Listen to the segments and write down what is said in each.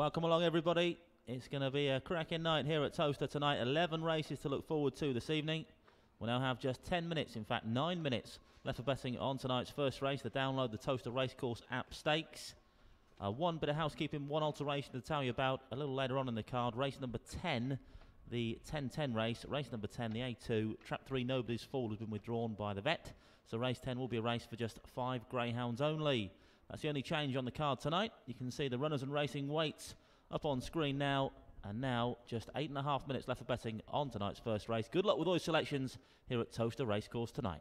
Welcome along, everybody. It's going to be a cracking night here at Towcester tonight. 11 races to look forward to this evening. We'll now have just 10 minutes, in fact 9 minutes left for betting on tonight's first race. To download the Towcester Racecourse app stakes. One bit of housekeeping, one alteration to tell you about a little later on in the card. Race number 10, the 10-10 race. Race number 10, the A2. Trap 3, Nobody's Fall, has been withdrawn by the vet. So race 10 will be a race for just 5 greyhounds only. That's the only change on the card tonight. You can see the runners and racing weights up on screen now. And now just 8.5 minutes left for betting on tonight's first race. Good luck with all your selections here at Towcester Racecourse tonight.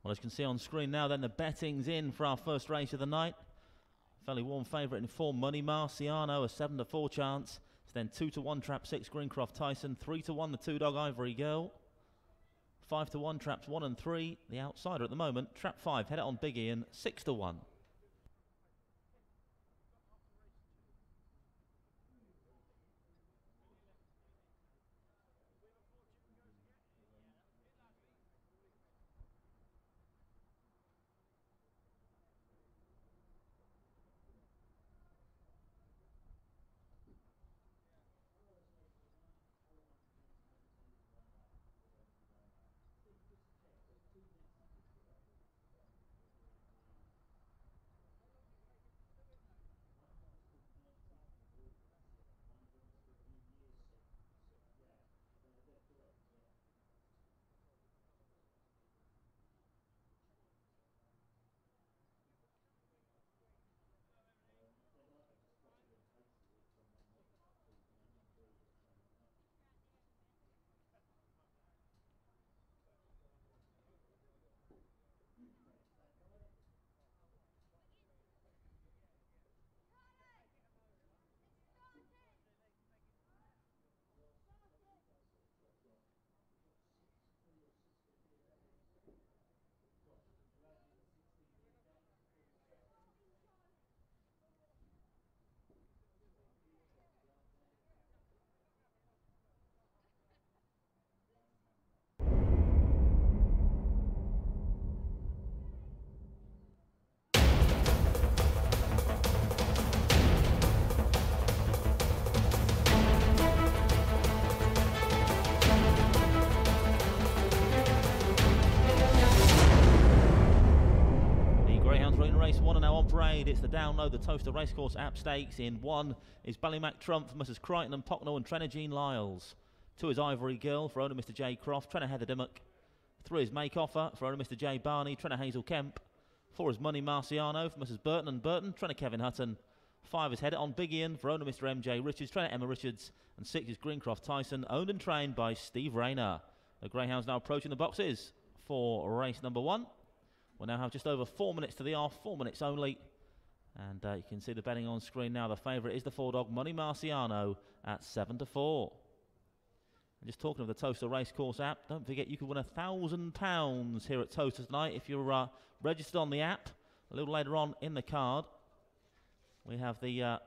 Well, as you can see on screen now, then the betting's in for our first race of the night. Fairly warm favourite in form, Money Marciano, a 7-4 chance. It's then 2-1 trap 6, Greencroft Tyson. 3-1 the 2-dog Ivory Girl. 5-1 traps 1 and 3. The outsider at the moment, trap 5, head it on Big Ian, 6-1. Race 1 are now on parade. It's the download the Towcester Racecourse app stakes. In 1 is Ballymac Trump for Mrs. Crichton and Pocknell and Trenna Jean Lyles. 2 is Ivory Girl for owner Mr. J Croft, Trenna Heather Dimmock. 3 is Make Offer for owner Mr. J Barney, Trenna Hazel Kemp. 4 is Money Marciano for Mrs. Burton and Burton, Trenna Kevin Hutton. 5 is Head It on Big Ian for owner Mr. MJ Richards, Trenna Emma Richards. And 6 is Greencroft Tyson, owned and trained by Steve Rayner. The greyhounds now approaching the boxes for race number 1. We'll now have just over 4 minutes to the off, 4 minutes only. And you can see the betting on screen now. The favourite is the 4-dog Money Marciano at 7-4. Just talking of the Towcester Racecourse app, don't forget you can win £1,000 here at Towcester tonight if you're registered on the app. A little later on in the card, we have the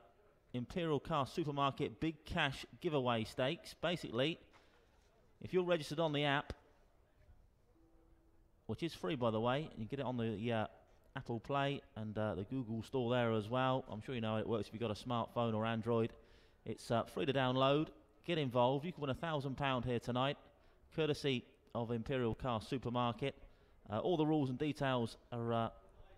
Imperial Car Supermarket Big Cash Giveaway Stakes. Basically, if you're registered on the app, which is free by the way, you get it on the Apple Play and the Google Store there as well. I'm sure you know how it works if you've got a smartphone or Android. It's free to download. Get involved. You can win £1,000 here tonight, courtesy of Imperial Car Supermarket. All the rules and details are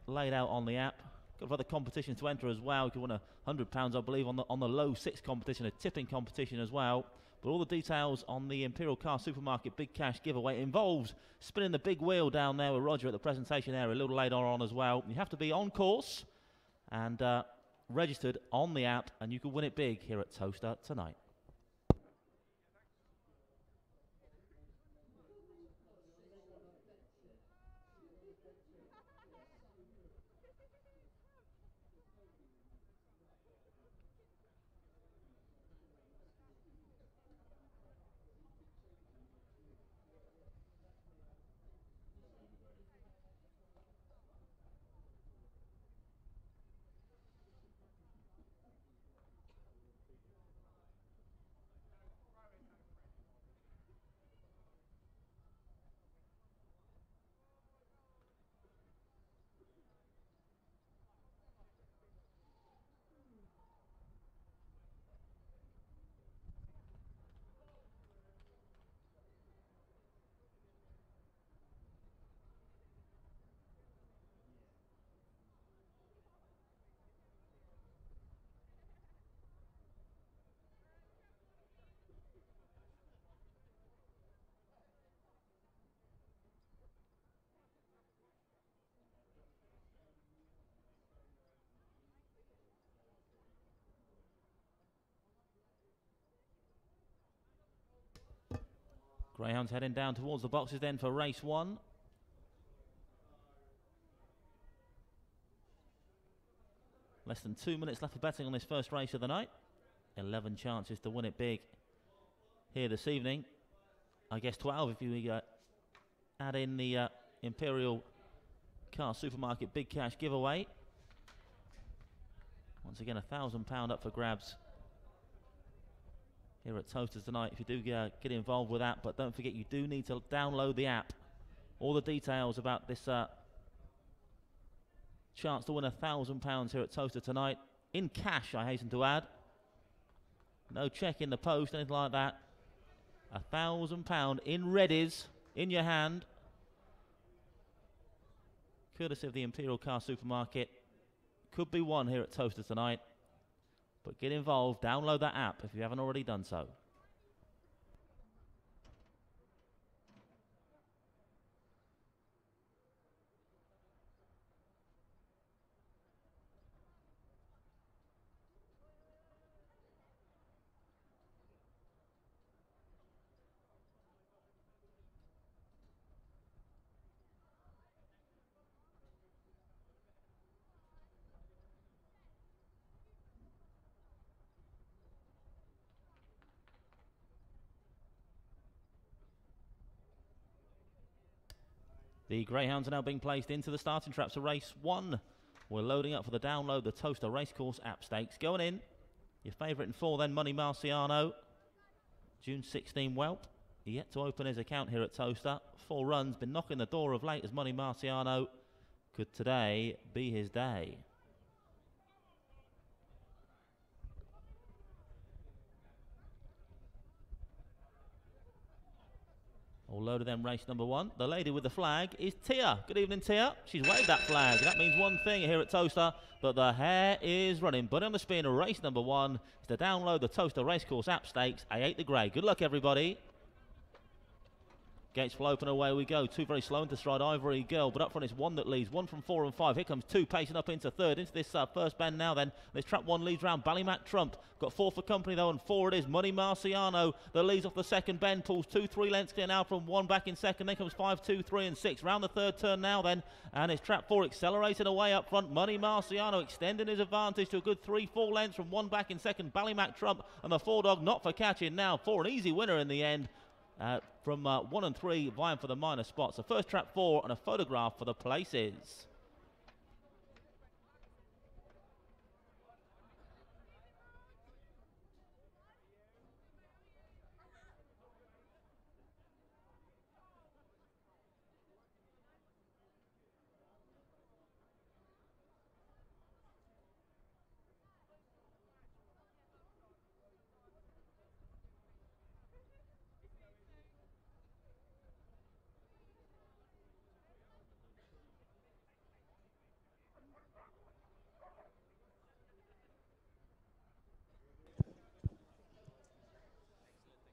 laid out on the app. Got other competitions to enter as well. You can win £100, I believe, on the low 6 competition, a tipping competition as well. But all the details on the Imperial Car Supermarket Big Cash giveaway involves spinning the big wheel down there with Roger at the presentation area a little later on as well. You have to be on course and registered on the app, and you can win it big here at Towcester tonight. Greyhound's heading down towards the boxes then for race 1. Less than 2 minutes left for betting on this first race of the night. 11 chances to win it big here this evening. I guess 12 if you add in the Imperial Car Supermarket Big Cash giveaway. Once again, £1,000 up for grabs here at Towcester tonight if you do get involved with that. But don't forget, you do need to download the app. All the details about this chance to win £1,000 here at Towcester tonight in cash, I hasten to add. No check in the post, anything like that. £1,000 in readies in your hand, courtesy of the Imperial Car Supermarket. Could be won here at Towcester tonight. But get involved, download that app if you haven't already done so. The Greyhounds are now being placed into the starting traps of race 1. We're loading up for the download, the Towcester Racecourse app stakes. Going in, your favourite in 4 then, Money Marciano. June 16 whelp, yet to open his account here at Towcester. 4 runs, been knocking the door of late as Money Marciano. Could today be his day? All loaded then, race number 1. The lady with the flag is Tia. Good evening, Tia. She's waved that flag. That means one thing here at Towcester, but the hare is running. But on the spin, race number 1 is to download the Towcester Racecourse app stakes. A8 the Grey. Good luck, everybody. Gates will open, away we go. 2 very slow into stride, Ivory Girl, but up front is 1 that leads. 1 from 4 and 5. Here comes 2 pacing up into 3rd. Into this first bend now then. This trap 1 leads round Ballymac Trump. Got 4 for company though, and 4 it is. Money Marciano that leads off the second bend. Pulls 2-3 lengths clear now from 1 back in second. Then comes 5, 2, 3 and 6. Round the 3rd turn now then. And it's trap 4 accelerating away up front. Money Marciano extending his advantage to a good 3-4 lengths from 1 back in second. Ballymac Trump and the 4 dog not for catching now. 4 an easy winner in the end. from 1 and 3 vying for the minor spots. The first trap 4 and a photograph for the places.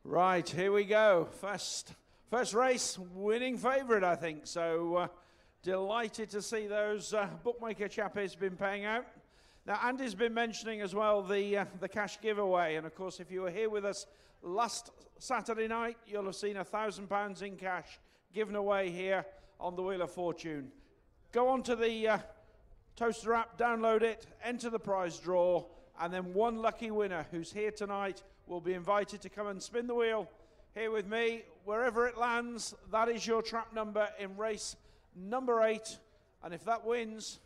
Right, here we go. First race, winning favourite, I think. So delighted to see those bookmaker chappies been paying out. Now, Andy's been mentioning as well the cash giveaway. And, of course, if you were here with us last Saturday night, you'll have seen £1,000 in cash given away here on the Wheel of Fortune. Go on to the Towcester app, download it, enter the prize draw, and then one lucky winner who's here tonight will be invited to come and spin the wheel here with me. Wherever it lands, that is your trap number in race number 8. And if that wins,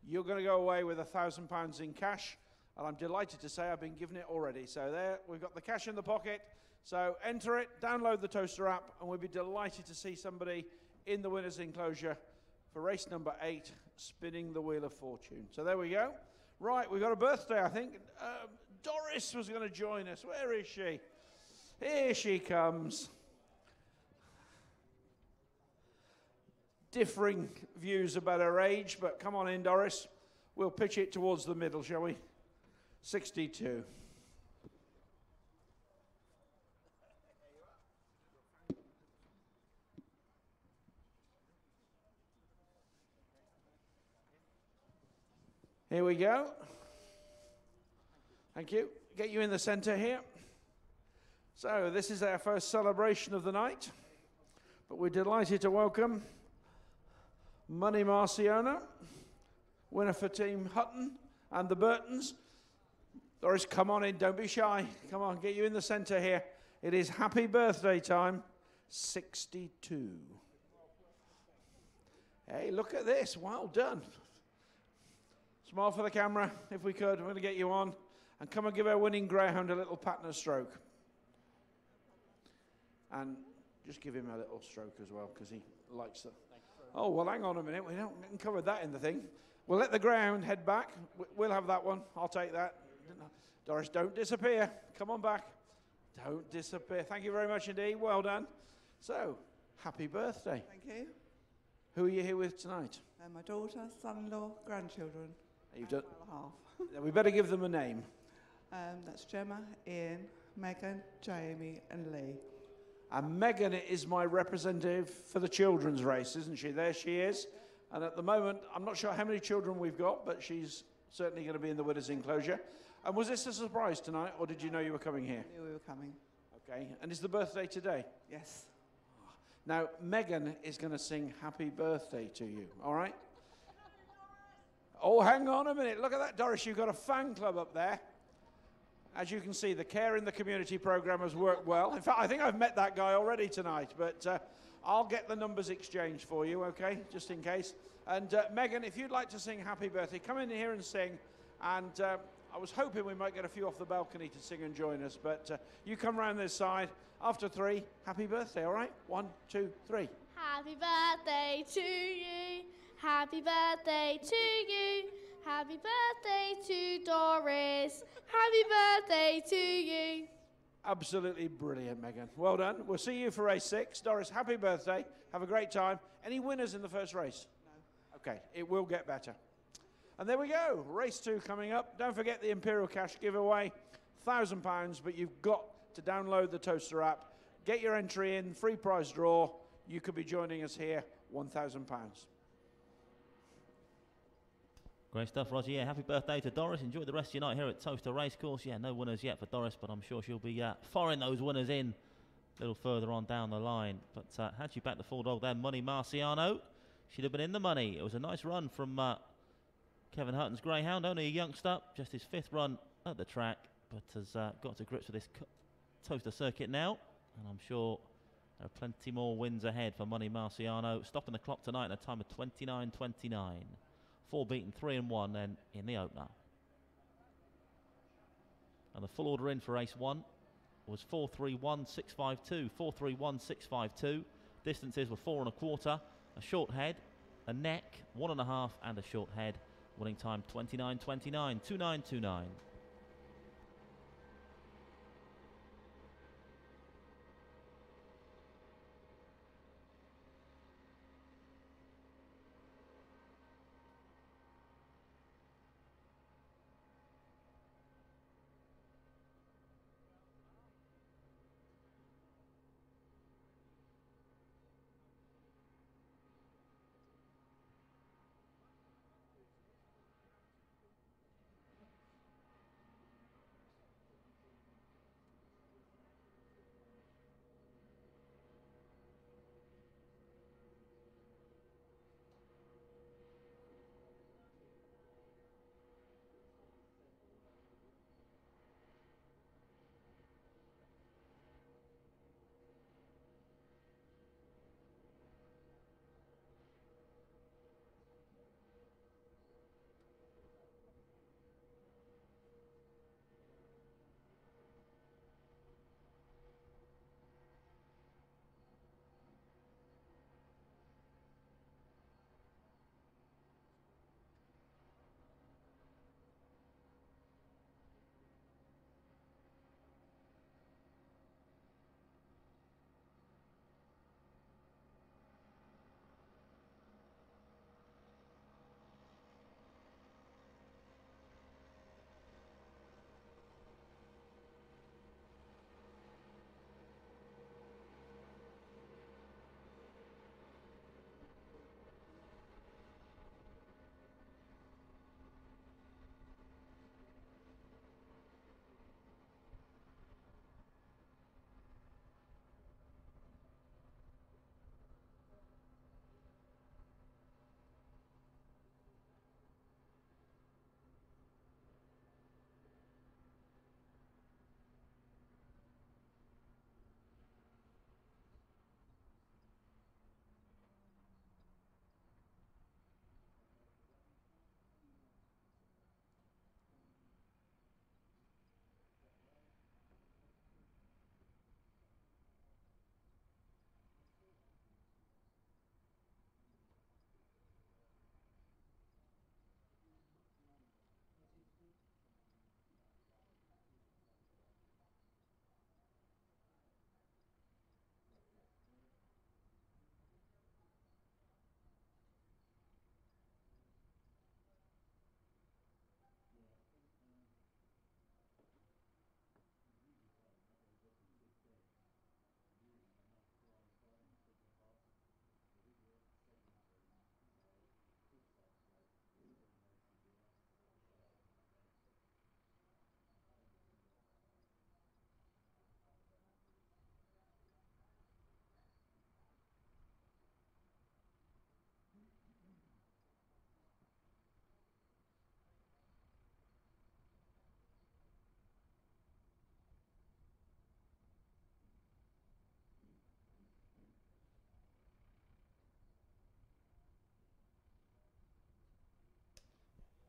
you're going to go away with £1,000 in cash. And I'm delighted to say I've been given it already. So there, we've got the cash in the pocket. So enter it, download the Towcester app, and we'll be delighted to see somebody in the winner's enclosure for race number 8, spinning the Wheel of Fortune. So there we go. Right, we've got a birthday, I think. Doris was going to join us. Where is she? Here she comes. Differing views about her age, but come on in, Doris. We'll pitch it towards the middle, shall we? 62. Here we go. Thank you. Get you in the centre here. So this is our first celebration of the night, but we're delighted to welcome Money Marciano, winner for Team Hutton and the Burtons. Doris, come on in, don't be shy. Come on, get you in the centre here. It is happy birthday time, 62. Hey, look at this, well done. Smile for the camera, if we could. We're going to get you on. And come and give our winning Greyhound a little pat and a stroke. And just give him a little stroke as well, because he likes it. Oh, well, hang on a minute. We haven't covered that in the thing. We'll let the Greyhound head back. We'll have that one. I'll take that. Doris, don't disappear. Come on back. Don't disappear. Thank you very much indeed. Well done. So, happy birthday. Thank you. Who are you here with tonight? My daughter, son-in-law, grandchildren. You've done. Half. We better give them a name. That's Gemma, Ian, Megan, Jamie, and Lee. And Megan is my representative for the children's race, isn't she? There she is. And at the moment, I'm not sure how many children we've got, but she's certainly going to be in the winner's enclosure. And was this a surprise tonight, or did you know you were coming here? I knew we were coming. Okay. And is the birthday today? Yes. Now, Megan is going to sing happy birthday to you, all right? Oh, hang on a minute. Look at that, Doris. You've got a fan club up there. As you can see, the Care in the Community programme has worked well. In fact, I think I've met that guy already tonight, but I'll get the numbers exchanged for you, okay, just in case. And Megan, if you'd like to sing happy birthday, come in here and sing. And I was hoping we might get a few off the balcony to sing and join us, but you come round this side. After 3, happy birthday, all right? 1, 2, 3. Happy birthday to you. Happy birthday to you. Happy birthday to Doris. Happy birthday to you. Absolutely brilliant, Megan. Well done. We'll see you for race 6. Doris, happy birthday. Have a great time. Any winners in the first race? No. Okay, it will get better. And there we go. Race 2 coming up. Don't forget the Imperial Cash giveaway. £1,000, but you've got to download the Towcester app. Get your entry in. Free prize draw. You could be joining us here. £1,000. Great stuff, Roger. Yeah, happy birthday to Doris. Enjoy the rest of your night here at Towcester Racecourse. Yeah, no winners yet for Doris, but I'm sure she'll be firing those winners in a little further on down the line. But had she backed the full dog there, Money Marciano, she'd have been in the money. It was a nice run from Kevin Hutton's Greyhound, only a youngster, just his 5th run at the track, but has got to grips with this Towcester circuit now. And I'm sure there are plenty more wins ahead for Money Marciano. Stopping the clock tonight at a time of 29.29. 4 beaten, 3 and 1 then in the opener. And the full order in for race 1 was 4.31.652. 4.31.652. Distances were 4 1/4, a short head, a neck, 1 1/2, and a short head. Winning time 29.29, 29.29.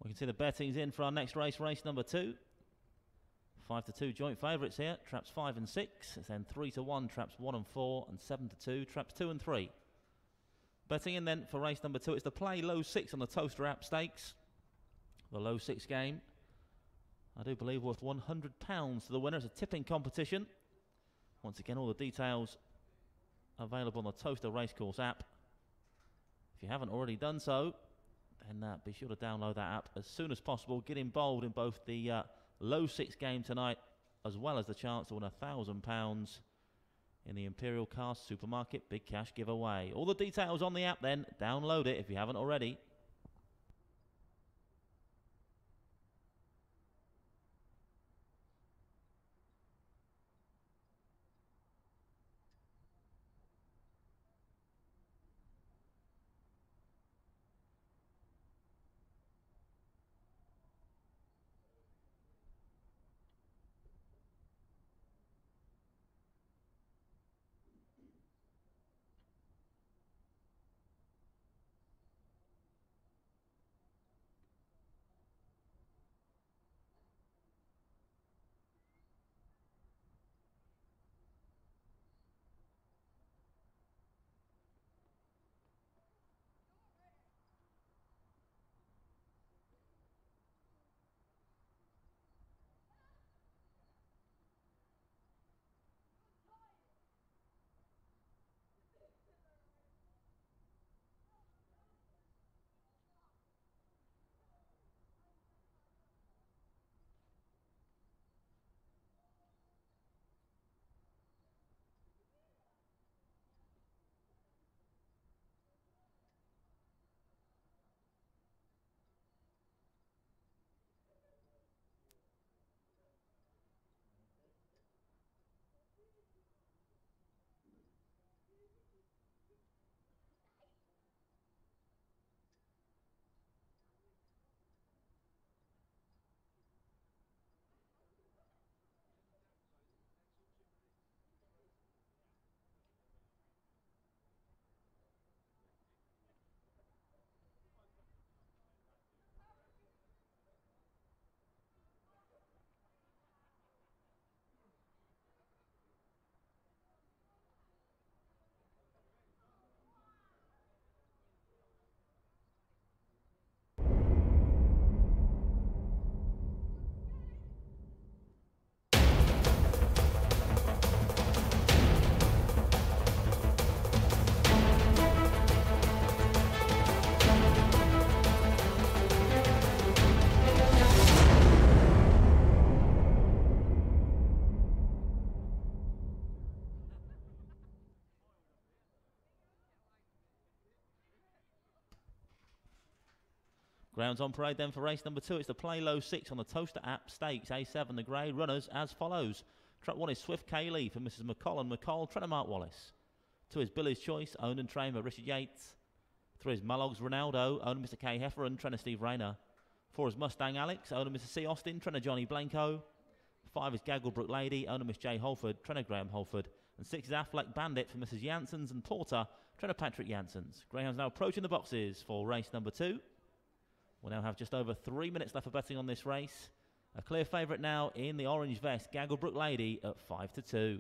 We can see the betting's in for our next race, race number 2. 5 to 2 joint favourites here. Traps 5 and 6. It's then 3 to 1, traps 1 and 4, and 7 to 2, traps 2 and 3. Betting in then for race number 2. It's the play low 6 on the Towcester app stakes. The low 6 game, I do believe, worth £100 to the winner. It's a tipping competition. Once again, all the details available on the Towcester Racecourse app. If you haven't already done so, then be sure to download that app as soon as possible. Get involved in both the low 6 game tonight, as well as the chance to win £1,000 in the Imperial Cars Supermarket Big Cash giveaway. All the details on the app then. Download it if you haven't already. Grounds on parade then for race number 2. It's the Play Low 6 on the Towcester App Stakes. A7, the grey runners as follows. Track 1 is Swift Kaylee for Mrs. McCollum McCall, trainer Mark Wallace. 2 is Billy's Choice, owned and trained by Richard Yates. 3 is Malog's Ronaldo, owned Mr. K. Hefferon, trainer Steve Rayner. 4 is Mustang Alex, owned Mr. C. Austin, trainer Johnny Blanco. 5 is Gagglebrook Lady, owned Miss J. Holford, trainer Graham Holford. And 6 is Affleck Bandit for Mrs. Janssens and Porter, trainer Patrick Janssens. Greyhounds now approaching the boxes for race number 2. We'll now have just over 3 minutes left for betting on this race. A clear favourite now in the orange vest, Gagglebrook Lady at 5-2.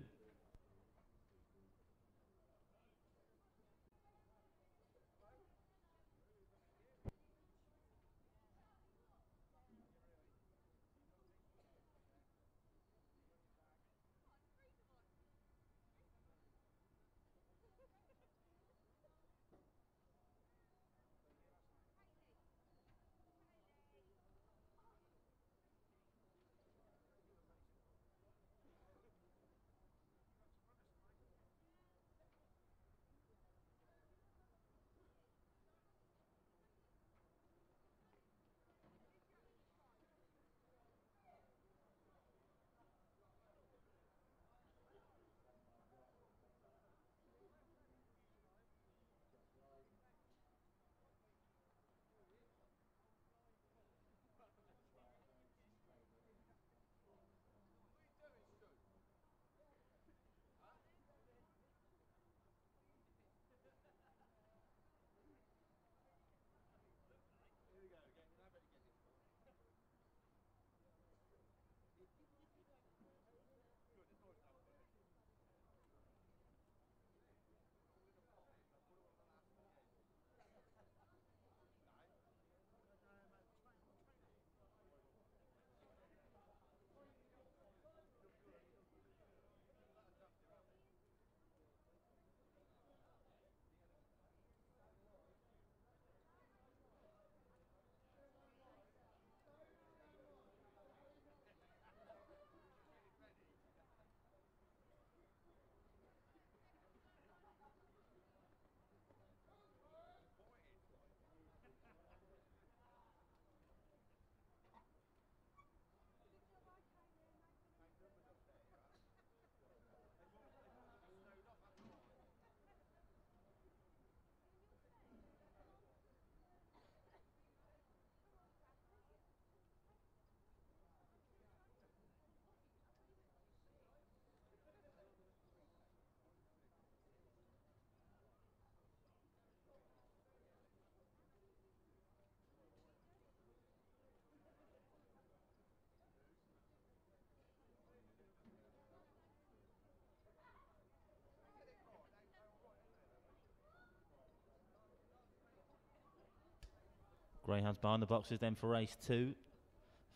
Greyhounds behind the boxes then for race 2.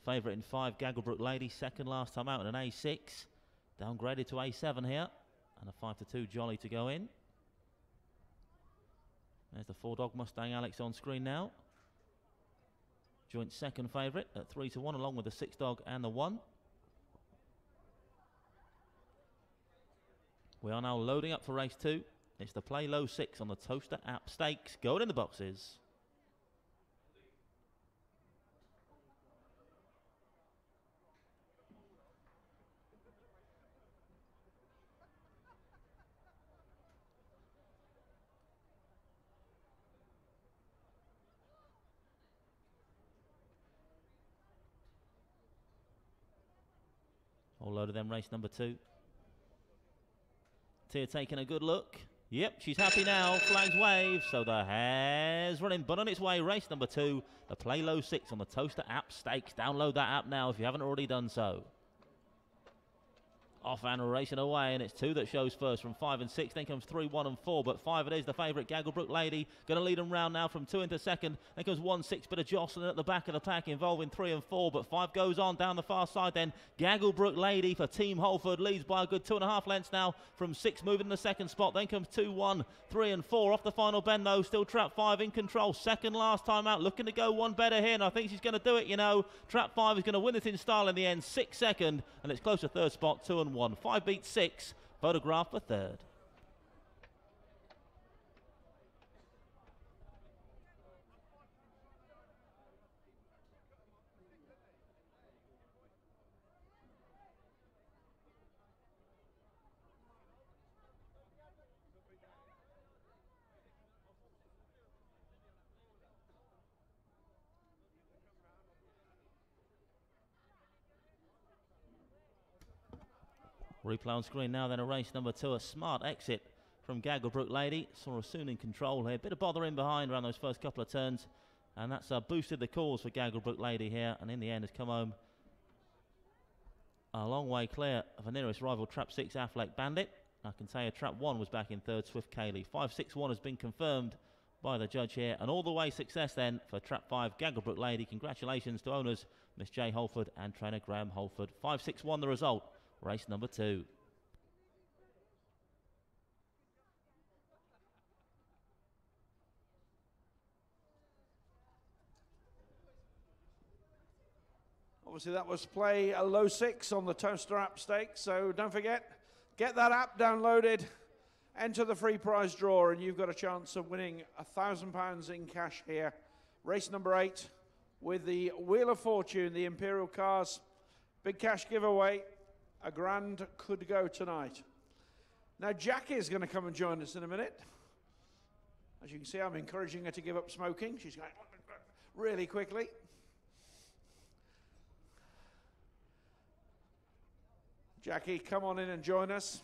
Favourite in 5, Gagglebrook Lady, second last time out in an A6. Downgraded to A7 here. And a 5-2 Jolly to go in. There's the 4-dog Mustang Alex on screen now. Joint second favourite at 3-1 along with the 6-dog and the 1. We are now loading up for race 2. It's the Play Low 6 on the Towcester App Stakes. Going in the boxes. All loaded then, race number 2. Tia taking a good look. Yep, she's happy now. Flags wave. So the hare's running, but on its way. Race number 2, the Play Low 6 on the Towcester App Stakes. Download that app now if you haven't already done so. Off and racing away, and it's 2 that shows first from 5 and 6. Then comes 3, 1 and 4, but 5 it is, the favourite Gagglebrook Lady. Going to lead them round now from 2 into second. Then comes 1, 6, bit of jostling at the back of the pack involving 3 and 4, but 5 goes on down the far side then. Gagglebrook Lady for Team Holford leads by a good 2.5 lengths now from 6, moving in the second spot. Then comes 2, 1, 3 and 4 off the final bend though. Still Trap 5 in control. Second last time out, looking to go one better here, and I think she's going to do it, you know. Trap 5 is going to win it in style in the end. 6 second, and it's close to third spot, 2 and 1. 5 beats 6, Photograph for third. Replay on screen now, then a race number 2, a smart exit from Gagglebrook Lady. Saw her soon in control here. Bit of bother in behind around those first couple of turns. And that's boosted the cause for Gagglebrook Lady here. And in the end has come home a long way clear of her nearest rival, Trap 6 Affleck Bandit. I can tell you Trap 1 was back in third, Swift Cayley. 5-6-1 has been confirmed by the judge here. And all the way success then for Trap 5 Gagglebrook Lady. Congratulations to owners Miss Jay Holford and trainer Graham Holford. 5-6-1 the result. Race number 2. Obviously that was play a low 6 on the Towcester app stakes, so don't forget, get that app downloaded, enter the free prize draw, and you've got a chance of winning £1,000 in cash here. Race number 8 with the Wheel of Fortune, the Imperial Cars. Big cash giveaway. A grand could go tonight. Now Jackie is going to come and join us in a minute. As you can see, I'm encouraging her to give up smoking. She's going really quickly. Jackie, come on in and join us.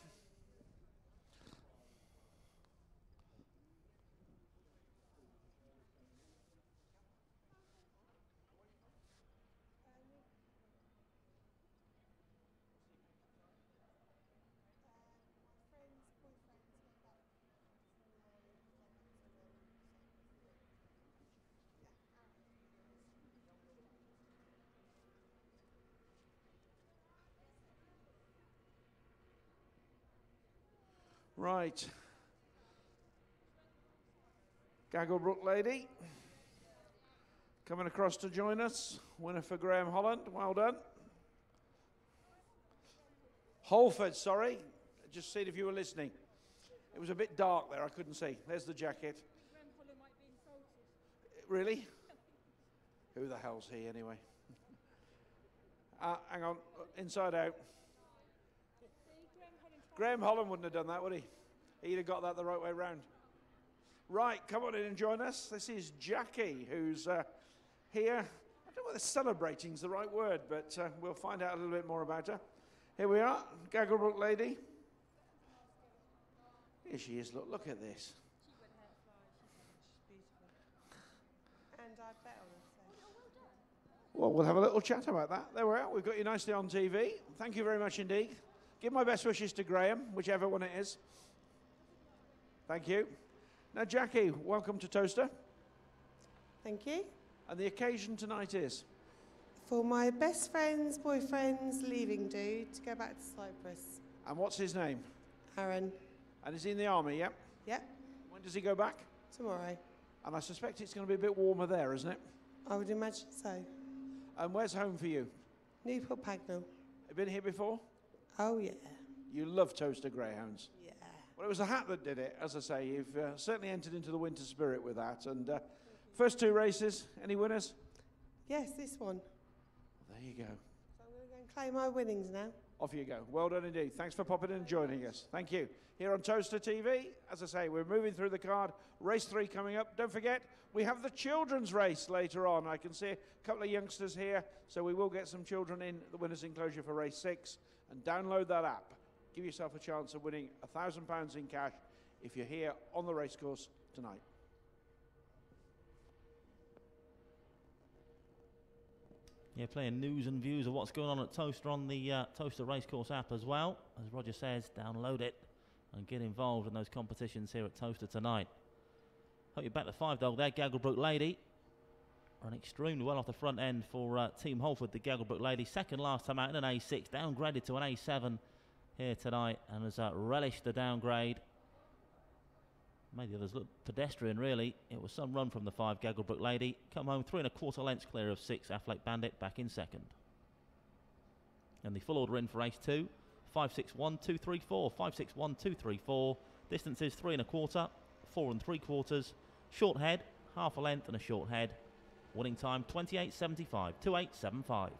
Right. Gagglebrook Lady coming across to join us. Winner for Graham Holland. Well done. Holford, sorry. Just see if you were listening. It was a bit dark there. I couldn't see. There's the jacket. Really? Who the hell's he anyway? Hang on. Inside out. Graham Holland wouldn't have done that, would he? He'd have got that the right way round. Right, come on in and join us. This is Jackie, who's here. I don't know whether celebrating is the right word, but we'll find out a little bit more about her. Here we are, Gagglebrook Lady. Here she is, look at this. And I bet on her. Well, we'll have a little chat about that. There we are, we've got you nicely on TV. Thank you very much indeed. Give my best wishes to Graham, whichever one it is. Thank you. Now, Jackie, welcome to Towcester. Thank you. And the occasion tonight is? For my best friend's boyfriend's leaving due to go back to Cyprus. And what's his name? Aaron. And is he in the army, yep? Yep. When does he go back? Tomorrow. And I suspect it's going to be a bit warmer there, isn't it? I would imagine so. And where's home for you? Newport Pagnell. Have you been here before? Oh, yeah. You love Towcester Greyhounds. Yeah. Well, it was the hat that did it. As I say, you've certainly entered into the winter spirit with that. And first 2 races, any winners? Yes, this one. There you go. So I'm going to go and claim my winnings now. Off you go. Well done indeed. Thanks for popping in and joining us. Thank you. Here on Towcester TV, as I say, we're moving through the card. Race 3 coming up. Don't forget, we have the children's race later on. I can see a couple of youngsters here, so we will get some children in the winner's enclosure for race 6. And download that app. Give yourself a chance of winning £1,000 in cash if you're here on the racecourse tonight. Yeah, playing news and views of what's going on at Towcester on the Towcester Racecourse app as well. As Roger says, download it and get involved in those competitions here at Towcester tonight. Hope you back the 5 dog there, Gagglebrook Lady. Run extremely well off the front end for Team Holford, the Gagglebrook Lady. Second last time out in an A6, downgraded to an A7 here tonight and has relished the downgrade. Made the others look pedestrian, really. It was some run from the 5 Gagglebrook Lady. Come home 3 1/4 lengths clear of 6 Affleck Bandit, back in second. And the full order in for race 2, 5-6-1, 2-3-4, 5-6-1, 2-3-4. Distances 3 1/4, 4 3/4. Short head, half a length and a short head. Winning time 28.75, 28.75.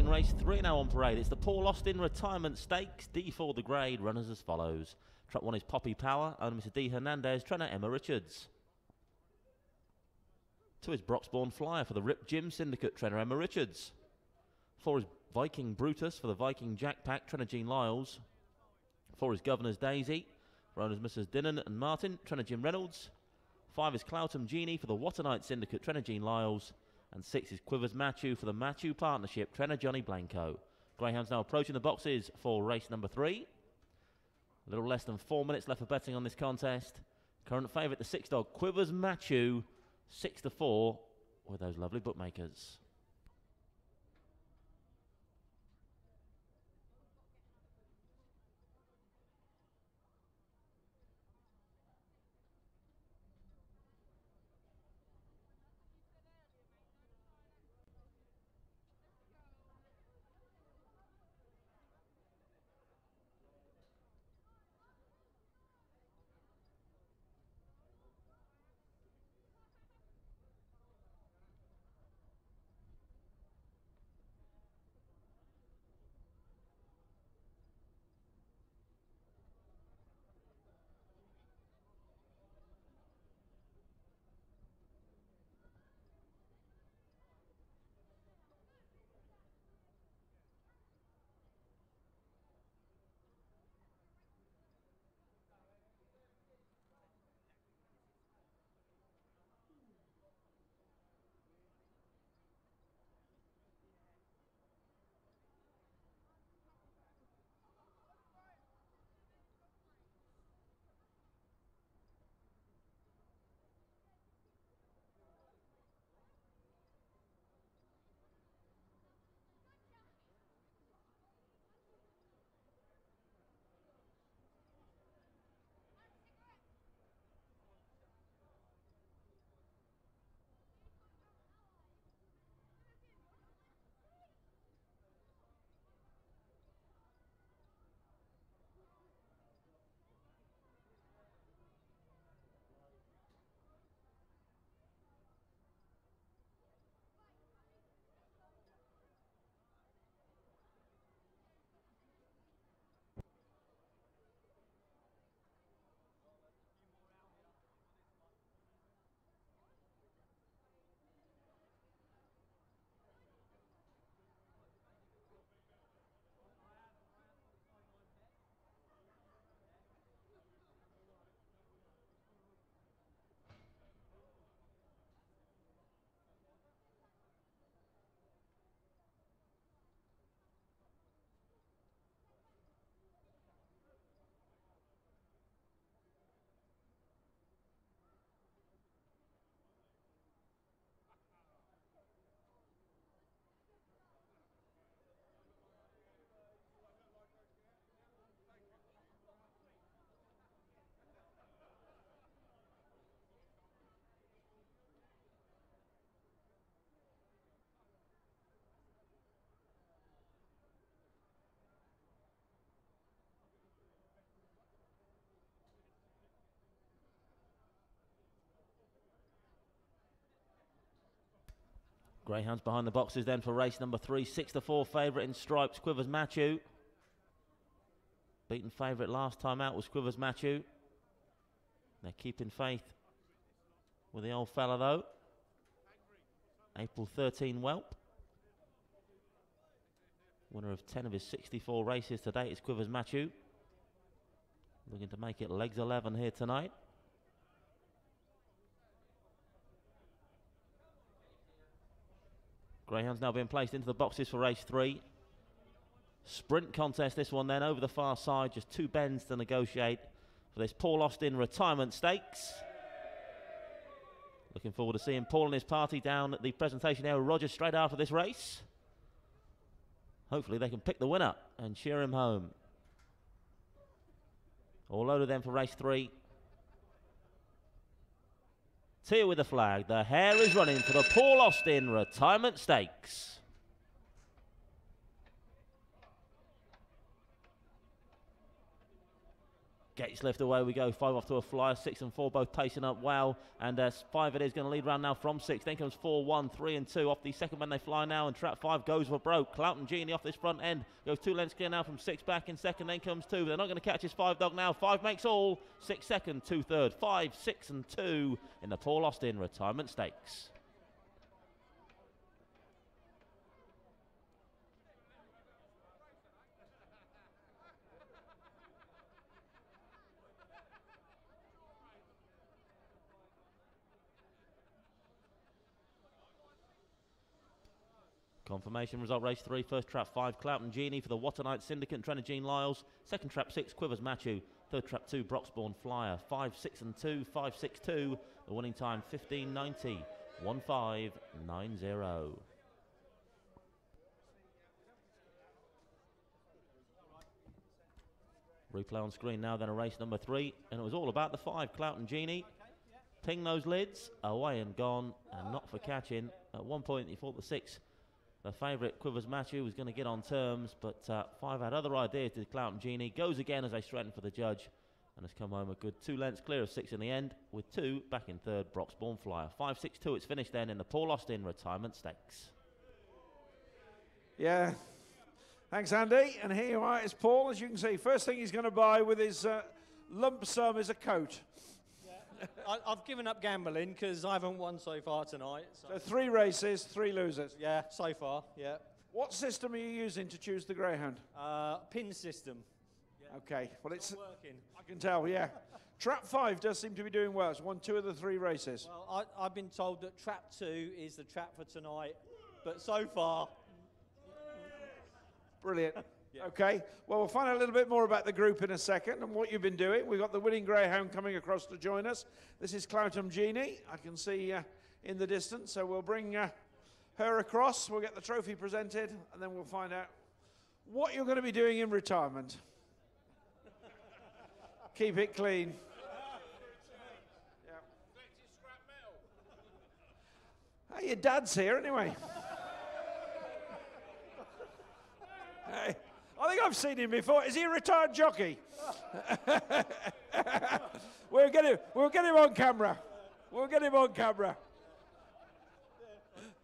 And race 3 now on parade. It's the Paul Austin Retirement Stakes. D4 the grade, runners as follows. Trap 1 is Poppy Power, owner Mr. D. Hernandez, trainer Emma Richards. 2 is Broxbourne Flyer for the Rip Gym Syndicate, trainer Emma Richards. 4 is Viking Brutus for the Viking Jack Pack, trainer Jean Lyles. 4 is Governor's Daisy for owners Mrs. Dinnan and Martin, trainer Jim Reynolds. 5 is Cloughton Genie for the Waternite Syndicate, trainer Jean Lyles. And 6 is Quivers Matthew for the Matthew Partnership, trainer Johnny Blanco. Greyhounds now approaching the boxes for race number 3. A little less than 4 minutes left for betting on this contest. Current favourite, the 6 dog Quivers Matthew, 6-4 with those lovely bookmakers. Greyhounds behind the boxes then for race number 3. 6-4 favourite in stripes, Quivers Matthew. Beaten favourite last time out was Quivers Matthew. They're keeping faith with the old fella though. April 13 whelp. Winner of 10 of his 64 races to date is Quivers Matthew. Looking to make it legs 11 here tonight. Greyhounds now being placed into the boxes for race 3. Sprint contest this one then, over the far side, just 2 bends to negotiate for this Paul Austin Retirement Stakes. Looking forward to seeing Paul and his party down at the presentation area Roger straight after this race. Hopefully they can pick the winner and cheer him home. All loaded then for race 3. Here with the flag, the hare is running for the Paul Austin Retirement Stakes. Gates lift, away we go. 5 off to a flyer. 6 and 4 both pacing up well. And 5 it is going to lead round now from 6. Then comes 4, 1, 3 and 2 off the second man they fly now. And trap 5 goes for broke. Cloughton Genie off this front end. Goes 2 lengths clear now from 6 back in second. Then comes 2. They're not going to catch his 5 dog now. 5 makes all. 6 second, 2 third. 5, 6 and 2 in the Paul Austin Retirement Stakes. Confirmation result race 3, first trap 5, Cloughton Genie for the Wattonite Syndicate, trainer Gene Lyles. Second trap 6, Quivers Machu. Third trap 2, Broxbourne Flyer. 5, 6 and 2, 5, 6, 2. The winning time 15.90, 15.90. Replay on screen now, then a race number 3, and it was all about the 5, Cloughton Genie. Ping those lids, away and gone, and not for catching. At one point, he thought the 6. The favourite, Quivers Machu, was going to get on terms, but 5 had other ideas to Cloughton Genie. Goes again as they straighten for the judge, and has come home a good 2 lengths clear of 6 in the end, with 2 back in third, Broxbourne Flyer. 5, 6, 2, it's finished then in the Paul Austin Retirement Stakes. Yeah, thanks Andy, and here you are, it's Paul. As you can see, first thing he's going to buy with his lump sum is a coat. I've given up gambling because I haven't won so far tonight. So 3 races, 3 losers. Yeah, so far, yeah. What system are you using to choose the Greyhound? Pin system. Yeah. Okay, well it's working. I can tell, yeah. Trap 5 does seem to be doing well. It's won 2 of the 3 races. Well, I've been told that trap 2 is the trap for tonight, but so far... Brilliant. Yeah. Okay, well, we'll find out a little bit more about the group in a second and what you've been doing. We've got the winning Greyhound coming across to join us. This is Cloughton Genie, I can see in the distance, so we'll bring her across. We'll get the trophy presented, and then we'll find out what you're going to be doing in retirement. Keep it clean. Yeah. Oh, your dad's here anyway. Hey. I think I've seen him before. Is he a retired jockey? We'll get him on camera. We'll get him on camera.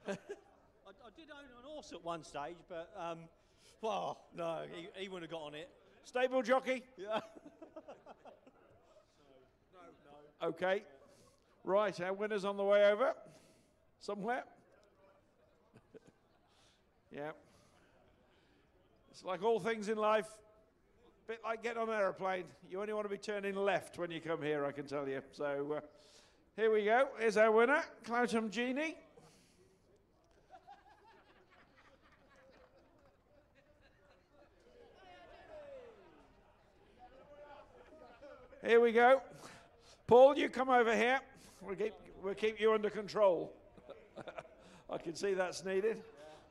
I did own an horse at one stage, but, well, no, he wouldn't have got on it. Stable jockey? Yeah. No. Okay. Right, our winner's on the way over. Somewhere. Yeah. It's like all things in life, a bit like getting on an aeroplane. You only want to be turning left when you come here, I can tell you. So here we go. Here's our winner, Cloughton Genie. Here we go. Paul, you come over here. We'll keep you under control. I can see that's needed.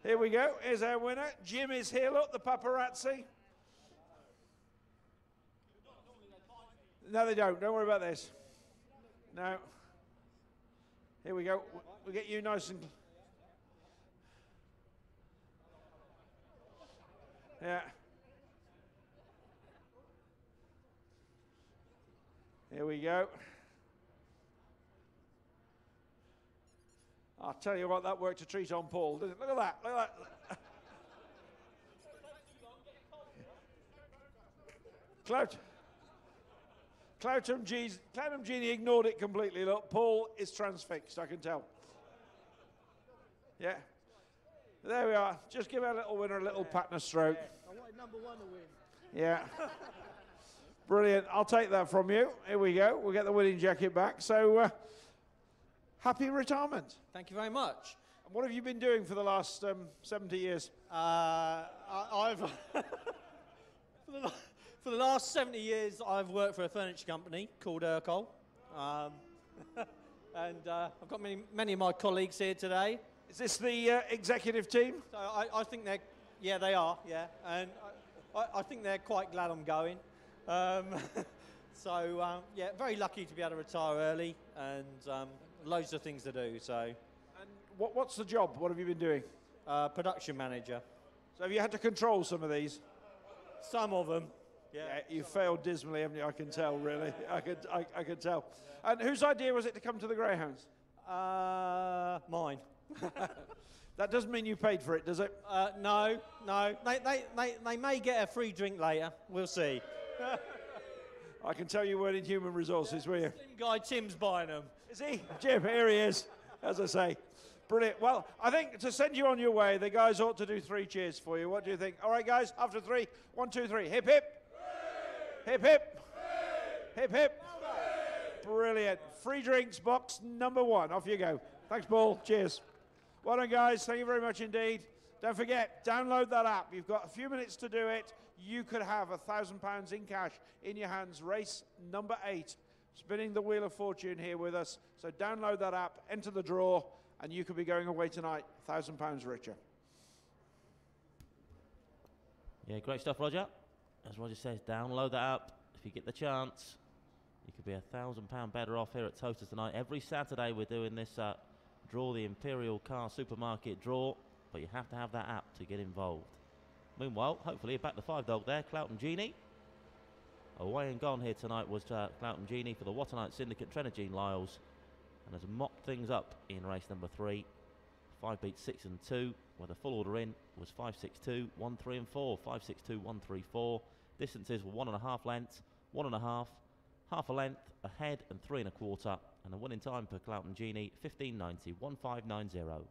Here we go. Here's our winner. Jim is here. Look, the paparazzi. No, they don't. Don't worry about this. No. Here we go. We'll get you nice and... Yeah. Here we go. I'll tell you what, that worked a treat on Paul, didn't it? Look at that, look at that. Cloughton Genie ignored it completely. Look, Paul is transfixed, I can tell. Yeah. There we are. Just give our little winner a little pat and a stroke. I wanted number 1 to win. Yeah. Brilliant. I'll take that from you. Here we go. We'll get the winning jacket back. So, happy retirement. Thank you very much. And what have you been doing for the last 70 years? I've for the last 70 years, I've worked for a furniture company called Urkel. And I've got many of my colleagues here today. Is this the executive team? So I think they're, yeah, they are, yeah. And I think they're quite glad I'm going. Yeah, very lucky to be able to retire early and loads of things to do, so. And what's the job? What have you been doing? Production manager. So have you had to control some of these? Some of them, Yeah, you failed dismally, haven't you? I can tell, really. I could tell. And whose idea was it to come to the Greyhounds? Mine. That doesn't mean you paid for it, does it? No. They may get a free drink later. We'll see. I can tell you weren't in human resources, were you? Slim guy Tim's buying them. Is he? Jim, here he is, as I say. Brilliant. Well, I think to send you on your way, the guys ought to do 3 cheers for you. What do you think? All right, guys, after 3, 1, 2, 3. Hip, hip. Hip, hip. Hip, hip. Brilliant. Free drinks, box number 1. Off you go. Thanks, Paul. Cheers. Well done, guys. Thank you very much indeed. Don't forget, download that app. You've got a few minutes to do it. You could have £1,000 in cash in your hands. Race number 8. Spinning the Wheel of Fortune here with us. So download that app, enter the draw, and you could be going away tonight £1,000 richer. Yeah, great stuff, Roger. As Roger says, download that app if you get the chance. You could be £1,000 better off here at Towcester tonight. Every Saturday we're doing this draw, the Imperial Car Supermarket draw, but you have to have that app to get involved. Meanwhile, hopefully, back the 5 dog there, Cloughton Genie. Away and gone here tonight was Cloughton Genie for the Wattonite Syndicate, Trenagene Lyles, and has mopped things up in race number 3. 5 beat 6 and 2, where the full order in was 5, 6, 2, 1, 3 and 4. 5, 6, 2, 1, 3, 4. Distances were 1.5 lengths, 1.5, half a length, a head and 3 1/4, and a winning time for Cloughton Genie, 15.90, 1590.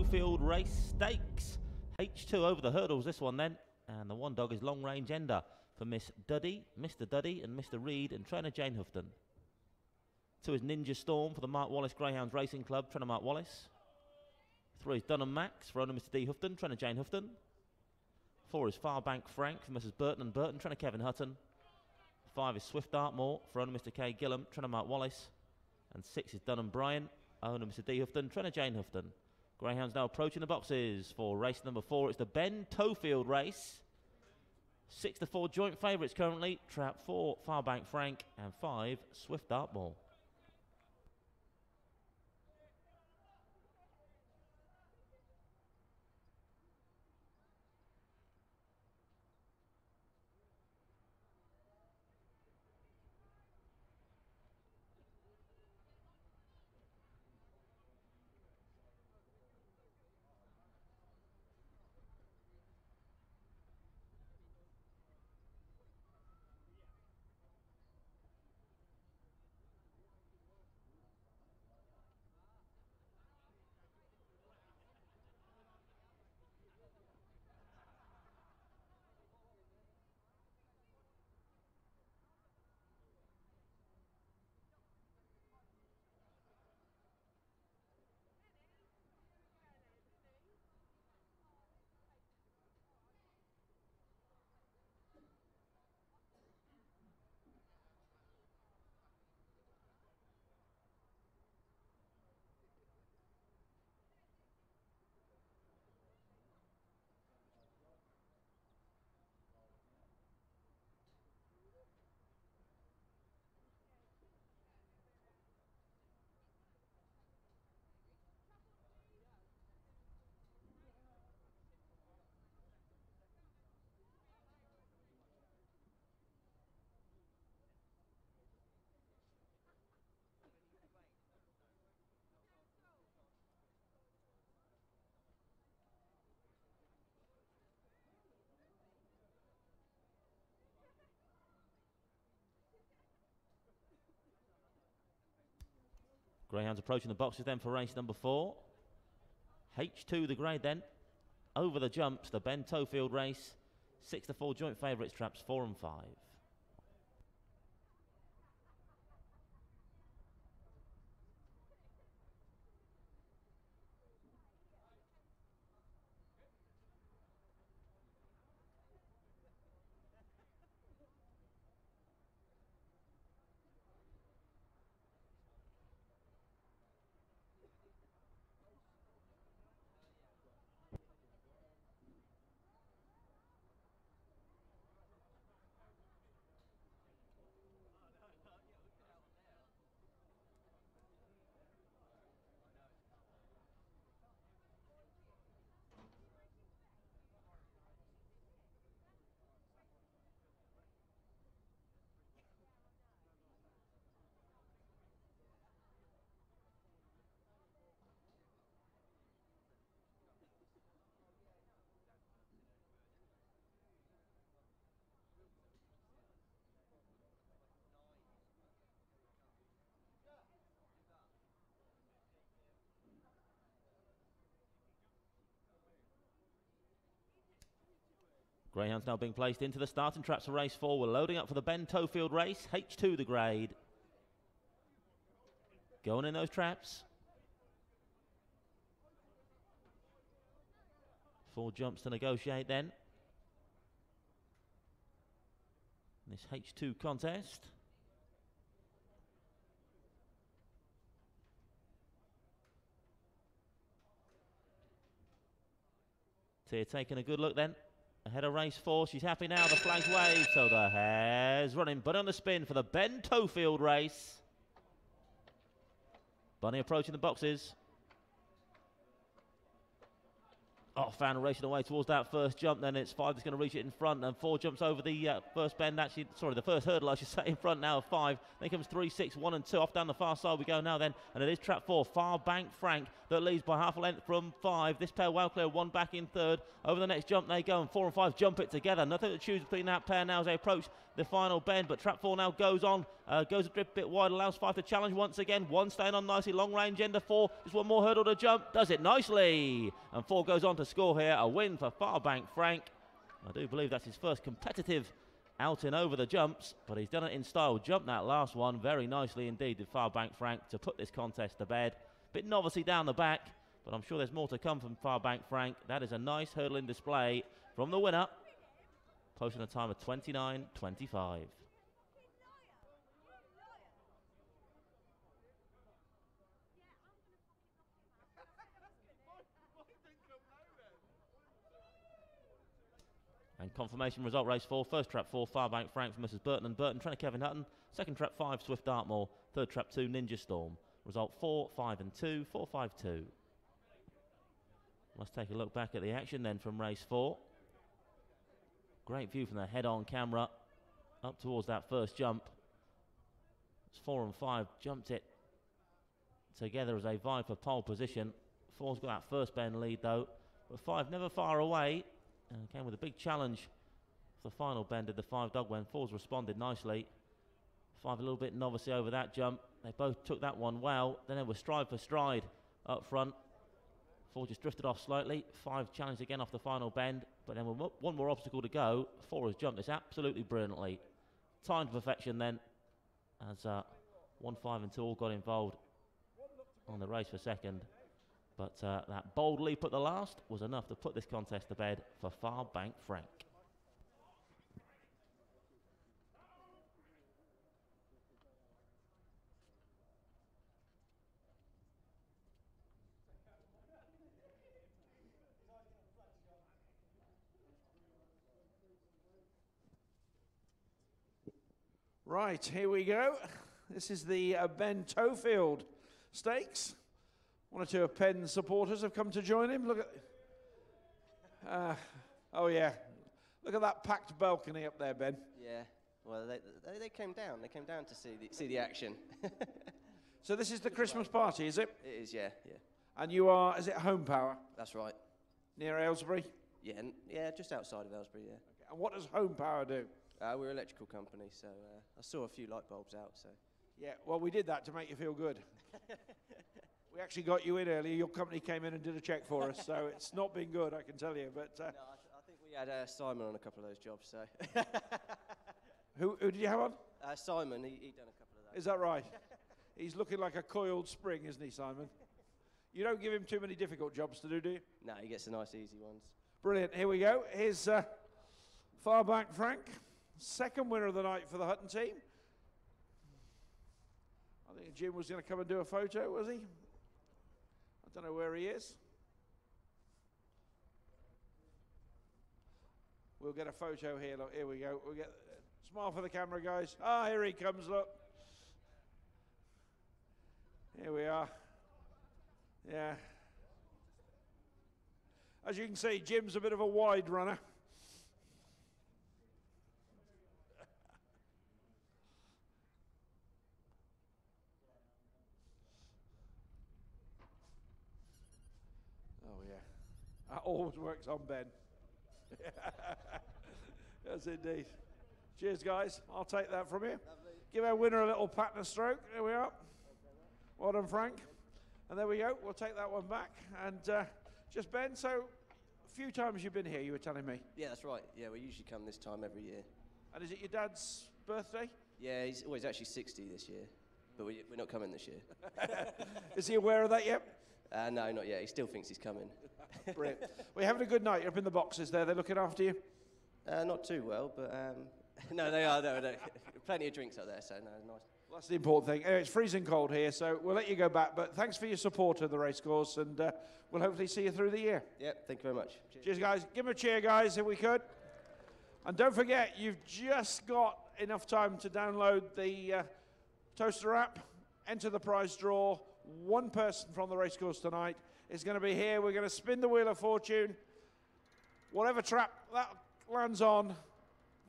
Towfield Race Stakes. H2 over the hurdles, this one then. And the one dog is Long Range Ender for Miss Duddy, Mr. Duddy and Mr. Reed and trainer Jane Houghton. 2 is Ninja Storm for the Mark Wallace Greyhounds Racing Club, trainer Mark Wallace. 3 is Dunham Max for owner Mr. D. Houghton, trainer Jane Houghton. 4 is Farbank Frank for Mrs. Burton and Burton, trainer Kevin Hutton. 5 is Swift Dartmoor for owner Mr. K. Gillam, trainer Mark Wallace. And 6 is Dunham Bryan, owner Mr. D. Houghton, trainer Jane Houghton. Greyhounds now approaching the boxes for race number 4. It's the Ben Towfield race. 6 to 4 joint favourites currently. Trap 4, Farbank Frank, and 5, Swift Dartmoor. Greyhounds approaching the boxes then for race number 4. H2 the grade then. Over the jumps, the Ben Towfield race. 6 to 4 joint favourites, traps 4 and 5. Greyhounds now being placed into the starting traps for race 4. We're loading up for the Ben Towfield race. H2 the grade. Going in those traps. 4 jumps to negotiate then. This H2 contest. Tia taking a good look then. Ahead of race 4, she's happy now, the flag's waved, so the hare's running, but on the spin for the Ben Towfield race. Bunny approaching the boxes. Oh, Fan racing away towards that first jump. Then it's 5 that's going to reach it in front, and 4 jumps over the first bend. Actually, sorry, the first hurdle, I should say, in front now of 5. Then comes 3, 6, 1 and 2. Off down the far side we go now then, and it is trap 4, Far Bank Frank, that leads by half a length from 5. This pair well clear, 1 back in third. Over the next jump they go, and 4 and 5 jump it together. Nothing to choose between that pair now as they approach the final bend, but trap 4 now goes on, goes a drip bit wide, allows 5 to challenge once again. 1 staying on nicely, long range end of 4, just 1 more hurdle to jump, does it nicely, and 4 goes on to score here a win for Far Bank Frank. I do believe that's his first competitive outing over the jumps, but he's done it in style. Jumped that last one very nicely indeed, did Far Bank Frank, to put this contest to bed. Bit novice down the back, but I'm sure there's more to come from Far Bank Frank. That is a nice hurdling display from the winner, posting a time of 29.25. And confirmation result, race 4, first trap 4, Far Bank Frank for Mrs. Burton and Burton, trainer Kevin Hutton. Second trap 5, Swift Dartmoor. Third trap 2, Ninja Storm. Result 4, 5 and 2, 4, 5, 2. Let's take a look back at the action then from race 4. Great view from the head-on camera up towards that first jump. It's 4 and 5 jumped it together as they vie for pole position. 4's got that first bend lead though, but 5 never far away. And came with a big challenge for the final bend of the 5 dog when 4's responded nicely. 5 a little bit novice over that jump. They both took that one well. Then they were stride for stride up front. 4 just drifted off slightly. 5 challenged again off the final bend, but then with 1 more obstacle to go, 4 has jumped this absolutely brilliantly. Timed to perfection then, as 1, 5 and 2 all got involved on the race for second. But that bold leap at the last was enough to put this contest to bed for Far Bank Frank. Right, here we go. This is the Ben Tofield Stakes. 1 or 2 of Penn's supporters have come to join him. Look at, oh yeah, look at that packed balcony up there, Ben. Yeah, well, they came down. They came down to see the action. So this is the Christmas party, is it? It is, yeah. And you are, is it Home Power? That's right. Near Aylesbury? Yeah, just outside of Aylesbury, yeah. Okay. And what does Home Power do? We're an electrical company, so I saw a few light bulbs out, so. Yeah, well, we did that to make you feel good. We actually got you in earlier. Your company came in and did a check for us, so it's not been good, I can tell you. But no, I think we had Simon on a couple of those jobs, so. Who did you have on? Simon, he done a couple of those. Is that right? He's looking like a coiled spring, isn't he, Simon? You don't give him too many difficult jobs to do you? No, he gets the nice, easy ones. Brilliant. Here we go. Here's Far Bank Frank, second winner of the night for the Hutton team. I think Jim was going to come and do a photo, was he? I don't know where he is. We'll get a photo here. Look, here we go. We'll get smile for the camera, guys. Ah, here he comes. Look. Here we are. Yeah. As you can see, Jim's a bit of a wide runner. That always works on Ben. Yes, indeed. Cheers, guys. I'll take that from you. Lovely. Give our winner a little pat and a stroke. There we are. Well done, Frank. And there we go. We'll take that one back. And just Ben, so a few times you've been here, you were telling me. Yeah, that's right. Yeah, we usually come this time every year. And is it your dad's birthday? Yeah, he's actually 60 this year, but we're not coming this year. Is he aware of that yet? No, not yet. He still thinks he's coming. Brilliant. We're having a good night. You're up in the boxes there. They're looking after you? Not too well, but no, they are. No. Plenty of drinks out there, so no, nice. Well, that's the important thing. Anyway, it's freezing cold here, so we'll let you go back. But thanks for your support of the racecourse, and we'll hopefully see you through the year. Yeah, thank you very much. Cheers, guys. Give them a cheer, guys, if we could. And don't forget, you've just got enough time to download the Towcester app, enter the prize draw. 1 person from the racecourse tonight is going to be here. We're going to spin the Wheel of Fortune. Whatever trap that lands on,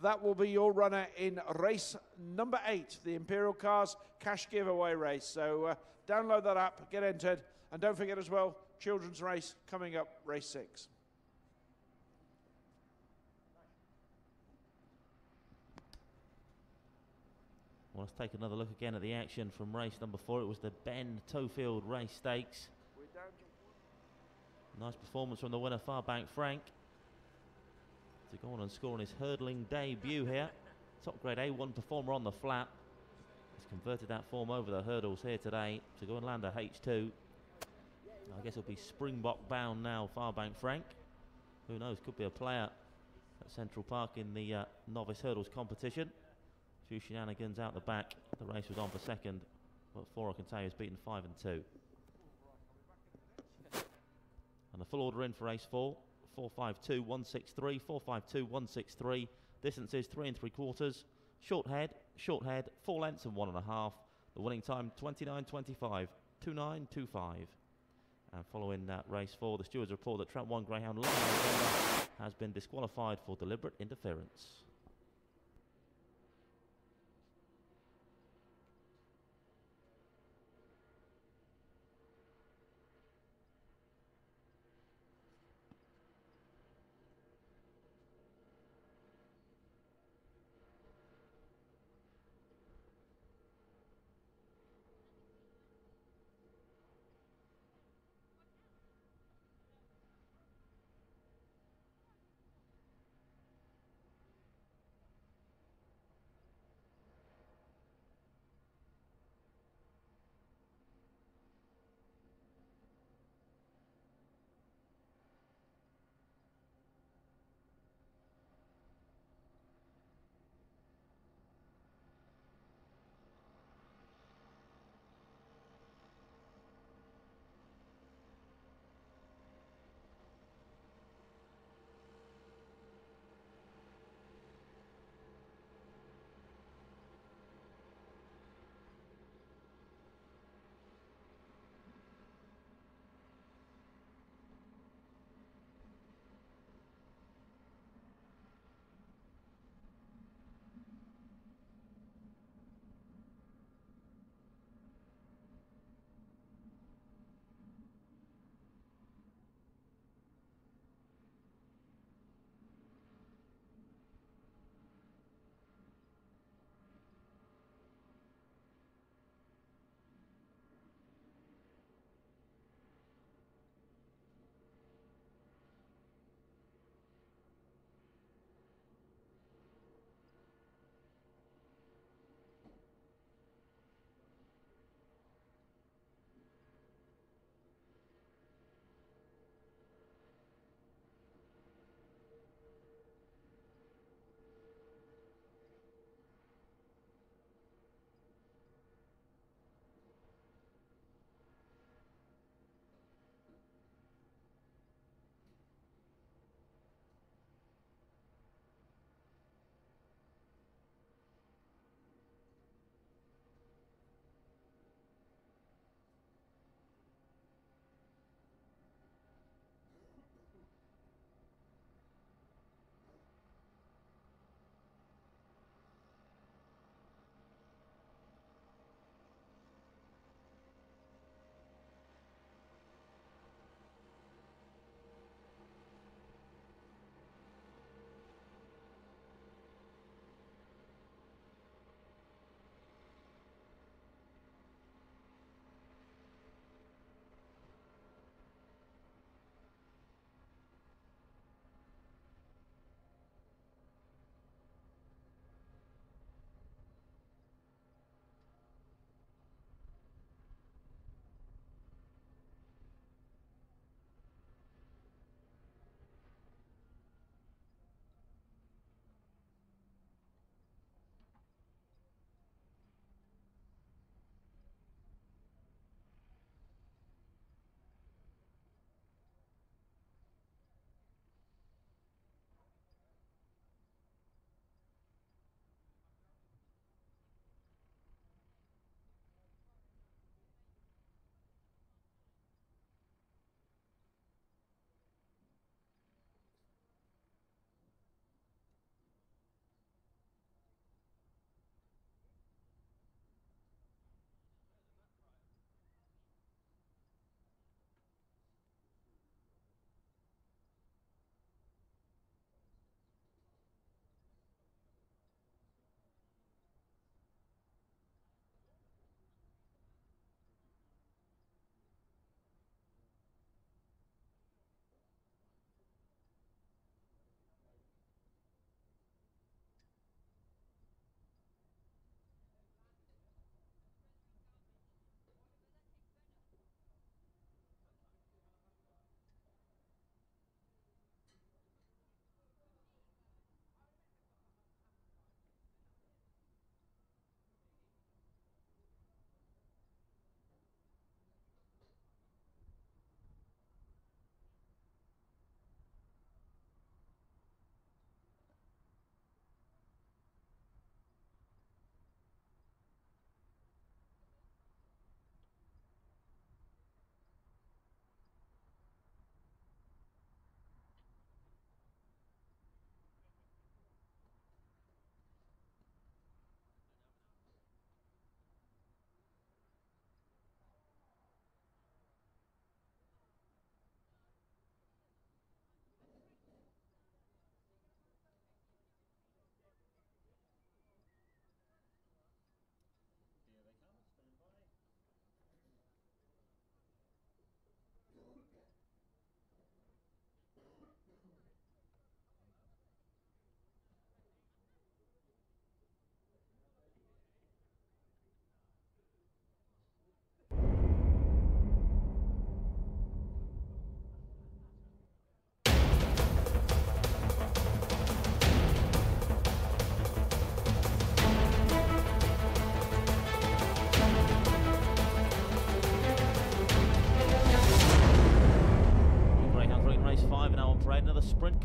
that will be your runner in race number 8, the Imperial Cars Cash Giveaway race. So download that app, get entered, and don't forget as well, children's race coming up, race 6. Well, let's take another look again at the action from race number 4. It was the Ben Tofield Race Stakes. Nice performance from the winner, Farbank Frank, to go on and score on his hurdling debut here. Top grade A1 performer on the flat. He's converted that form over the hurdles here today to go and land a H2. I guess it'll be Springbok bound now, Farbank Frank. Who knows, could be a player at Central Park in the novice hurdles competition. A few shenanigans out the back. The race was on for second, but 4 I can tell you has beaten 5 and 2. And the full order in for race 4. 4.52, 163, 4.52, 163. Distance is 3 3/4. Short head, 4 lengths and 1.5. The winning time 29.25, 29.25. And following that race 4, the stewards report that Trap 1 Greyhound Lion has been disqualified for deliberate interference.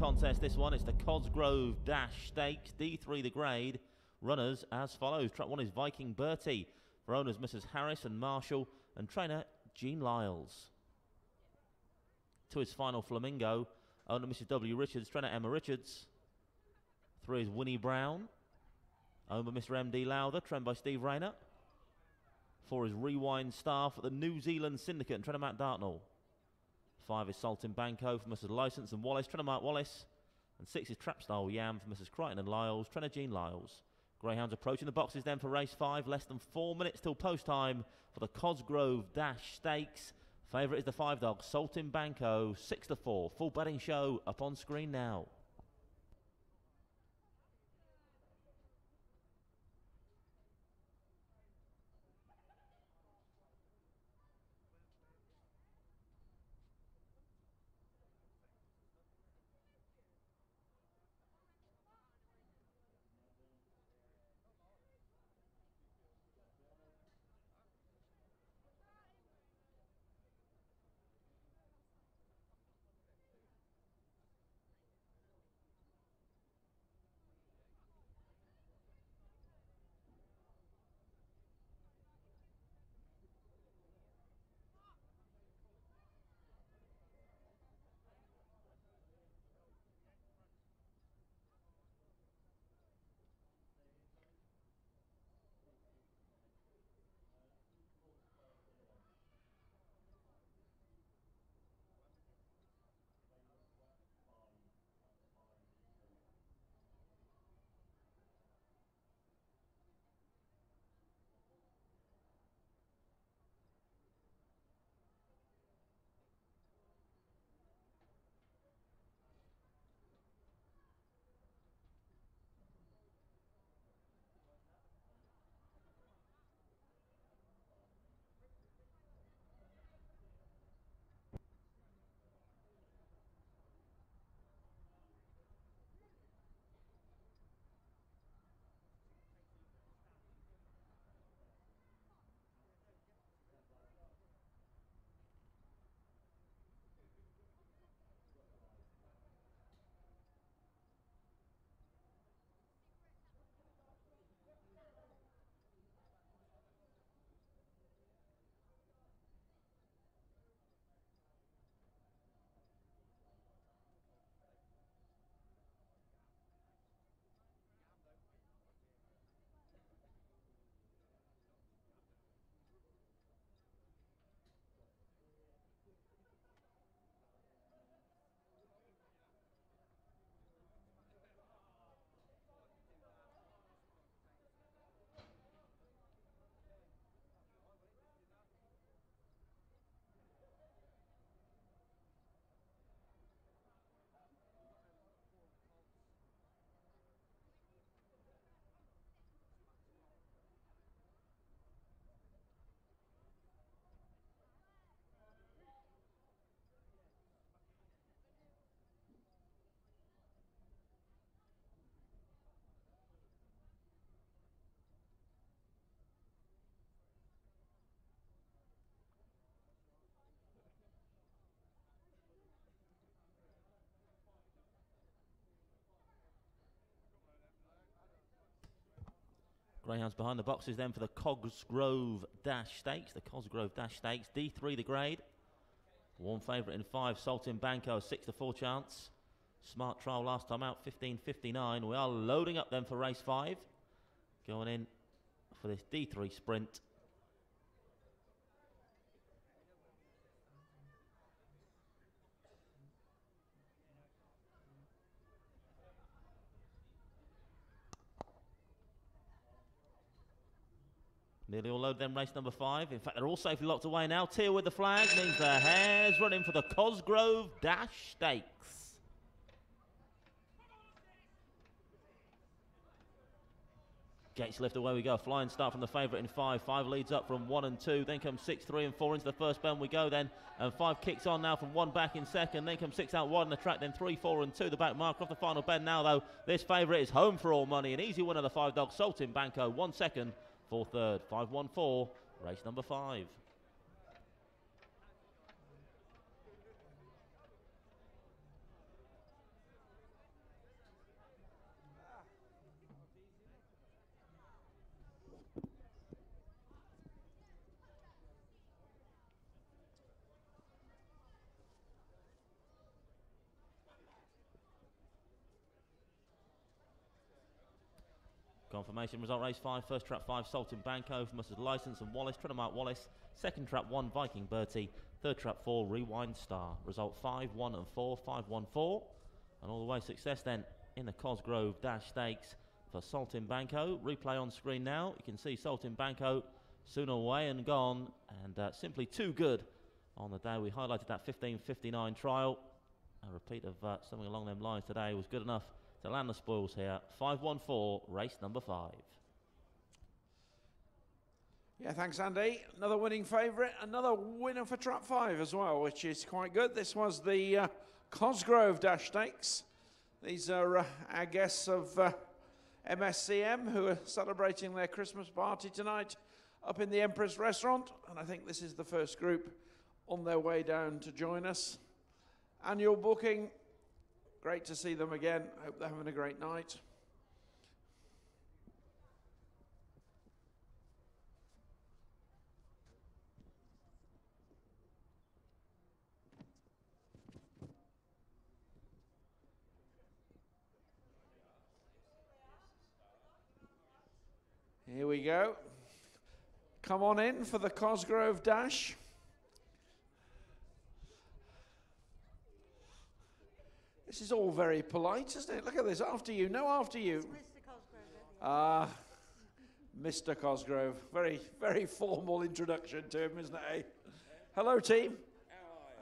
contest, this one. It's the Cosgrove Dash Stakes, D3 the grade. Runners as follows. Track 1 is Viking Bertie. For owners Mrs. Harris and Marshall, and trainer Jean Lyles. 2 is Final Flamingo. Owner Mrs. W. Richards, trainer Emma Richards. 3 is Winnie Brown. Owned by Mr. M.D. Lowther, trained by Steve Rayner. 4 is Rewind Star for the New Zealand Syndicate, and trainer Matt Dartnell. 5 is Saltin Banco for Mrs. Licence and Wallace, trainer Mark Wallace. And 6 is Trapstyle Yam for Mrs. Crichton and Lyles, trainer Jean Lyles. Greyhounds approaching the boxes then for race 5. Less than 4 minutes till post time for the Cosgrove Dash Stakes. Favourite is the 5 dog, Saltin Banco, 6-4. Full betting show up on screen now. Greyhounds behind the boxes then for the Cosgrove Dash Stakes. The Cosgrove Dash Stakes, D3 the grade. One favourite in 5, Saltin Banco, 6-4 chance. Smart trial last time out, 15.59. We are loading up then for race 5. Going in for this D3 sprint. Nearly all loaded then, race number 5. In fact, they're all safely locked away now. Teal with the flag means the hare's running for the Cosgrove Dash Stakes. Gates lift, away we go. Flying start from the favourite in 5. 5 leads up from 1 and 2. Then comes 6, 3 and 4 into the first bend we go then. And 5 kicks on now from 1 back in second. Then comes 6 out wide on the track. Then 3, 4 and 2. The back marker off the final bend now though. This favourite is home for all money. An easy winner, the 5 dog Saltin Banco. 1 second. 4 third, 5-1-4, race number 5. Confirmation result race 5, first trap 5, Salton Banco, Mustard License and Wallace, trying to mark Wallace. Second trap 1, Viking Bertie. Third trap 4, Rewind Star. Result 5, 1 and 4, 5, 1, 4. And all the way success then in the Cosgrove Dash Stakes for Salton Banco. Replay on screen now. You can see Salton Banco soon away and gone, and simply too good on the day. We highlighted that 15:59 trial. A repeat of something along them lines today was good enough to land the spoils here. 5-1-4, race number 5. Yeah, thanks, Andy. Another winning favourite, another winner for Trap 5 as well, which is quite good. This was the Cosgrove Dash Stakes. These are our guests of MSCM who are celebrating their Christmas party tonight up in the Empress Restaurant, and I think this is the first group on their way down to join us. Annual booking, great to see them again. Hope they're having a great night. Here we go. Come on in for the Cosgrove Dash. This is all very polite, isn't it? Look at this. After you. No, after you. Mr. Cosgrove. Ah, Mr. Cosgrove. Very, very formal introduction to him, isn't it? Eh? Hello, team.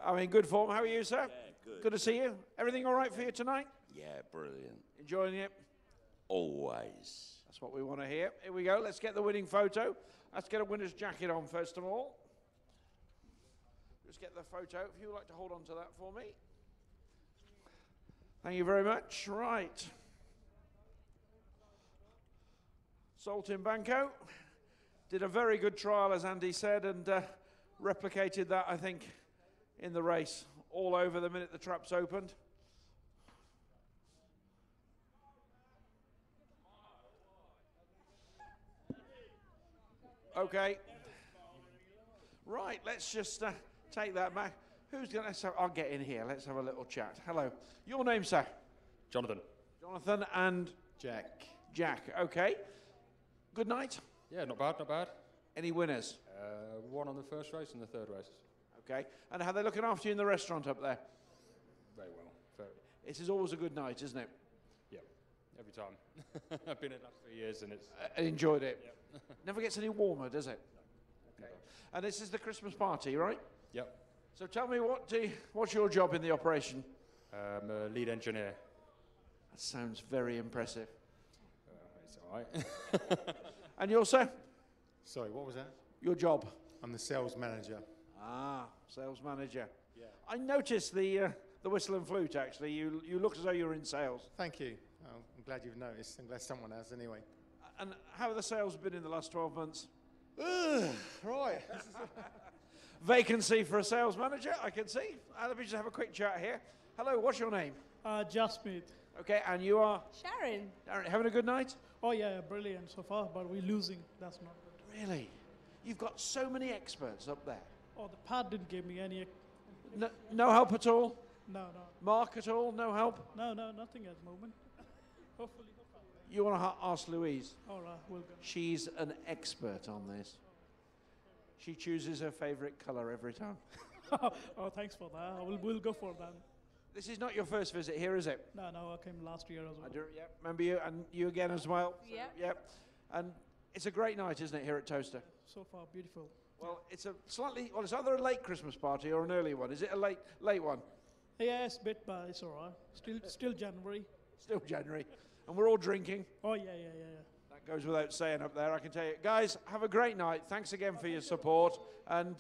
How are you? I'm in good form. How are you, sir? Yeah, good. Good to see you. Everything all right for you tonight? Yeah, brilliant. Enjoying it? Always. That's what we want to hear. Here we go. Let's get the winning photo. Let's get a winner's jacket on first of all. Just get the photo. If you would like to hold on to that for me. Thank you very much. Right. Salton Banco did a very good trial, as Andy said, and replicated that, I think, in the race all over the minute the traps opened. Okay. Right, let's just take that back. Who's going to... I'll get in here. Let's have a little chat. Hello. Your name, sir? Jonathan. Jonathan and... Jack. Jack. Okay. Good night. Yeah, not bad, not bad. Any winners? One on the first race and the third race. Okay. And how are they looking after you in the restaurant up there? Very well. Very. This is always a good night, isn't it? Yeah, every time. I've been here the last 3 years and it's... Enjoyed it. Yep. Never gets any warmer, does it? No. Okay. And this is the Christmas party, right? Yep. So tell me, what's your job in the operation? I'm a lead engineer. That sounds very impressive. It's all right. And yours, sir? Sorry, what was that? Your job? I'm the sales manager. Ah, sales manager. Yeah. I noticed the whistle and flute, actually. You look as though you're in sales. Thank you. Oh, I'm glad you've noticed. I'm glad someone has anyway. And how have the sales been in the last 12 months? Right. Vacancy for a sales manager, I can see. Let me just have a quick chat here. Hello, what's your name? Jasmine. Okay, and you are? Sharon. Darren, having a good night? Oh yeah, brilliant so far, but we're losing. That's not good. Really? You've got so many experts up there. Oh, the pad didn't give me any. No help at all? No. Mark at all? No help? No, nothing at the moment. Hopefully. You want to ask Louise? All right, we'll go. She's an expert on this. She chooses her favourite colour every time. Oh, thanks for that. We'll go for that. This is not your first visit here, is it? No, I came last year as well. I do, yep. Remember you, and you again as well? Yep. Yep. And it's a great night, isn't it, here at Towcester? So far, beautiful. Well, it's it's either a late Christmas party or an early one. Is it a late one? Yeah, it's a bit, but it's all right. Still January. Still January. And we're all drinking. Oh, yeah. That goes without saying up there, I can tell you. Guys, have a great night. Thanks again for your support. And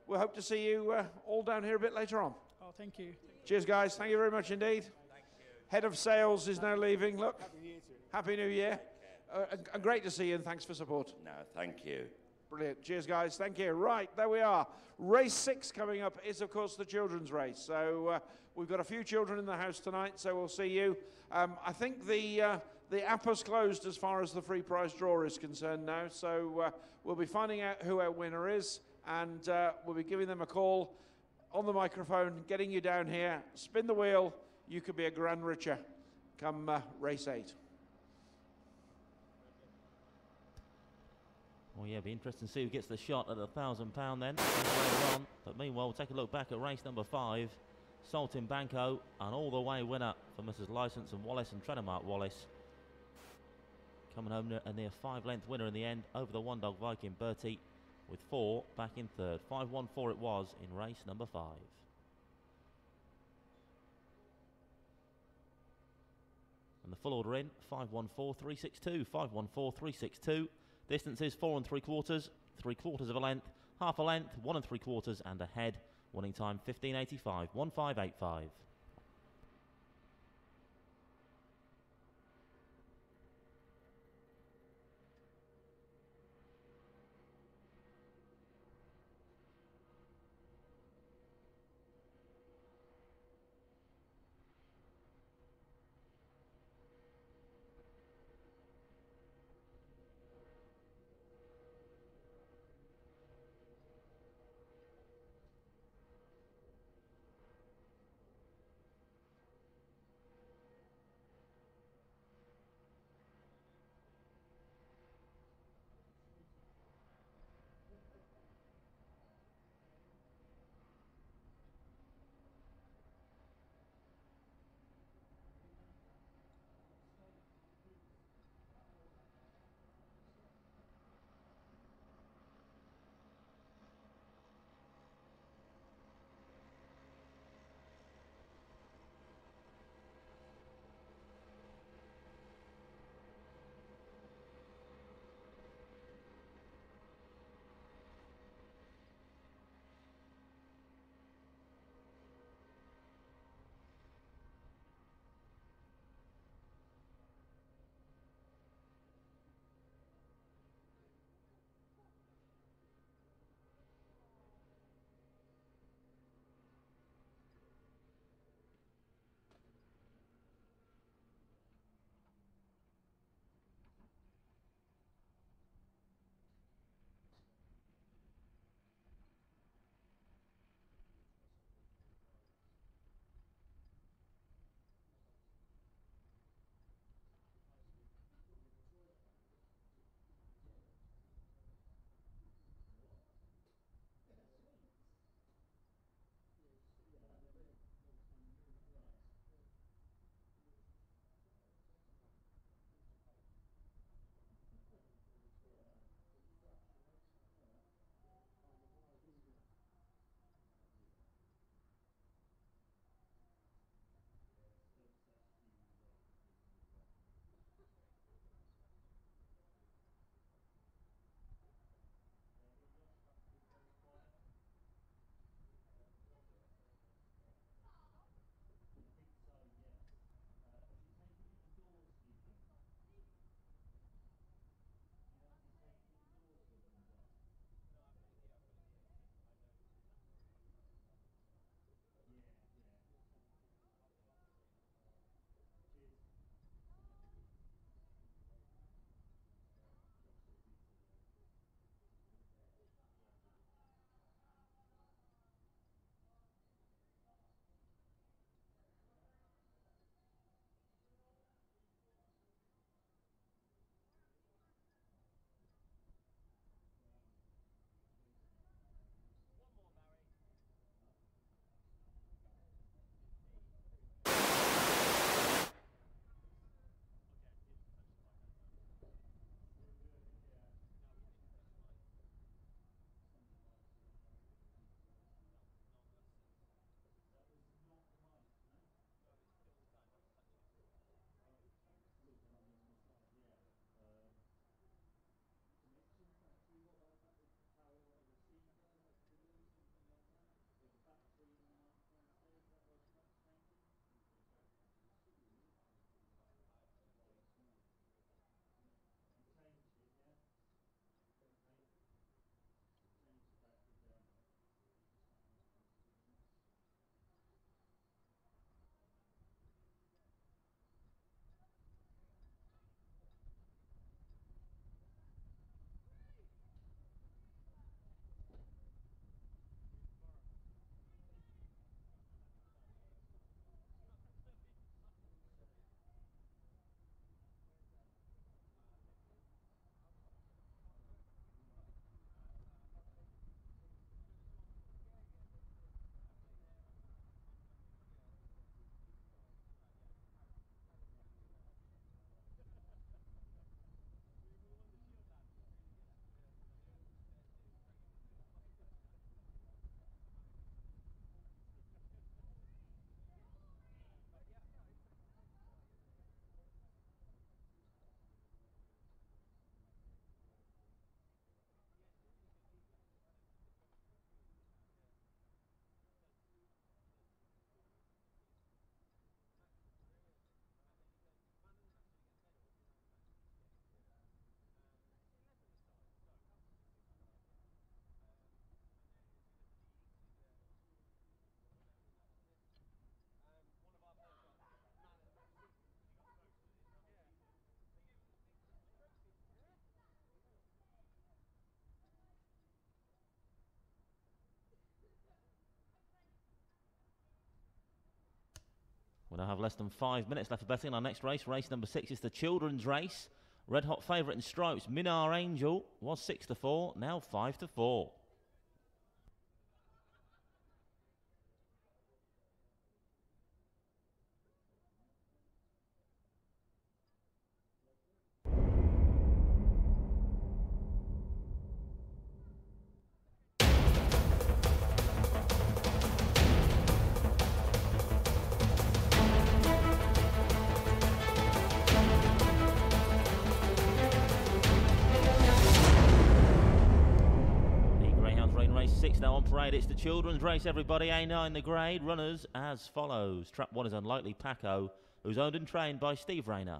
we'll hope to see you all down here a bit later on. Oh, thank you. Cheers, guys. Thank you very much indeed. Thank you. Head of sales is now leaving. Look. Happy New Year to you. Happy New Year. And great to see you, and thanks for support. No, thank you. Brilliant. Cheers, guys. Thank you. Right, there we are. Race 6 coming up is, of course, the children's race. So we've got a few children in the house tonight, so we'll see you. I think the app has closed as far as the free prize draw is concerned now, so we'll be finding out who our winner is, and we'll be giving them a call on the microphone, getting you down here. Spin the wheel. You could be a grand richer come race 8. Well, yeah, be interesting to see who gets the shot at the £1,000 then. Later on. But meanwhile, we'll take a look back at race number 5. Saltin Banco, an all-the-way winner for Mrs. Licence and Wallace and Tredemark Wallace. Coming home a near 5-length winner in the end over the one-dog Viking Bertie, with 4 back in third. 5-1-4 it was in race number 5. And the full order in, 5-1-4-3-6-2, 5-1-4-3-6-2. Distance is 4 3/4, 3/4 of a length, half a length, 1 3/4 and a head. Winning time 15.85, 15.85. We'll now have less than 5 minutes left for betting. Our next race, race number 6, is the children's race. Red hot favourite in stripes, Minar Angel, was 6-4, now 5-4. Now on parade, it's the children's race, everybody. A9 the grade, runners as follows. Trap 1 is Unlikely Paco, who's owned and trained by Steve Rayner.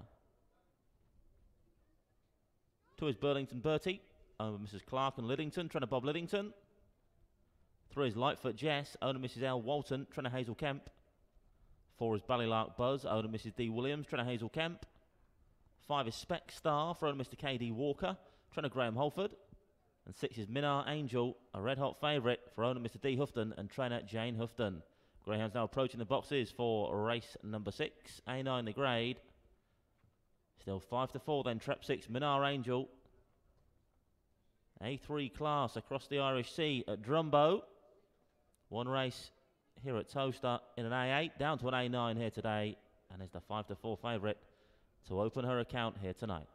2 is Burlington Bertie, owned by Mrs. Clark and Liddington, trainer Bob Liddington. 3 is Lightfoot Jess, owned by Mrs. L. Walton, trainer Hazel Kemp. 4 is Ballylark Buzz, owned by Mrs. D. Williams, trainer Hazel Kemp. 5 is Spec Star, for owner Mr. K.D. Walker, trainer Graham Holford. And 6 is Minar Angel, a red-hot favourite for owner Mr. D. Houghton and trainer Jane Houghton. Greyhound's now approaching the boxes for race number 6. A9 the grade. Still 5-4 then, Trap 6, Minar Angel. A3 class across the Irish Sea at Drumbo. One race here at Towcester in an A8, down to an A9 here today. And is the 5-4 favourite to open her account here tonight.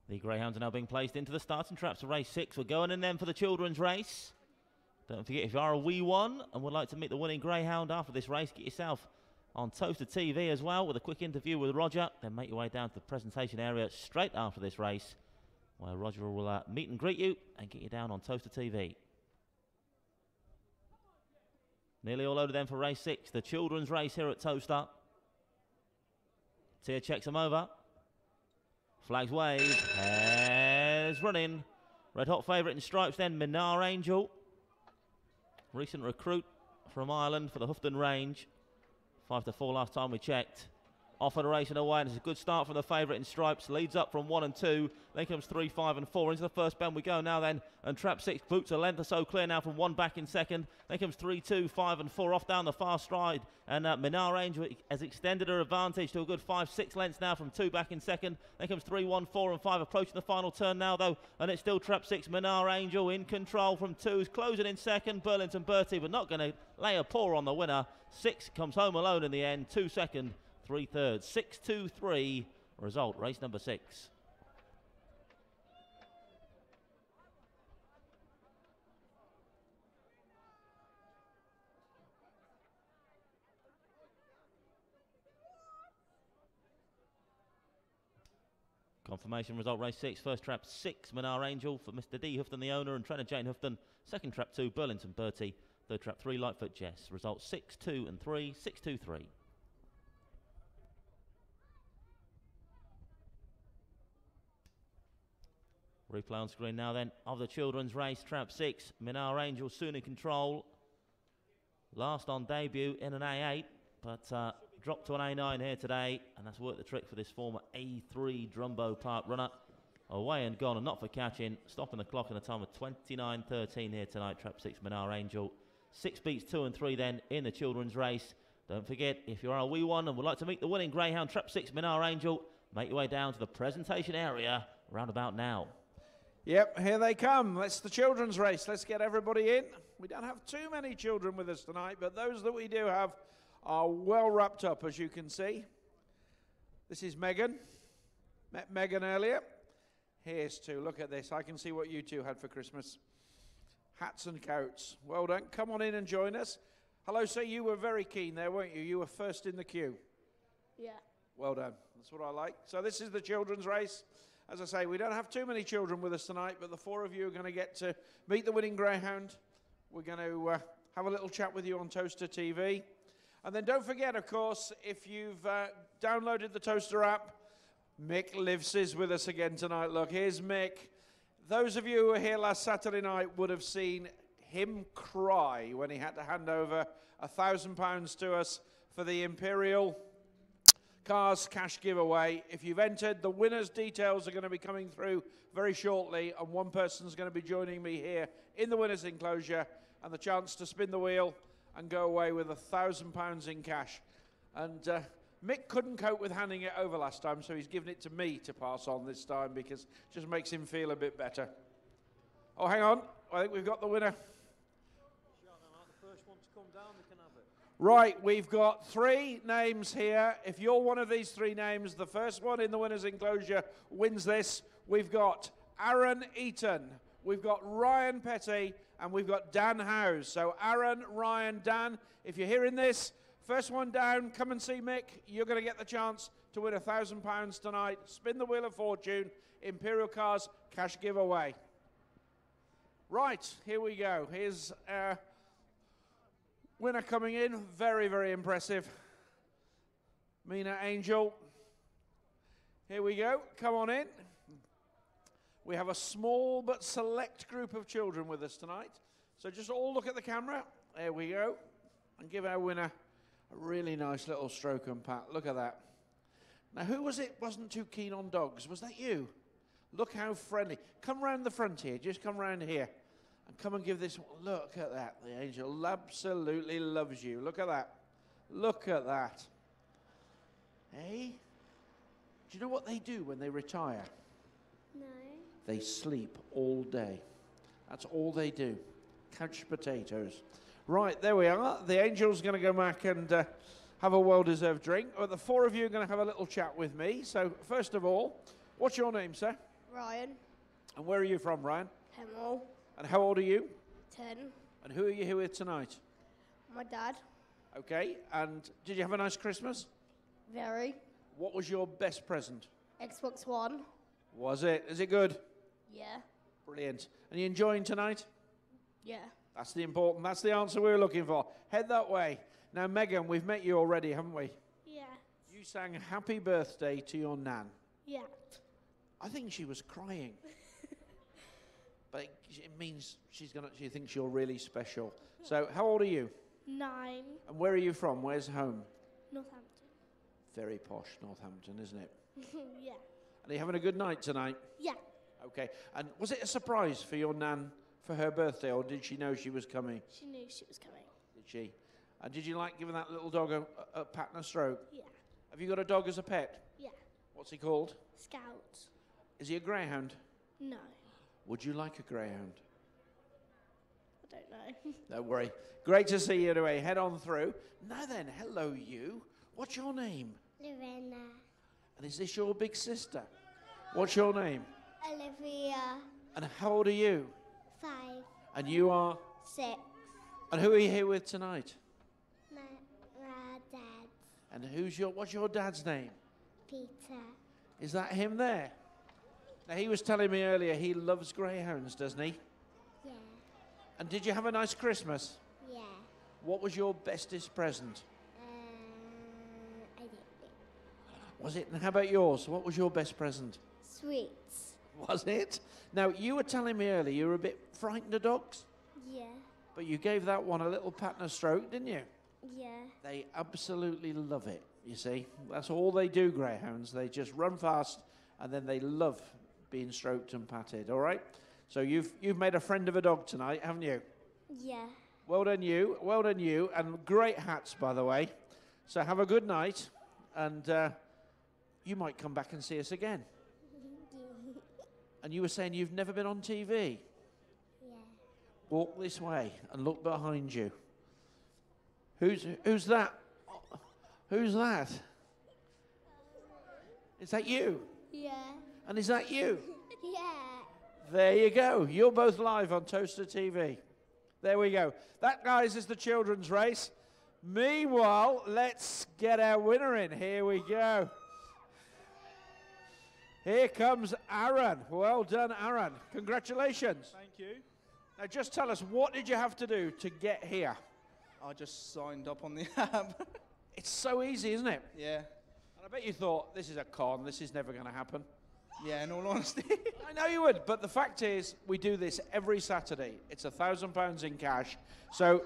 The Greyhounds are now being placed into the starting traps for race 6. We're going in then for the children's race. Don't forget, if you are a wee one and would like to meet the winning Greyhound after this race, get yourself on Towcester TV as well with a quick interview with Roger. Then make your way down to the presentation area straight after this race, where Roger will meet and greet you and get you down on Towcester TV. Nearly all loaded then for race 6, the children's race here at Towcester. Tia checks him over. Flags wave. Hares running. Red hot favourite in stripes then, Minar Angel. Recent recruit from Ireland for the Houghton range. 5-4 last time we checked. Off and racing away, and it's a good start from the favourite in stripes. Leads up from 1 and 2. Then comes 3, 5 and 4. Into the first bend we go now then. And Trap 6 boots a length or so clear now from 1 back in second. Then comes 3, 2, 5 and 4 off down the far stride. And Minar Angel has extended her advantage to a good 5, 6 lengths now from 2 back in second. Then comes 3, 1, 4 and 5 approaching the final turn now though. And it's still Trap 6, Minar Angel in control from 2's closing in second. Burlington Bertie, but not going to lay a paw on the winner. 6 comes home alone in the end. 2 second. 3 thirds, 6, 2, 3. Result, race number 6. Confirmation result, race 6. First trap 6, Minar Angel for Mr. D. Houghton, the owner, and trainer Jane Houghton. Second trap 2, Burlington Bertie. Third trap 3, Lightfoot Jess. Result 6, 2 and 3, 6, 2, 3. Replay on screen now then of the children's race. Trap 6, Minar Angel soon in control. Last on debut in an A8, but dropped to an A9 here today, and that's worked the trick for this former A3 Drumbo Park runner. Away and gone, and not for catching. Stopping the clock in a time of 29.13 here tonight. Trap 6, Minar Angel. 6 beats 2 and 3 then in the children's race. Don't forget, if you're a wee one and would like to meet the winning Greyhound, Trap 6, Minar Angel, make your way down to the presentation area round about now. Yep, here they come. That's the children's race. Let's get everybody in. We don't have too many children with us tonight, but those that we do have are well wrapped up, as you can see. This is Megan. Met Megan earlier. Here's two. Look at this. I can see what you two had for Christmas. Hats and coats. Well done. Come on in and join us. Hello, sir. You were very keen there, weren't you? You were first in the queue. Yeah. Well done. That's what I like. So this is the children's race. As I say, we don't have too many children with us tonight, but the 4 of you are going to get to meet the winning Greyhound. We're going to have a little chat with you on Towcester TV. And then don't forget, of course, if you've downloaded the Towcester app, Mick Livs is with us again tonight. Look, here's Mick. Those of you who were here last Saturday night would have seen him cry when he had to hand over £1,000 to us for the Imperial Cars cash giveaway. If you've entered, the winner's details are going to be coming through very shortly, and one person's going to be joining me here in the winner's enclosure, and the chance to spin the wheel and go away with £1,000 in cash. And Mick couldn't cope with handing it over last time, so he's given it to me to pass on this time because it just makes him feel a bit better. Oh, hang on. I think we've got the winner. Right, we've got 3 names here. If you're one of these 3 names, the first one in the winner's enclosure wins this. We've got Aaron Eaton, we've got Ryan Petty, and we've got Dan Howes. So Aaron, Ryan, Dan, if you're hearing this, first one down, come and see Mick. You're going to get the chance to win £1,000 tonight. Spin the Wheel of Fortune, Imperial Cars cash giveaway. Right, here we go. Here's winner coming in, very, very impressive. Minar Angel. Here we go, come on in. We have a small but select group of children with us tonight. So just all look at the camera. There we go. And give our winner a really nice little stroke and pat. Look at that. Now, who was it wasn't too keen on dogs? Was that you? Look how friendly. Come round the front here, just come round here. And come and give this, look at that. The angel absolutely loves you. Look at that. Look at that. Hey? Do you know what they do when they retire? No. They sleep all day. That's all they do. Couch potatoes. Right, there we are. The angel's going to go back and have a well-deserved drink. But the 4 of you are going to have a little chat with me. So, first of all, what's your name, sir? Ryan. And where are you from, Ryan? Hemel. And how old are you? 10. And who are you here with tonight? My dad. Okay, and did you have a nice Christmas? Very. What was your best present? Xbox One. Was it? Is it good? Yeah. Brilliant. And you enjoying tonight? Yeah. That's the answer we were looking for. Head that way. Now, Megan, we've met you already, haven't we? Yeah. You sang happy birthday to your nan. Yeah. I think she was crying. But it means she thinks you're really special. So how old are you? 9. And where are you from? Where's home? Northampton. Very posh Northampton, isn't it? Yeah. And are you having a good night tonight? Yeah. Okay. And was it a surprise for your nan for her birthday, or did she know she was coming? She knew she was coming. Did she? And did you like giving that little dog a pat and a stroke? Yeah. Have you got a dog as a pet? Yeah. What's he called? Scout. Is he a greyhound? No. Would you like a greyhound? I don't know. Don't worry. Great to see you anyway. Head on through. Now then, hello you. What's your name? Lorena. And is this your big sister? What's your name? Olivia. And how old are you? 5. And you are? 6. And who are you here with tonight? My dad. And what's your dad's name? Peter. Is that him there? Now, he was telling me earlier he loves greyhounds, doesn't he? Yeah. And did you have a nice Christmas? Yeah. What was your bestest present? I did. Was it? And how about yours? What was your best present? Sweets. Was it? Now, you were telling me earlier you were a bit frightened of dogs, Yeah. but you gave that one a little pat and a stroke, didn't you? Yeah. They absolutely love it, you see. That's all they do, greyhounds. They just run fast, and then they love being stroked and patted, all right? So you've made a friend of a dog tonight, haven't you? Yeah. Well done you, and great hats, by the way. So have a good night, and you might come back and see us again. And you were saying you've never been on TV? Yeah. Walk this way and look behind you. Who's that? Who's that? Is that you? Yeah. And is that you? Yeah. There you go. You're both live on Towcester TV. There we go. That, guys, is the children's race. Meanwhile, let's get our winner in. Here we go. Here comes Aaron. Well done, Aaron. Congratulations. Thank you. Now, just tell us, what did you have to do to get here? I just signed up on the app. It's so easy, isn't it? Yeah. And I bet you thought, this is a con, this is never going to happen. Yeah, in all honesty. I know you would, but the fact is, we do this every Saturday. It's £1,000 in cash. So,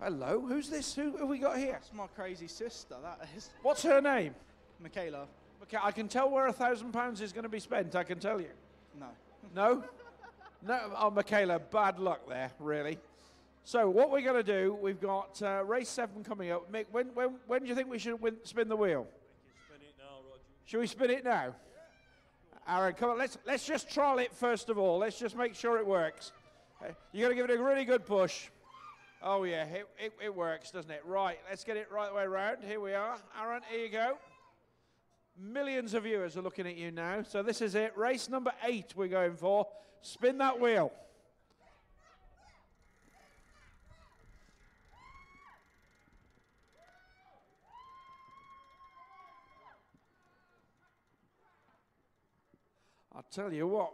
hello, who's this? Who have we got here? That's my crazy sister, that is. What's her name? Michaela. Okay, I can tell where £1,000 is going to be spent, I can tell you. No. No? No, oh, Michaela, bad luck there, really. So, what we're going to do, we've got race 7 coming up. Mick, when do you think we should spin the wheel? Spin it now, Roger. Should we spin it now? Aaron, come on, let's just trial it first of all. Let's just make sure it works. You're going to give it a really good push. Oh, yeah, it works, doesn't it? Right, let's get it right the way around. Here we are. Aaron, here you go. Millions of viewers are looking at you now. So this is it. Race number 8 we're going for. Spin that wheel. I'll tell you what.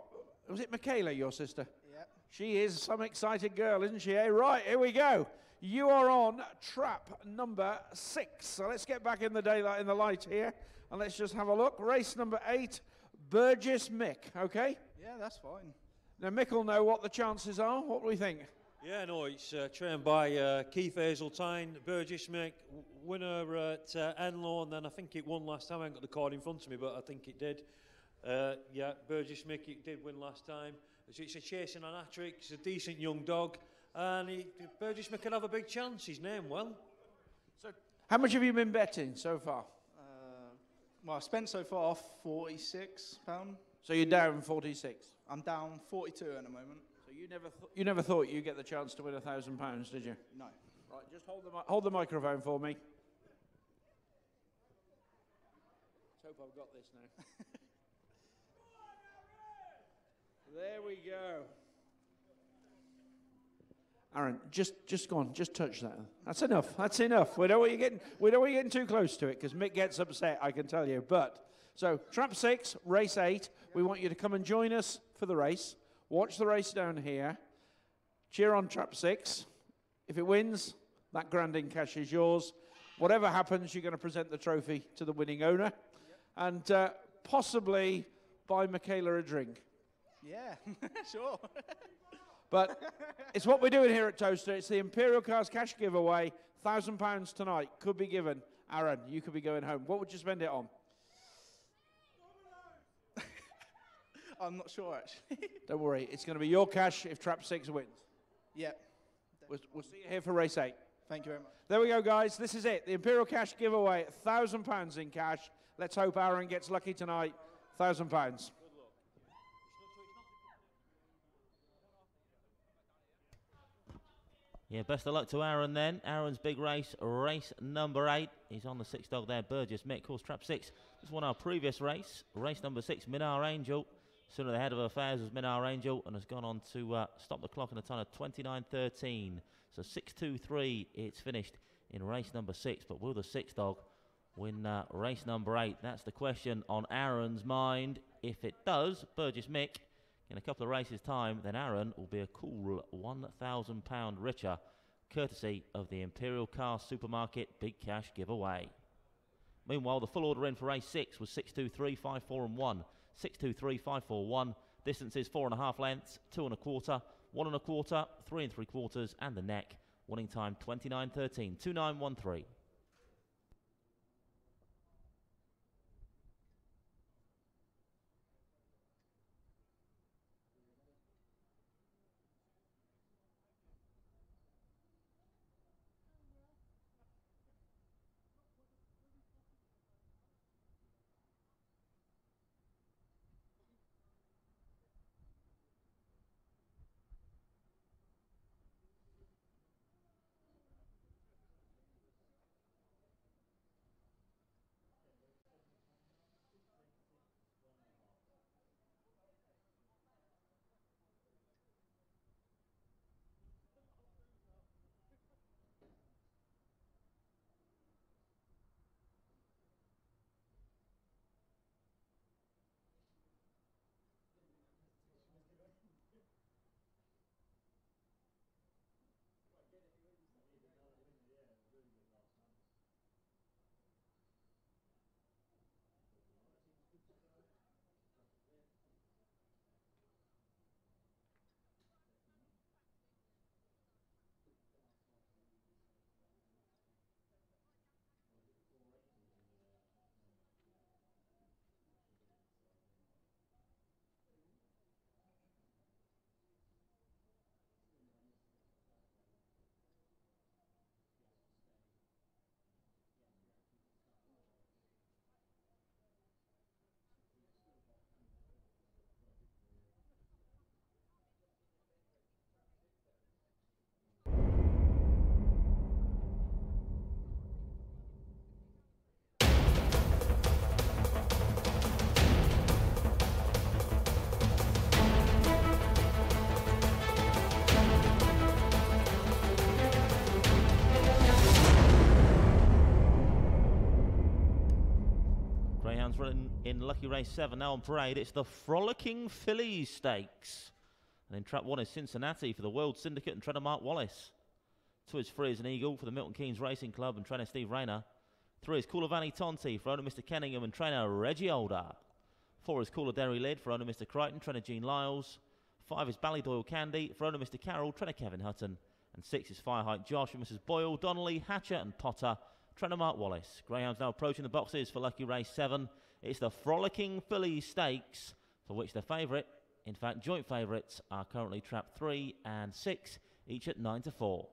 Was it Michaela, your sister? Yeah. She is some excited girl, isn't she? Eh? Right, here we go. You are on trap number 6. So let's get back in the daylight, in the light here, and let's just have a look. Race number 8, Burgess Mick, okay? Yeah, that's fine. Now, Mick will know what the chances are. What do we think? Yeah, no, it's trained by Keith Hazeltine, Burgess Mick, winner at Enlow, and then I think it won last time. I haven't got the card in front of me, but I think it did. Yeah, Burgess Mick, it did win last time. It's a chasing an hat-trick. It's a decent young dog. And Burgess Mick could have a big chance. His name well. So, how much have you been betting so far? Well, I've spent so far £46. So you're down 46. I'm down 42 at the moment. So you never thought you'd get the chance to win £1,000, did you? No. Right, just hold the microphone for me. Let's hope I've got this now. There we go. Aaron, just go on, just touch that. That's enough. That's enough. We don't want you getting too close to it because Mick gets upset, I can tell you. But so trap 6, race 8. We want you to come and join us for the race. Watch the race down here. Cheer on trap 6. If it wins, that grand in cash is yours. Whatever happens, you're going to present the trophy to the winning owner, and possibly buy Michaela a drink. Yeah, sure. But it's what we're doing here at Towcester. It's the Imperial Cars cash giveaway. £1,000 tonight could be given. Aaron, you could be going home. What would you spend it on? I'm not sure, actually. Don't worry. It's going to be your cash if Trap 6 wins. Yeah. We'll see you here for race 8. Thank you very much. There we go, guys. This is it. The Imperial Cash giveaway. £1,000 in cash. Let's hope Aaron gets lucky tonight. £1,000. Yeah, best of luck to Aaron then. Aaron's big race, race number 8. He's on the 6 dog there, Burgess Mick. Course Trap 6 just won our previous race. Race number 6, Minar Angel. Sooner the head of affairs was Minar Angel and has gone on to stop the clock in a time of 29.13. So 6.23, it's finished in race number 6. But will the 6 dog win race number 8? That's the question on Aaron's mind. If it does, Burgess Mick, in a couple of races' time, then Aaron will be a cool £1,000 richer, courtesy of the Imperial Car Supermarket Big Cash giveaway. Meanwhile, the full order in for race 6 was 6.23, 5.4 and 1. 6.23, 5.4, 1. Distances 4.5 lengths, 2 1/4, 1 1/4, 3 3/4, and the neck. Winning time 29.13, 2.913. Greyhounds running in Lucky Race 7 now on parade. It's the Frolicking Fillies Stakes. And in Trap 1 is Cincinnati for the World Syndicate and trainer Mark Wallace. 2 is Free as an Eagle for the Milton Keynes Racing Club and trainer Steve Rayner. 3 is Cooler Valley Tonti for owner Mr. Kenningham and trainer Reggie Older. 4 is Cooler Derry Lid for owner Mr. Crichton, trainer Gene Lyles. 5 is Ballydoyle Candy for owner Mr. Carroll, trainer Kevin Hutton. And 6 is Firehike Josh for Mrs. Boyle, Donnelly, Hatcher and Potter, trainer Mark Wallace. Greyhounds now approaching the boxes for Lucky Race 7. It's the Frolicking Fillies Stakes, for which the favourite, in fact joint favourites, are currently Trap 3 and 6, each at 9-4.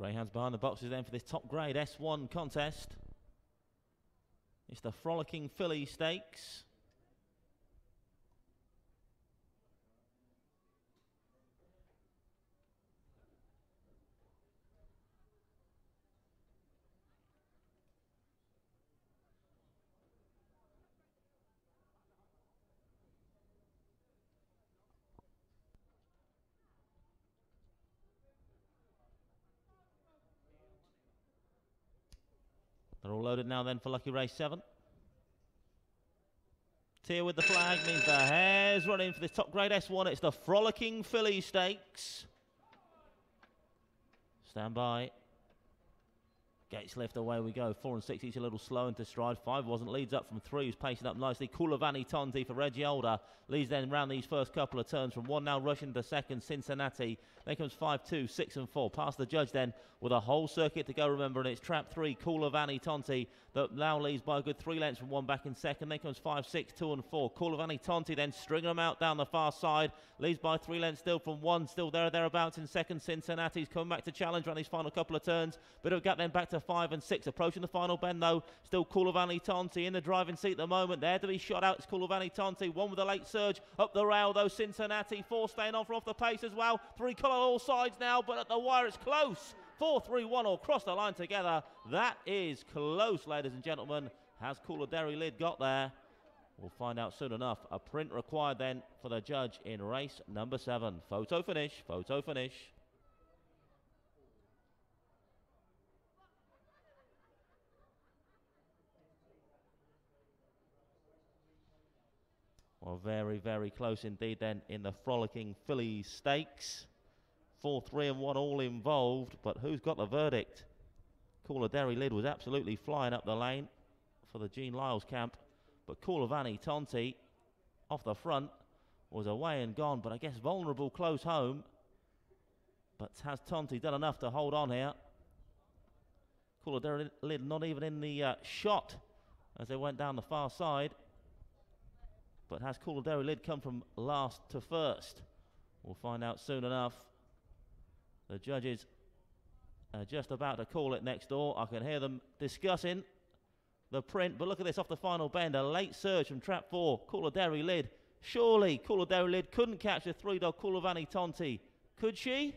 Greyhounds behind the boxes then for this top grade S1 contest. It's the Frolicking Filly Stakes. They're all loaded now then for lucky race 7. Tier with the flag means the hares running for this top grade S1. It's the Frolicking Filly Stakes. Stand by. Gates lift, away we go. 4 and 6 each a little slow into stride. 5 wasn't, leads up from 3, who's pacing up nicely. Coulavani Tonti for Reggie Older. Leads then round these first couple of turns from 1 now rushing to second, Cincinnati. Then comes 5, 2, 6 and 4. Past the judge then with a whole circuit to go, remember, and it's trap 3, Coulavani Tonti, that now leads by a good 3 lengths from 1 back in second. Then comes 5, 6, 2 and 4. Coulavani Tonti then stringing them out down the far side. Leads by 3 lengths still from 1, still there or thereabouts in second. Cincinnati's coming back to challenge around these final couple of turns. Bit of a gap then back to 5 and 6. Approaching the final bend though, still Coulavani Tonti in the driving seat at the moment. There to be shot out, it's Coulavani Tonti. 1 with a late surge up the rail though, Cincinnati. 4 staying on from off the pace as well. 3 colour all sides now, but at the wire it's close. 4, 3, 1 all cross the line together. That is close, ladies and gentlemen. Has Couladeri Lid got there? We'll find out soon enough. A print required then for the judge in race number 7. Photo finish, photo finish. Well, very, very close indeed then in the Frolicking Filly Stakes. 4, 3 and 1 all involved, but who's got the verdict? Couladeri Lid was absolutely flying up the lane for the Gene Lyles camp, but Coulavani Tonti off the front was away and gone, but I guess vulnerable close home. But has Tonti done enough to hold on here? Couladeri Lid not even in the shot as they went down the far side. But has Couladeri Lid come from last to first? We'll find out soon enough. The judges are just about to call it next door. I can hear them discussing the print, but look at this off the final bend. A late surge from trap 4, Couladeri Lid. Surely Couladeri Lid couldn't catch the 3-dog Coulavani Tonti. Could she?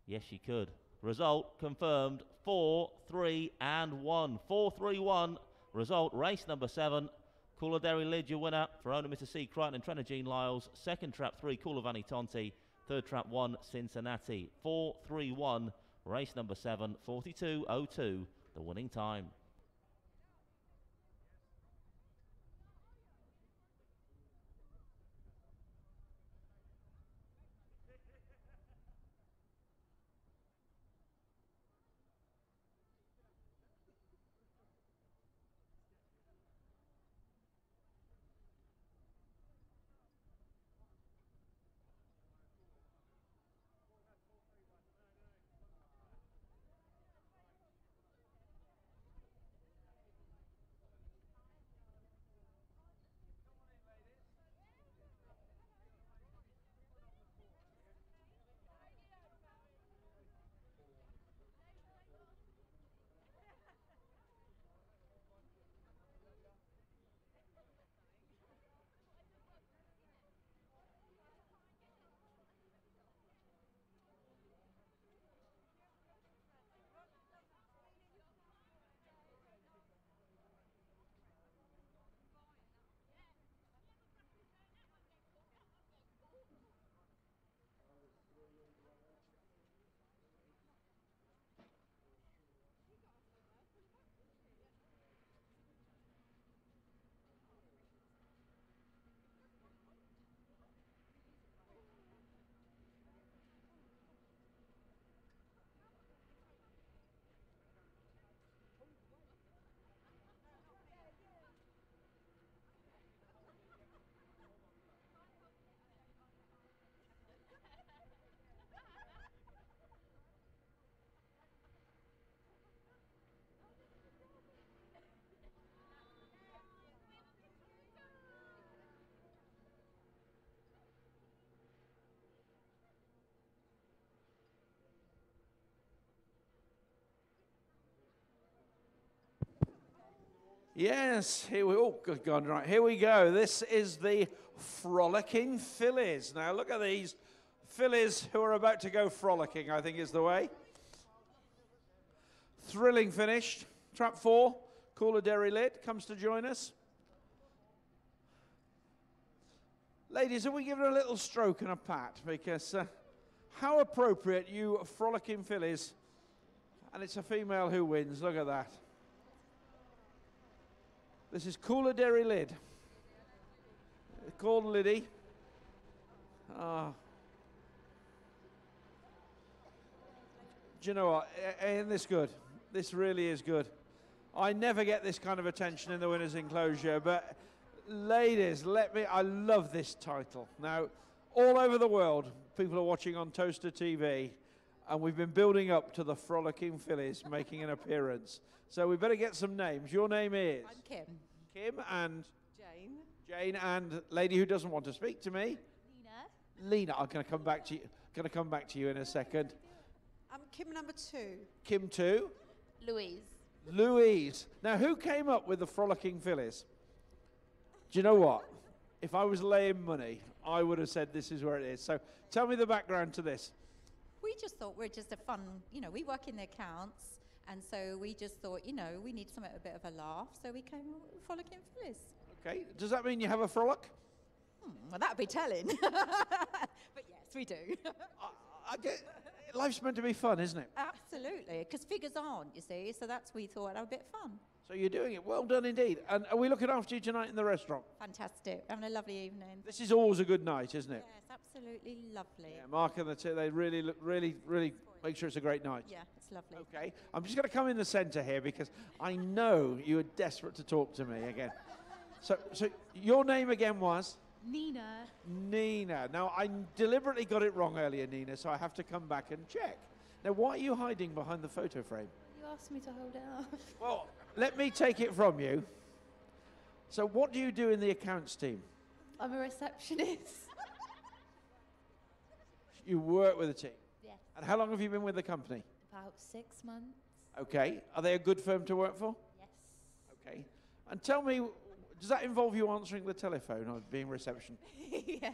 Yes, she could. Result confirmed, 4, 3 and 1. 4, 3, 1. Result, race number 7. Couladeri Lid, your winner for owner Mr. C. Crichton and trainer Gene Lyles. Second trap 3, Coulavani Tonti. Third trap 1, Cincinnati. 4, 3, 1. Race number 7, 42.02, the winning time. Yes, here we, oh, good God, right, here we go. This is the Frolicking Fillies. Now, look at these fillies who are about to go frolicking, I think is the way. Thrilling finish. Trap 4, Cooler Derry Lid comes to join us. Ladies, have we given her a little stroke and a pat? Because how appropriate, you Frolicking Fillies. And it's a female who wins, look at that. This is Cooler Derry Lid. Called Liddy. Ah. Do you know what? Ain't this good? This really is good. I never get this kind of attention in the winner's enclosure, but ladies, I love this title. Now, all over the world, people are watching on Towcester TV, and we've been building up to the Frolicking Fillies making an appearance. So we better get some names. Your name is? I'm Kim. Kim and? Jane. Jane and lady who doesn't want to speak to me? Lena. Lena, I'm going to come back to you. Going to come back to you in a second. I'm Kim number 2. Kim 2. Louise. Louise. Now, who came up with the Frolicking Fillies? Do you know what? If I was laying money, I would have said this is where it is. So tell me the background to this. We just thought we're just a fun, we work in the accounts, and so we just thought, we need something a bit of a laugh, so we came up with Frolicking Fillies. Okay. Does that mean you have a frolic? Well, that would be telling. But yes, we do. Life's meant to be fun, isn't it? Absolutely, because figures aren't, you see, so we thought a bit fun. So you're doing it. Well done indeed. And are we looking after you tonight in the restaurant? Fantastic. Having a lovely evening. This is always a good night, isn't it? Yes, absolutely lovely. Yeah, Mark and the two, they really make sure it's a great night. Yeah, it's lovely. Okay. I'm just going to come in the centre here because I know you are desperate to talk to me again. So your name again was? Nina. Nina. Now, I deliberately got it wrong earlier, Nina, so I have to come back and check. Now, why are you hiding behind the photo frame? You asked me to hold it up. Well, let me take it from you. So what do you do in the accounts team? I'm a receptionist. You work with the team? Yes. And how long have you been with the company? About 6 months. Okay. Are they a good firm to work for? Yes. Okay. And tell me, does that involve you answering the telephone or being reception? Yeah.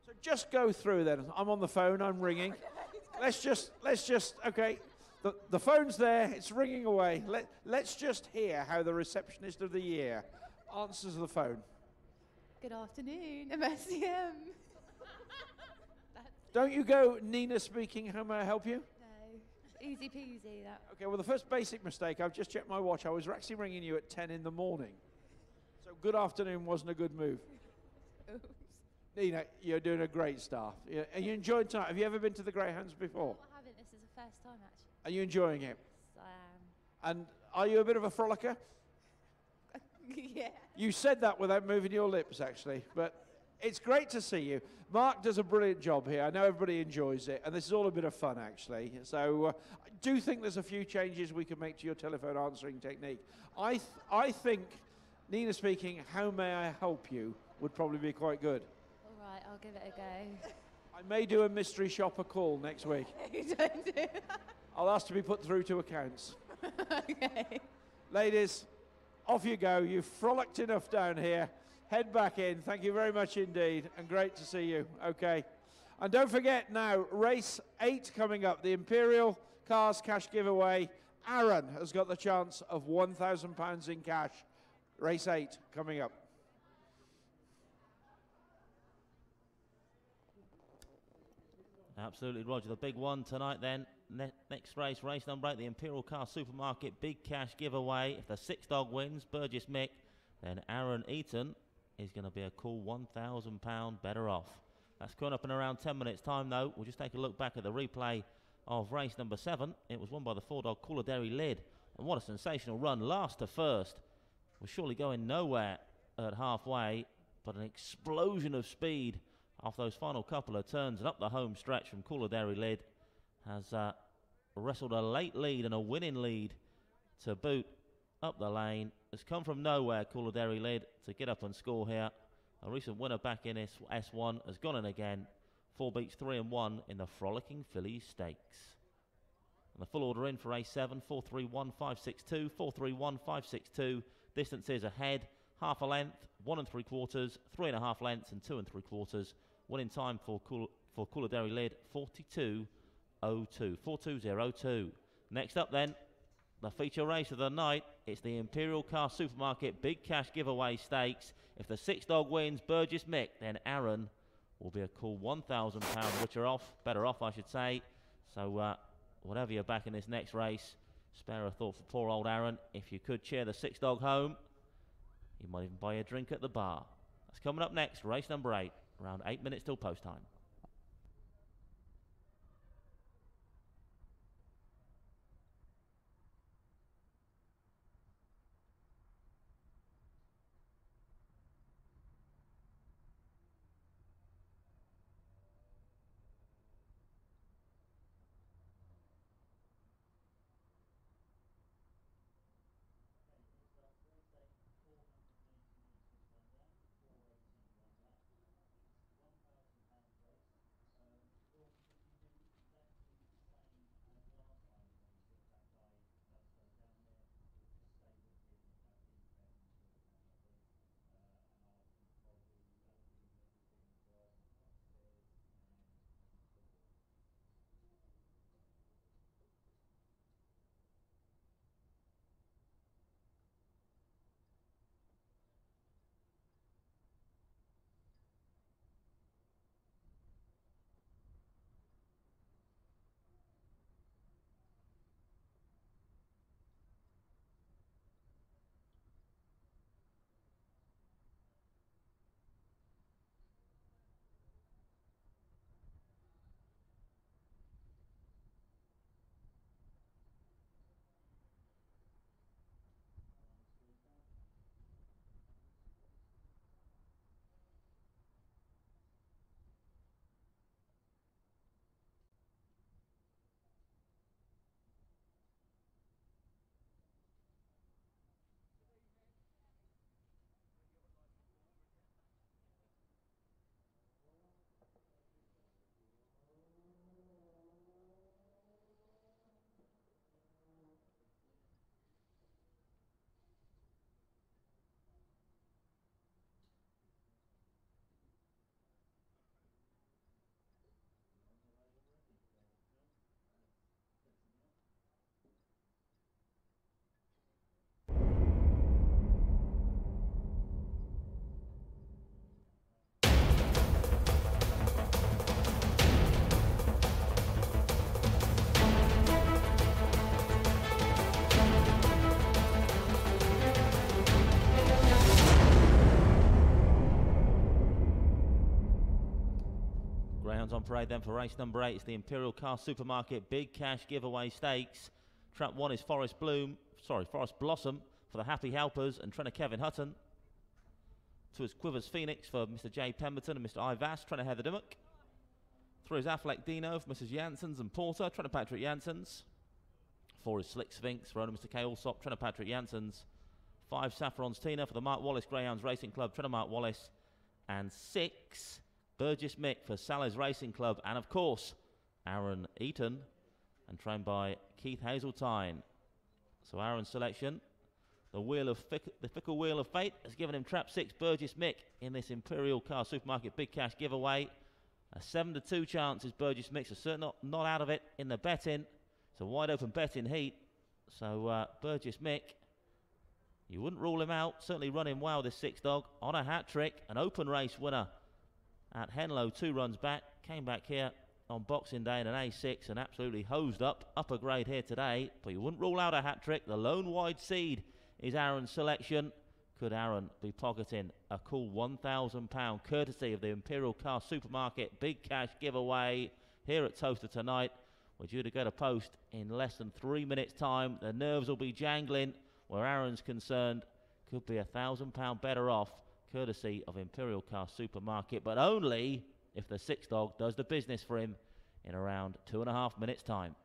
So just go through then. I'm on the phone, I'm ringing. Let's just, okay. The phone's there, it's ringing away. Let's just hear how the receptionist of the year answers the phone. Good afternoon, MSCM. Don't you go, Nina speaking, how may I help you? No, easy peasy that. Okay, well the first basic mistake, I've just checked my watch, I was actually ringing you at 10 in the morning. So good afternoon wasn't a good move. Oops. Nina, you're doing a great start. Are you enjoying tonight? Have you ever been to the Greyhounds before? I haven't, this is the first time actually. Are you enjoying it? Yes, I am. And are you a bit of a frolicker? Yeah. You said that without moving your lips, actually, but it's great to see you. Mark does a brilliant job here. I know everybody enjoys it, and this is all a bit of fun, actually. So I do think there's a few changes we can make to your telephone answering technique. I think, Nina speaking, how may I help you, would probably be quite good. All right, I'll give it a go. I may do a mystery shopper call next week. Don't do that. I'll ask to be put through to accounts. Okay. Ladies, off you go. You've frolicked enough down here. Head back in. Thank you very much indeed, and great to see you. Okay. And don't forget now, race 8 coming up, the Imperial Cars Cash Giveaway. Aaron has got the chance of £1,000 in cash. Race 8 coming up. Absolutely, Roger. The big one tonight then. Next race, race number 8, the Imperial Car Supermarket Big Cash Giveaway. If the 6-dog wins, Burgess Mick, then Aaron Eaton is going to be a cool £1,000 better off. That's coming up in around 10 minutes' time, though. We'll just take a look back at the replay of race number 7. It was won by the 4-dog Cooler Derry Lid. And what a sensational run, last to first. Was surely going nowhere at halfway, but an explosion of speed off those final couple of turns and up the home stretch from Cooler Derry Lid. Has wrestled a late lead and a winning lead to boot up the lane. Has come from nowhere, Cooler Derry Lid, to get up and score here. A recent winner back in S1 has gone in again. 4 beats 3 and 1 in the Frolicking Fillies Stakes. And the full order in for A7, 431-562, 431-562. Distances ahead, half a length, 1 3/4, 3 1/2 lengths, and 2 3/4. Winning time for Cooladerry Lid, 42.02. 42.02. Next up then, the feature race of the night. It's the Imperial Car Supermarket Big Cash Giveaway Stakes. If the 6 dog wins Burgess Mick, then Aaron will be a cool £1,000 better off, I should say. So whatever you're back in this next race, spare a thought for poor old Aaron. If you could cheer the 6 dog home, you might even buy a drink at the bar. That's coming up next, race number 8, around 8 minutes till post time. Greyhounds on parade then for race number 8. It's the Imperial Car Supermarket Big Cash Giveaway Stakes. Trap 1 is Forest Blossom for the Happy Helpers and trainer Kevin Hutton. 2 is Quivers Phoenix for Mr. J. Pemberton and Mr. Ivas, trainer Heather Dimmock. 3 is Affleck Dino for Mrs. Janssens and Porter, trainer Patrick Janssens. 4 is Slick Sphinx for owner Mr. K. Allsop, trainer Patrick Janssens. 5 Saffron's Tina for the Mark Wallace Greyhounds Racing Club, trainer Mark Wallace. And 6 Burgess Mick for Salles Racing Club, and of course Aaron Eaton, and trained by Keith Hazeltine. So Aaron's selection, the fickle wheel of fate, has given him trap 6 Burgess Mick in this Imperial Car Supermarket Big Cash giveaway. A 7-2 chance is Burgess Mick, so certainly not out of it in the betting. It's a wide open betting heat. So Burgess Mick, you wouldn't rule him out, certainly running well, this 6 dog, on a hat trick, an open race winner at Henlow 2 runs back, came back here on Boxing Day in an A6 and absolutely hosed up, upper grade here today, but you wouldn't rule out a hat trick. The lone wide seed is Aaron's selection. Could Aaron be pocketing a cool £1,000 courtesy of the Imperial Car Supermarket Big Cash giveaway here at Towcester tonight? We're due to go to post in less than 3 minutes time. The nerves will be jangling where Aaron's concerned. Could be £1,000 better off courtesy of Imperial Car Supermarket, but only if the 6 dog does the business for him in around 2.5 minutes time.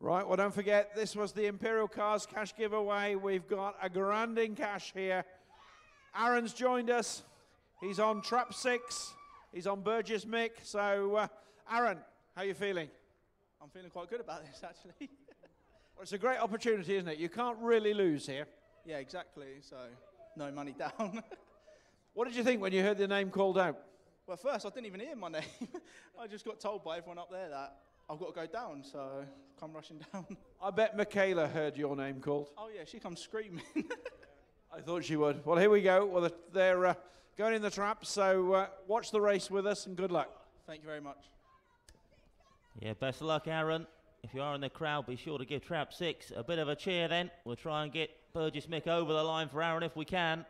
Right, well, don't forget, this was the Imperial Cars cash giveaway. We've got a grand in cash here. Aaron's joined us. He's on trap 6. He's on Burgess Mick. So, Aaron, how are you feeling? I'm feeling quite good about this, actually. Well, it's a great opportunity, isn't it? You can't really lose here. Yeah, exactly. So, no money down. What did you think when you heard the name called out? Well, first, I didn't even hear my name. I just got told by everyone up there that I've got to go down, so come rushing down. I bet Michaela heard your name called. Oh, yeah, she comes screaming. I thought she would. Well, here we go. Well, they're going in the trap, so watch the race with us and good luck. Thank you very much. Yeah, best of luck, Aaron. If you are in the crowd, be sure to give trap 6 a bit of a cheer then. We'll try and get Burgess Mick over the line for Aaron if we can.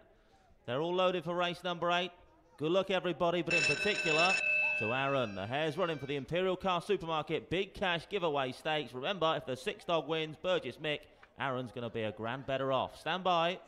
They're all loaded for race number 8. Good luck, everybody, but in particular to Aaron. The hare's running for the Imperial Car Supermarket Big Cash Giveaway Stakes. Remember, if the 6 dog wins, Burgess Mick, Aaron's going to be a grand better off. Stand by.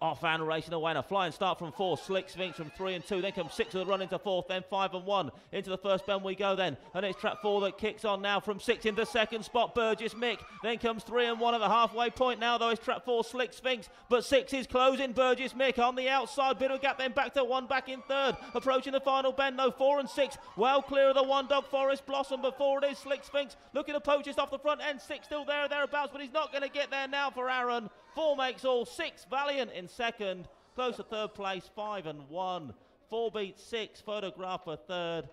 Off and racing away, and a flying start from 4. Slick Sphinx from 3 and 2. Then comes 6 with a run into 4th. Then 5 and 1 into the first bend we go then. And it's trap 4 that kicks on now from 6 into second spot. Burgess Mick. Then comes 3 and 1 at the halfway point. Now though it's trap 4 Slick Sphinx. But 6 is closing. Burgess Mick on the outside. Bit of a gap then back to 1 back in third. Approaching the final bend though. 4 and 6. Well clear of the 1 dog Forest Blossom. Before it is Slick Sphinx. Looking to poach just off the front end. 6 still there thereabouts. But he's not going to get there now for Aaron. 4 makes all. 6 Valiant in second. Close to third place, 5 and 1. 4 beats 6, Photograph for third.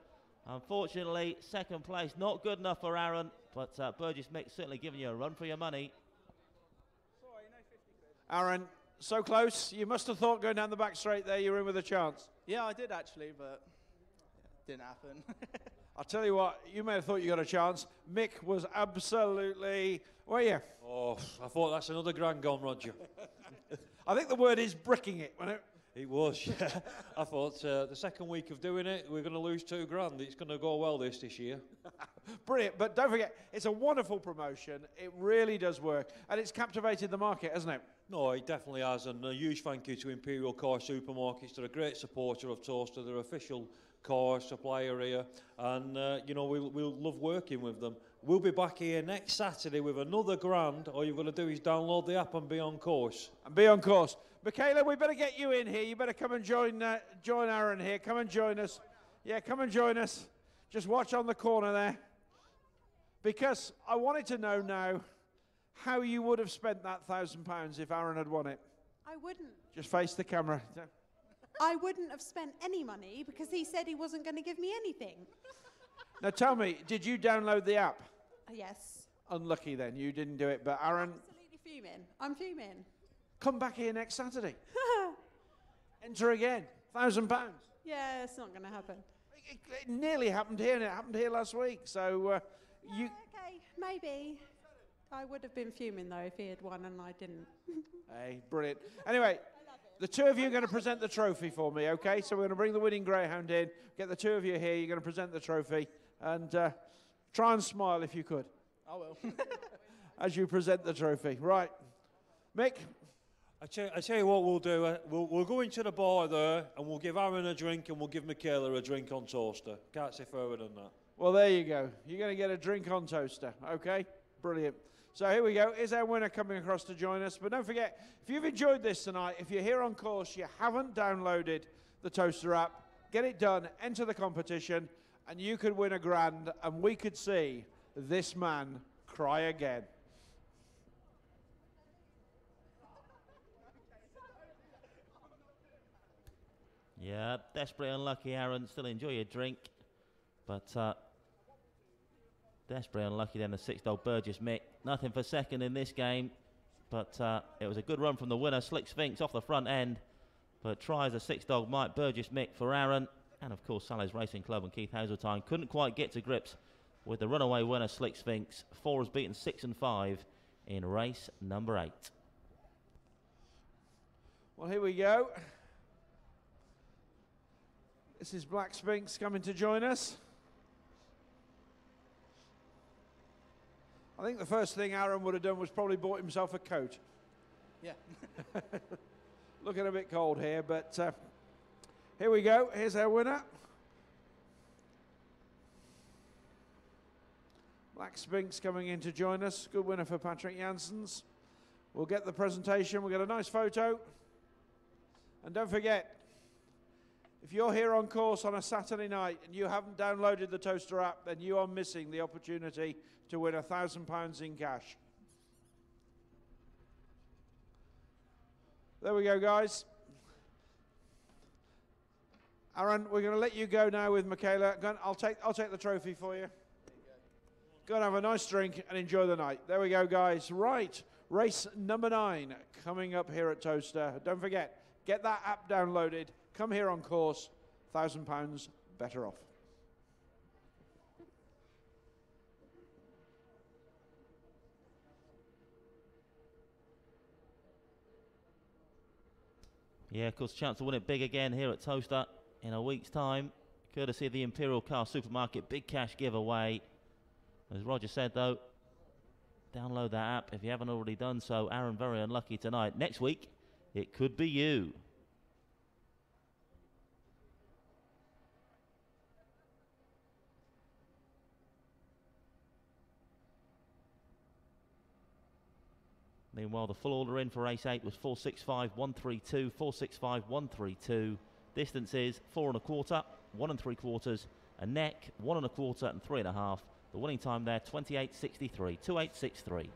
Unfortunately, second place, not good enough for Aaron, but Burgess Mick certainly giving you a run for your money. Aaron, so close. You must have thought going down the back straight there you were in with a chance. Yeah, I did actually, but it didn't happen. I'll tell you what, you may have thought you got a chance. Mick was absolutely, were you? Oh, I thought that's another grand gone, Roger. I think the word is bricking it, wasn't it? It was, yeah. I thought the second week of doing it, we're going to lose 2 grand. It's going to go well this year. Brilliant, but don't forget, it's a wonderful promotion. It really does work, and it's captivated the market, hasn't it? No, it definitely has, and a huge thank you to Imperial Car Supermarkets. They're a great supporter of Towcester. They're official car supplier here, and you know, we'll love working with them. We'll be back here next Saturday with another grand. All you've got to do is download the app and be on course. And be on course. Michaela, we better get you in here. You better come and join Aaron here. Come and join us. Yeah, come and join us. Just watch on the corner there. Because I wanted to know now how you would have spent that £1,000 if Aaron had won it. I wouldn't. Just face the camera. I wouldn't have spent any money because he said he wasn't going to give me anything. Now tell me, did you download the app? Yes. Unlucky then, you didn't do it. But Aaron, Absolutely fuming. I'm fuming. come back here next Saturday. Enter again. £1,000. Yeah, it's not going to happen. It nearly happened here, and it happened here last week. So you. Okay, maybe. I would have been fuming though if he had won and I didn't. Hey, brilliant. Anyway, the two of you are going to present the trophy for me, okay? So we're going to bring the winning Greyhound in, get the two of you here. You're going to present the trophy, and try and smile if you could. I will. As you present the trophy. Right. Mick? I tell you what we'll do. We'll go into the bar there, and we'll give Aaron a drink, and we'll give Michaela a drink on Towcester. Can't say further than that. Well, there you go. You're going to get a drink on Towcester, okay? Brilliant. So here we go. Here's our winner coming across to join us. But don't forget, if you've enjoyed this tonight, if you're here on course, you haven't downloaded the Towcester app, get it done, enter the competition, and you could win a grand, and we could see this man cry again. Yeah, desperately unlucky, Aaron. Still enjoy your drink. But desperately unlucky then, the 6-year-old Burgess Mick. Nothing for second in this game. But it was a good run from the winner, Slick Sphinx, off the front end. But try as a 6-dog might, Burgess Mick for Aaron. And of course, Sally's Racing Club and Keith Hazeltine couldn't quite get to grips with the runaway winner, Slick Sphinx. 4 has beaten 6 and 5 in race number 8. Well, here we go. This is Black Sphinx coming to join us. I think the first thing Aaron would have done was probably bought himself a coat. Yeah. Looking a bit cold here, but here we go. Here's our winner. Black Sphinx coming in to join us. Good winner for Patrick Janssens. We'll get the presentation. We'll get a nice photo. And don't forget, if you're here on course on a Saturday night and you haven't downloaded the Towcester app, then you are missing the opportunity to win £1,000 in cash. There we go, guys. Aaron, we're going to let you go now with Michaela. I'll take the trophy for you. Go and have a nice drink and enjoy the night. There we go, guys. Right, race number 9 coming up here at Towcester. Don't forget, get that app downloaded. Come here on course. £1,000 better off. Yeah, of course, chance to win it big again here at Towcester in a week's time, courtesy of the Imperial Car Supermarket big cash giveaway. As Roger said, though, download that app if you haven't already done so. Aaron, very unlucky tonight. Next week, it could be you. Meanwhile, the full order in for race 8 was 465.132, 465.132. Distance is 4 1/4, 1 3/4, a neck, 1 1/4 and 3 1/2. The winning time there, 28.63, 28.63.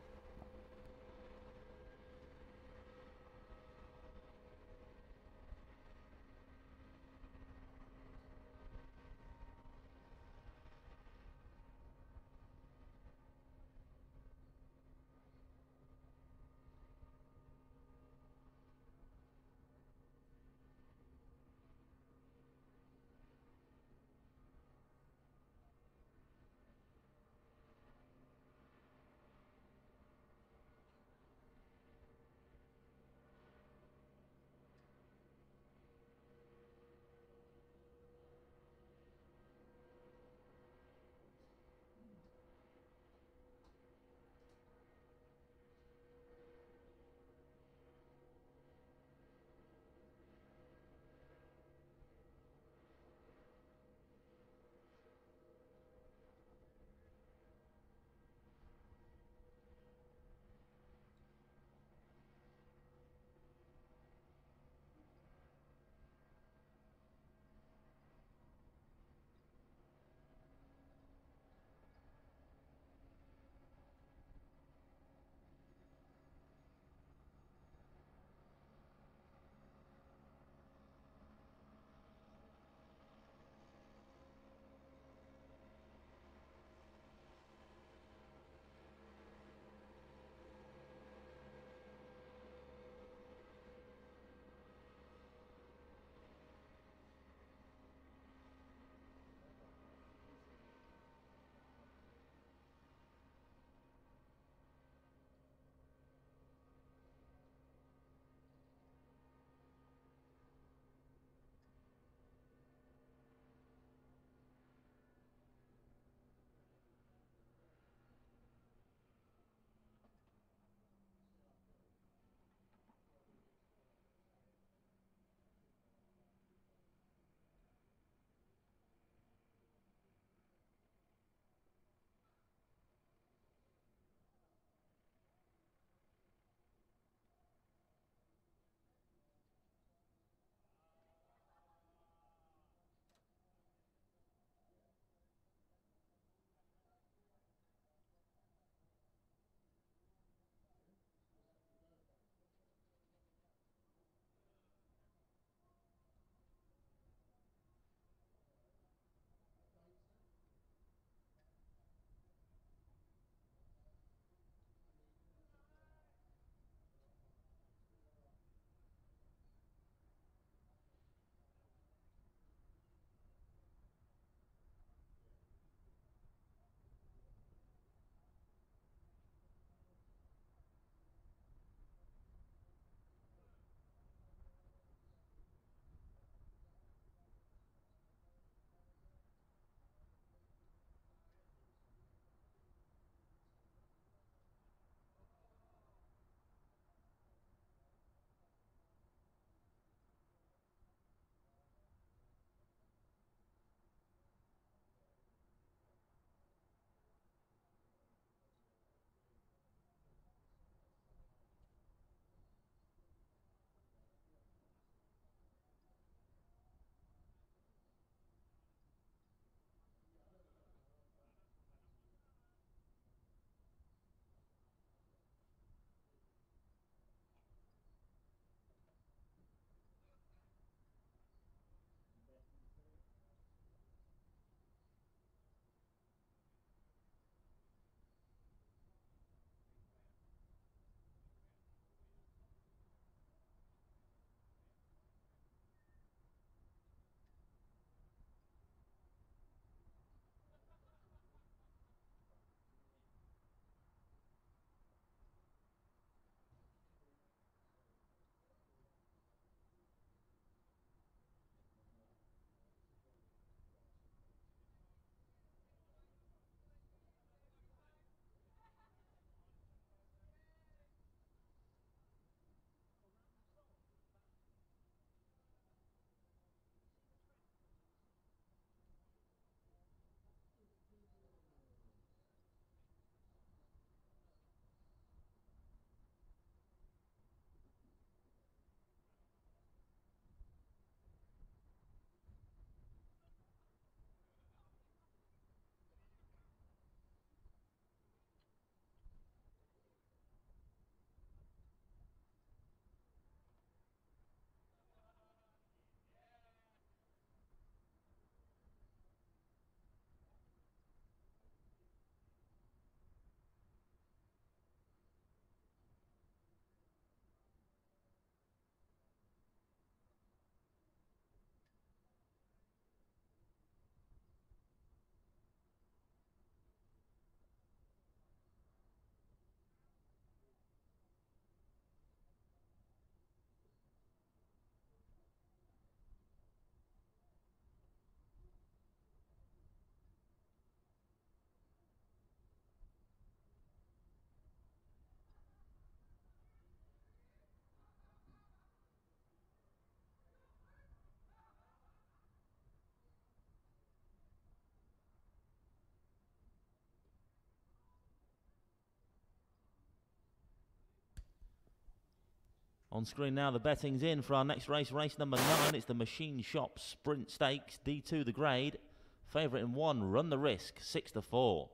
On screen now, the betting's in for our next race, race number 9. It's the Machine Shop Sprint Stakes, D2 the grade. Favourite in 1, Run the Risk, 6-4.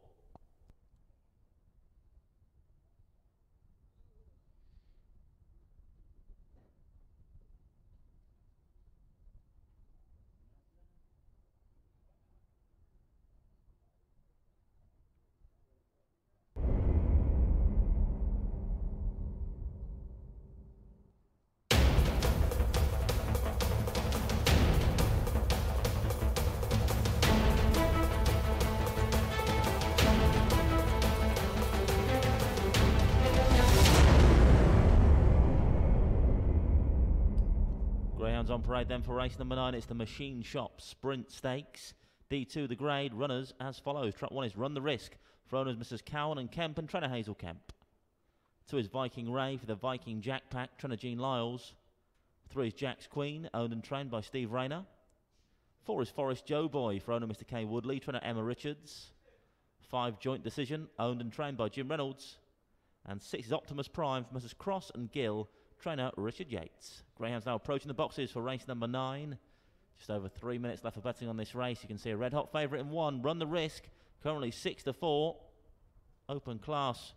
Greyhounds on parade then for race number 9. It's the Machine Shop Sprint Stakes. D2 the grade. Runners as follows. Track 1 is Run the Risk for owners Mrs. Cowan and Kemp and trainer Hazel Kemp. 2 is Viking Ray for the Viking Jack Pack, trainer Jean Lyles. 3 is Jack's Queen, owned and trained by Steve Rayner. 4 is Forest Joe Boy for owner Mr. Kay Woodley, trainer Emma Richards. 5 Joint Decision, owned and trained by Jim Reynolds. And 6 is Optimus Prime for Mrs. Cross and Gill, trainer Richard Yates. Greyhounds now approaching the boxes for race number 9. Just over 3 minutes left for betting on this race. You can see a red hot favourite in 1, Run the Risk, currently 6-4. Open class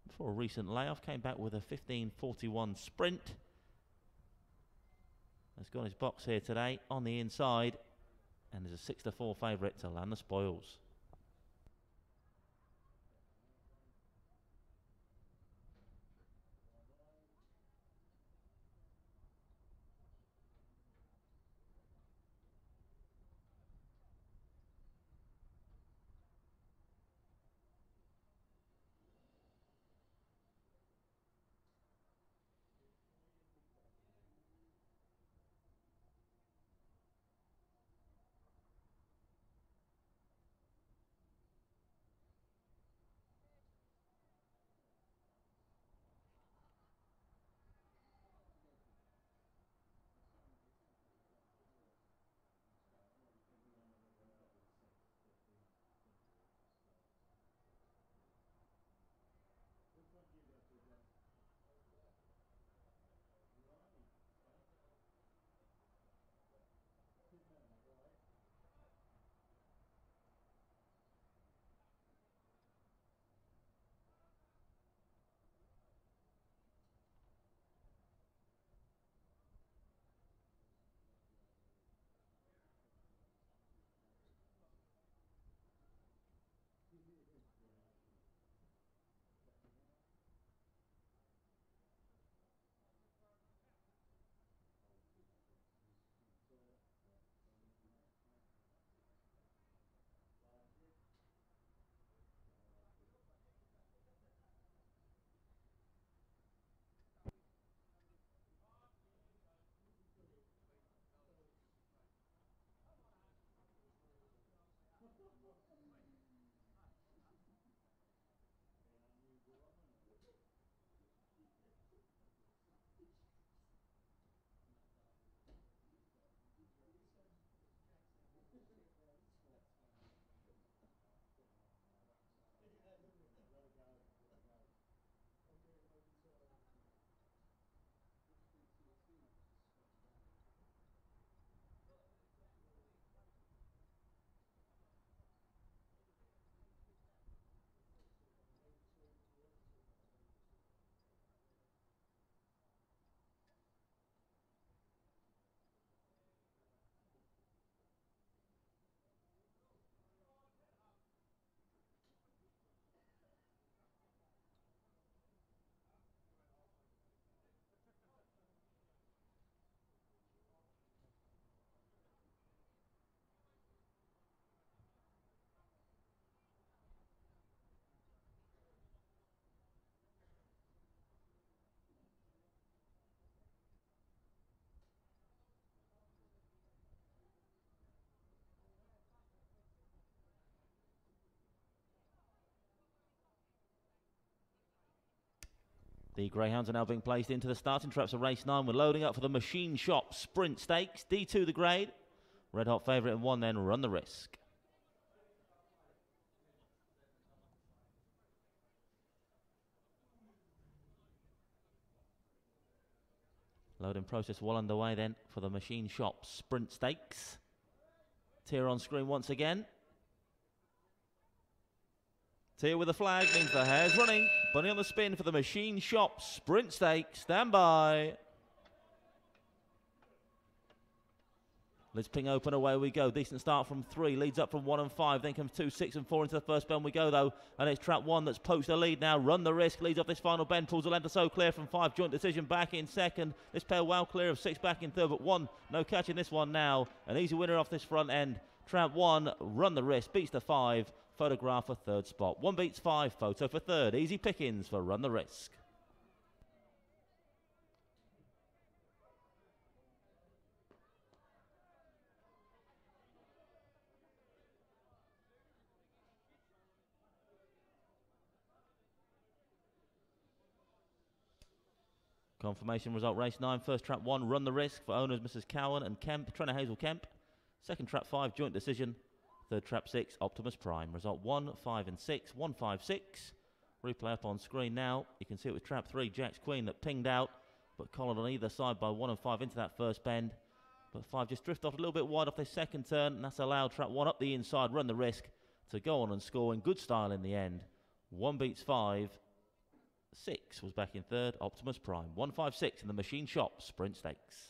before a recent layoff, came back with a 15:41 sprint. Has got his box here today on the inside and is a 6-4 favourite to land the spoils. The Greyhounds are now being placed into the starting traps of race 9. We're loading up for the Machine Shop Sprint Stakes, D2 the grade. Red hot favourite in 1, then Run the Risk. Loading process well underway then for the Machine Shop Sprint Stakes. Tier on screen once again. Tier with the flag means the hare's running. Bunny on the spin for the Machine Shop Sprint Stakes. Stand by. Let's ping open, away we go. Decent start from 3, leads up from 1 and 5, then comes 2, 6 and 4 into the first bend we go though, and it's trap 1 that's poached the lead now. Run the Risk leads off this final bend, pulls the length or so clear from 5, Joint Decision back in second. This pair well clear of 6 back in third, but 1 no catch in this one now. An easy winner off this front end. Trap 1, Run the Risk, beats the 5, Photograph for third spot. 1 beats 5, Photo for third. Easy pickings for Run the Risk. Confirmation result, race 9, first trap 1, Run the Risk for owners Mrs. Cowan and Kemp, Trenner Hazel Kemp. Second trap 5, Joint Decision. Third trap 6, Optimus Prime. Result 1, 5 and 6, 1, 5, 6. Replay up on screen now. You can see it was trap 3, Jack's Queen, that pinged out, but collared on either side by 1 and 5 into that first bend. But 5 just drifted off a little bit wide off their second turn, and that's allowed trap 1 up the inside, Run the Risk, to go on and score in good style in the end. 1 beats 5. 6 was back in third, Optimus Prime. 156 in the Machine Shop Sprint Stakes.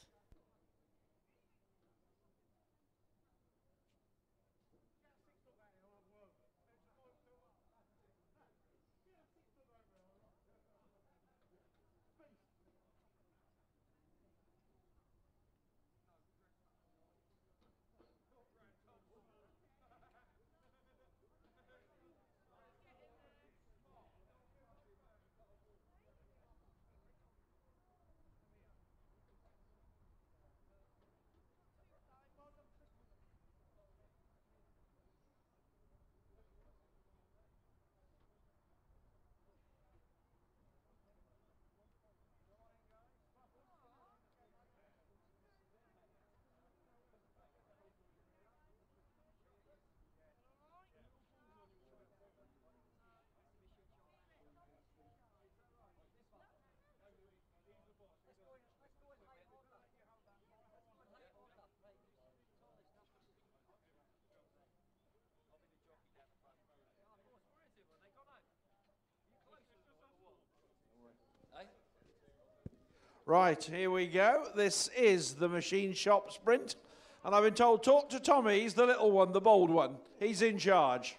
Right, here we go. This is the Machine Shop Sprint. And I've been told, talk to Tommy. He's the little one, the bold one. He's in charge.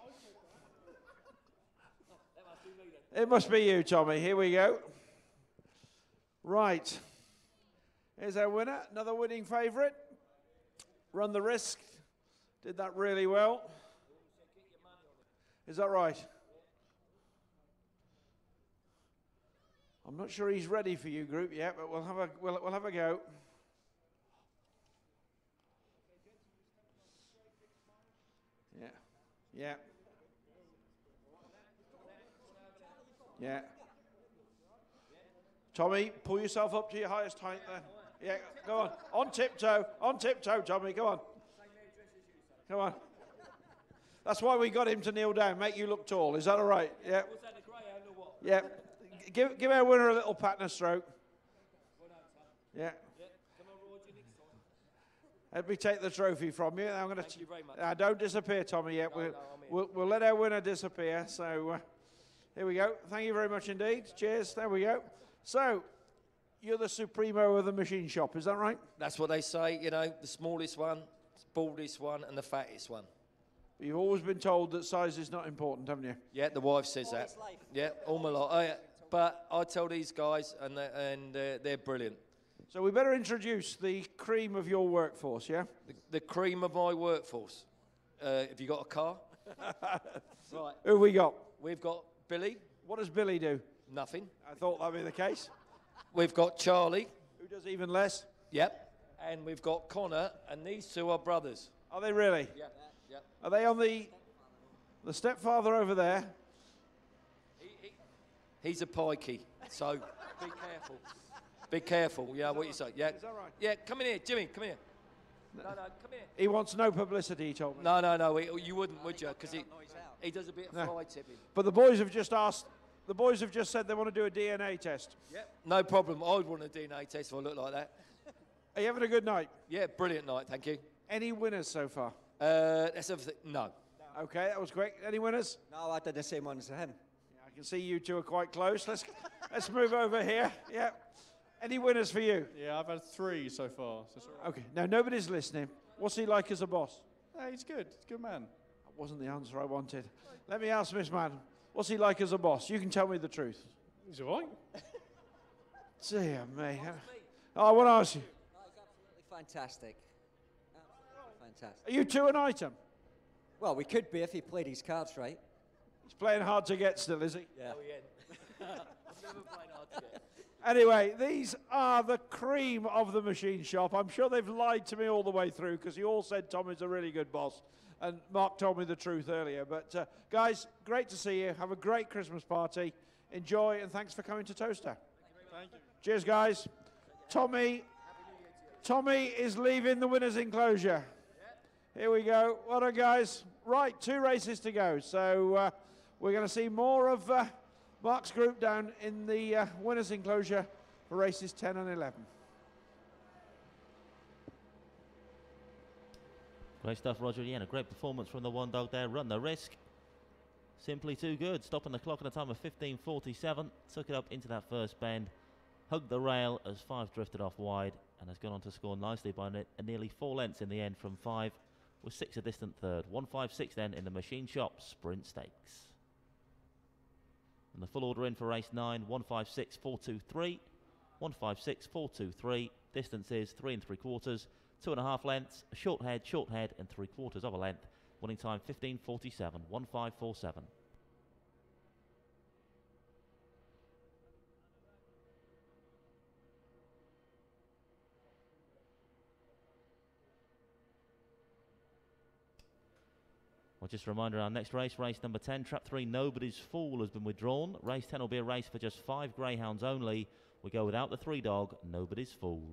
It must be you, Tommy. Here we go. Right. Here's our winner. Another winning favourite. Run the Risk. Did that really well. Is that right? I'm not sure he's ready for you, group, yet, but we'll have a go. Yeah, yeah, yeah. Tommy, pull yourself up to your highest height there. Yeah, go on. On tiptoe, Tommy, go on. Come on. That's why we got him to kneel down, make you look tall. Is that all right? Yeah. Was that the Greyhound or what? Yeah. Give our winner a little pat and a stroke. Yeah. Let me take the trophy from you. I'm going to. Thank you very much. Don't disappear, Tommy. Yet we'll let our winner disappear. So here we go. Thank you very much indeed. Cheers. There we go. So you're the supremo of the Machine Shop. Is that right? That's what they say. You know, the smallest one, baldest one, and the fattest one. You've always been told that size is not important, haven't you? Yeah, the wife says that. Yeah, all my life. Oh, yeah. But I tell these guys, and they're brilliant. So we better introduce the cream of your workforce, yeah? The cream of my workforce. Have you got a car? Right. Who have we got? We've got Billy. What does Billy do? Nothing. I thought that'd be the case. We've got Charlie. Who does even less? Yep. And we've got Connor, and these two are brothers. Are they really? Yep. Yep. Are they on the stepfather over there? He's a pikey, so be careful. Be careful, yeah, what you say. Yeah. Is that right? Yeah, come in here, Jimmy, come here. No, come here. He wants no publicity, he told me. No, you wouldn't, would you? Because he does a bit of fly tipping. But the boys have just asked the boys have just said they want to do a DNA test. Yep. No problem. I would want a DNA test if I look like that. Are you having a good night? Yeah, brilliant night, thank you. Any winners so far? That's everything. No. Okay, that was quick. Any winners? No, I did the same one as him. Yeah, I can see you two are quite close. Let's move over here. Yeah. Any winners for you? Yeah, I've had 3 so far. So it's all right. Okay, now nobody's listening. What's he like as a boss? Hey, he's good. He's a good man. That wasn't the answer I wanted. Let me ask Miss Madden. What's he like as a boss? You can tell me the truth. He's all right. Dear me. Oh, I want to ask you. No, he's absolutely fantastic. Absolutely fantastic. Are you two an item? Well, we could be if he played his cards right. He's playing hard to get still, is he? Yeah. Oh, yeah. I've never played hard to get. Anyway, these are the cream of the machine shop. I'm sure they've lied to me all the way through because you all said Tommy's a really good boss. And Mark told me the truth earlier. But guys, great to see you. Have a great Christmas party. Enjoy, and thanks for coming to Towcester. Thank you. Cheers, guys. Tommy is leaving the winner's enclosure. Here we go. Well done, guys. Right, 2 races to go. So we're going to see more of Mark's group down in the winner's enclosure for races 10 and 11. Great stuff, Roger. Yeah, and a great performance from the one dog there. Run the risk. Simply too good. Stopping the clock at a time of 15:47. Took it up into that first bend. Hugged the rail as 5 drifted off wide and has gone on to score nicely by nearly 4 lengths in the end from 5, with 6 a distant third. 156 then in the Machine Shop Sprint Stakes. And the full order in for race 9, 156, 423. 156, 423. Distance is 3 3/4. 2.5 lengths, a short head, and 3/4 of a length. Winning time 15:47, 1547. Well, just a reminder, our next race, race number 10, Trap 3, Nobody's Fool, has been withdrawn. Race 10 will be a race for just 5 greyhounds only. We go without the 3 dog, Nobody's Fool.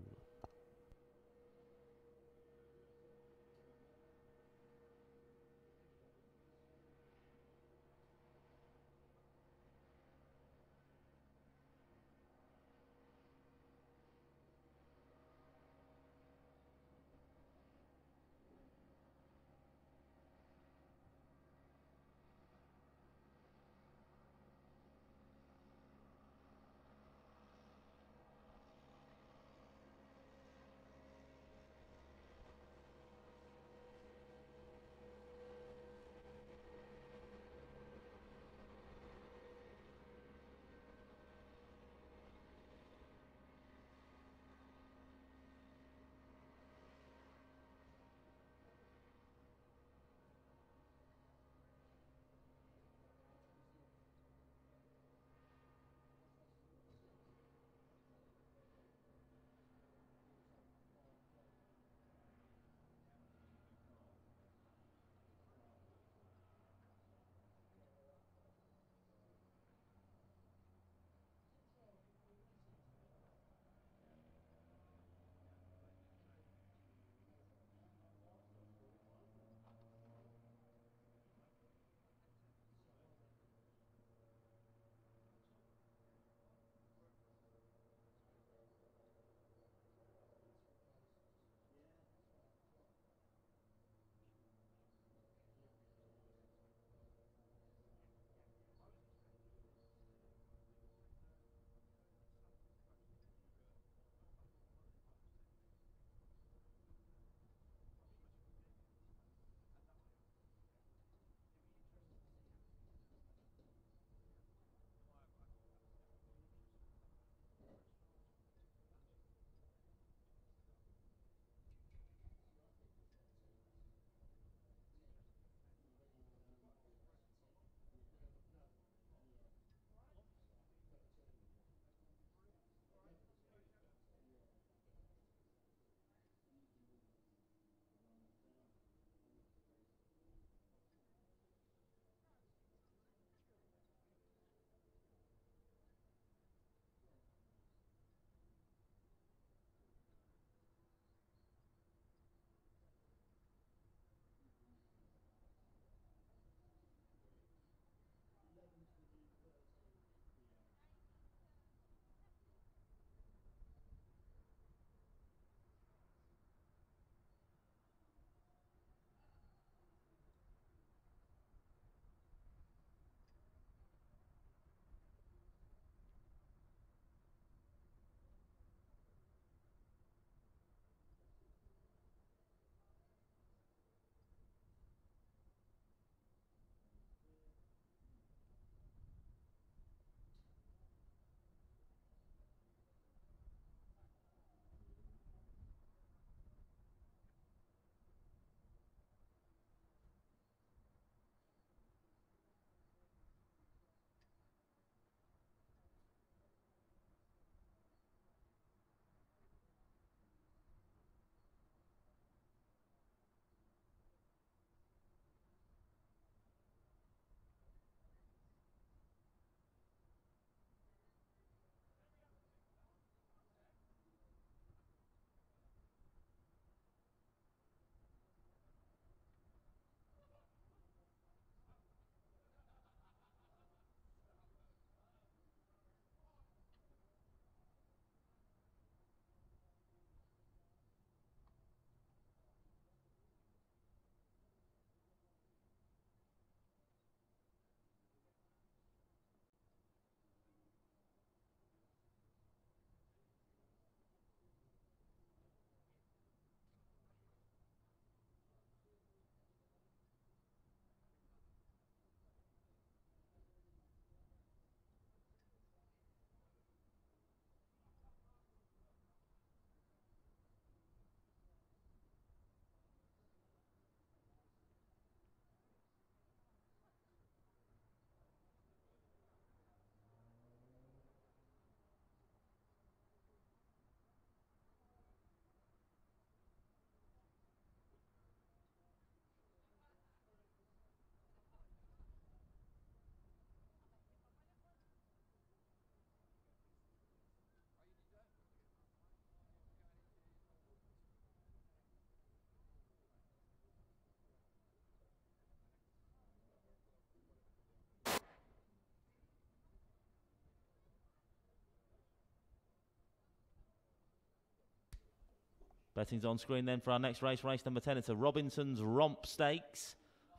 Betting's on screen then for our next race, race number 10. It's a Robinson's Romp Stakes.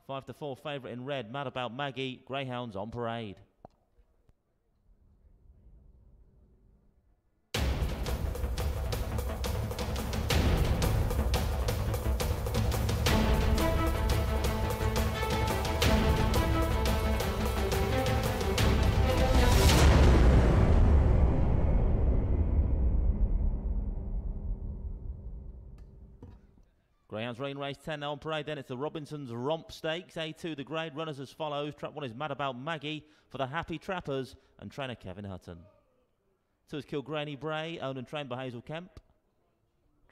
5-4 favourite in red, Mad About Maggie. Greyhounds on parade. Greyhounds rain race 10 now on parade. Then it's the Robinson's Romp Stakes. A2 the grade. Runners as follows. Trap 1 is Mad About Maggie for the Happy Trappers and trainer Kevin Hutton. 2 is Kilgraney Bray, owned and trained by Hazel Kemp.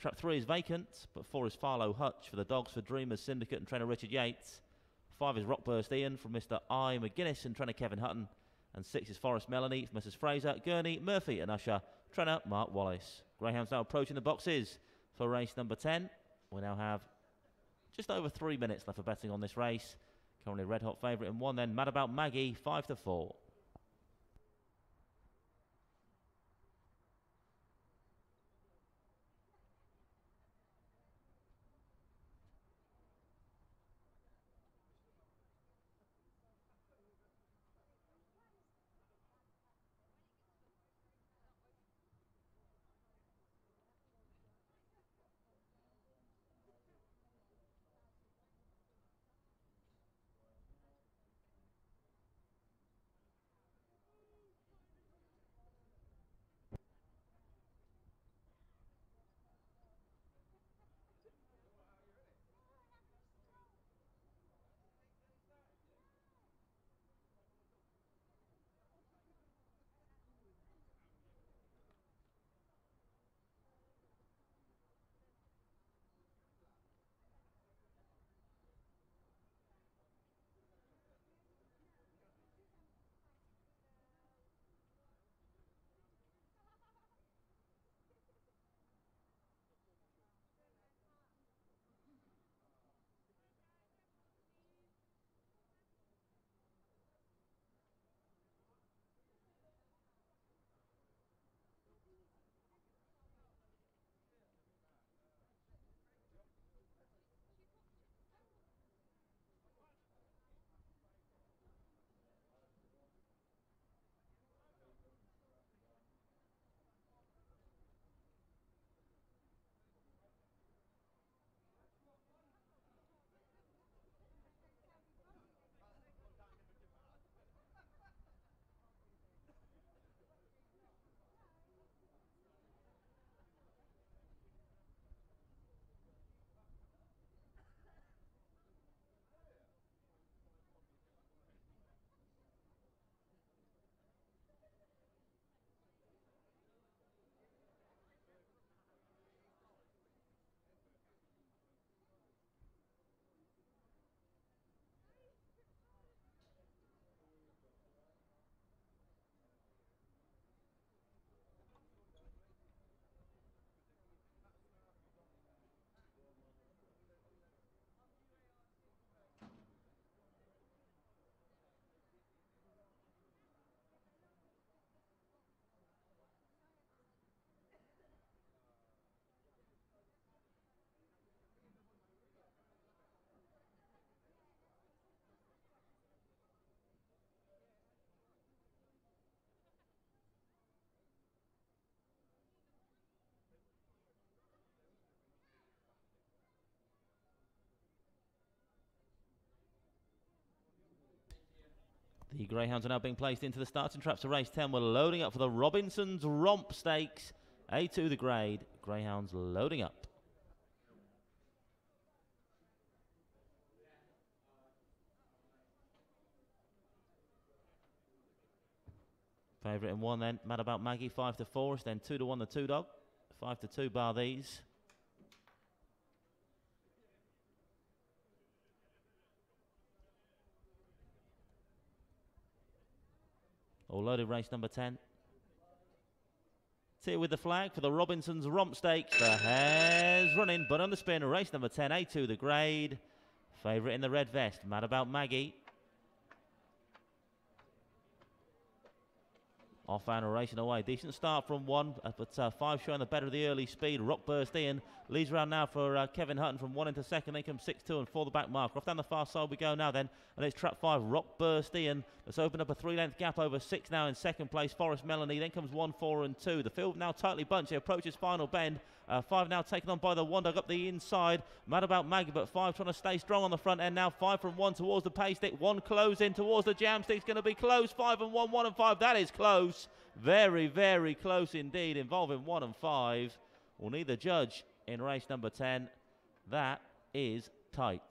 Trap 3 is vacant, but 4 is Farlow Hutch for the Dogs for Dreamers Syndicate and trainer Richard Yates. 5 is Rockburst Ian from Mr. I. McGuinness and trainer Kevin Hutton. And 6 is Forest Melanie from Mrs. Fraser, Gurney, Murphy and Usher, trainer Mark Wallace. Greyhounds now approaching the boxes for race number 10. We now have just over 3 minutes left for betting on this race. Currently red hot favourite in 1 then. Mad About Maggie, 5-4. The Greyhounds are now being placed into the starting traps of race 10. We're loading up for the Robinson's Romp Stakes. A2 the grade. Greyhounds loading up. Favourite in 1 then, Mad About Maggie, 5-4. Then 2-1 the 2 Dog. 5-2 bar these. All loaded race number 10. It's here with the flag for the Robinson's Romp Stakes. The hare's running, but on the spin, race number 10, A2 the grade. Favourite in the red vest, Mad About Maggie. Off and racing away. Decent start from 1, but 5 showing the better of the early speed. Rockburst Ian leads around now for Kevin Hutton from 1 into 2nd. Then comes 6-2 and 4 the back marker. Off down the far side we go now then. And it's trap 5, Rockburst Ian. That's opened up a 3-length gap over 6 now in 2nd place. Forest Melanie. Then comes 1, 4 and 2. The field now tightly bunched. It approaches final bend. 5 now taken on by the Wandog up the inside. Mad About Maggie, but 5 trying to stay strong on the front end now. 5 from 1 towards the pay stick. 1 close in towards the jam stick's going to be close. 5 and 1, 1 and 5. That is close. Very, very close indeed, involving 1 and 5. We'll need the judge in race number 10. That is tight.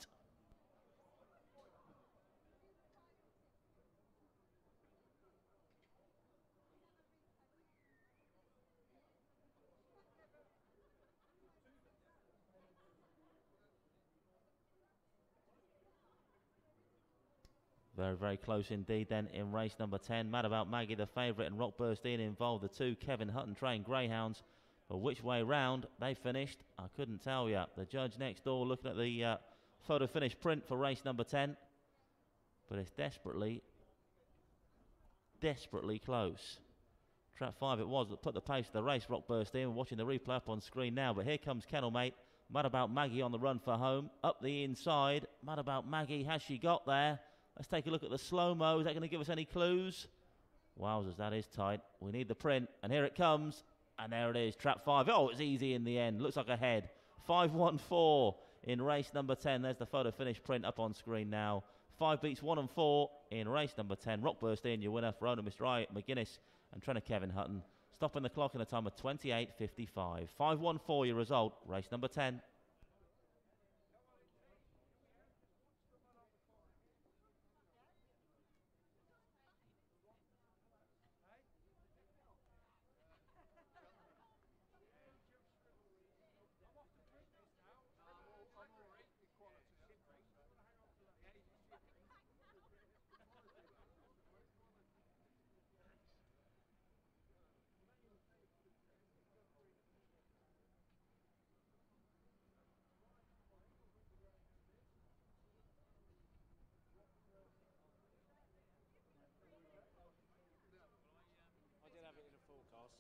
Very, very close indeed then in race number 10. Mad About Maggie, the favourite, and Rockburst Ian involved, the 2 Kevin Hutton trained Greyhounds. But which way round they finished, I couldn't tell you. The judge next door looking at the photo finish print for race number 10. But it's desperately, desperately close. Trap 5 it was that put the pace of the race, Rockburst Ian. We're watching the replay up on screen now. But here comes Kennelmate. Mad About Maggie on the run for home. Up the inside. Mad About Maggie, has she got there? Let's take a look at the slow-mo. Is that going to give us any clues? Wowzers, that is tight. We need the print. And here it comes. And there it is, trap 5. Oh, it's easy in the end. Looks like a head. 5-1-4 in race number 10. There's the photo finish print up on screen now. 5 beats 1 and 4 in race number 10. Rockburst Ian, your winner for owner Mr. McGuinness and trainer Kevin Hutton. Stopping the clock in a time of 28.55. 5-1-4 your result, race number 10.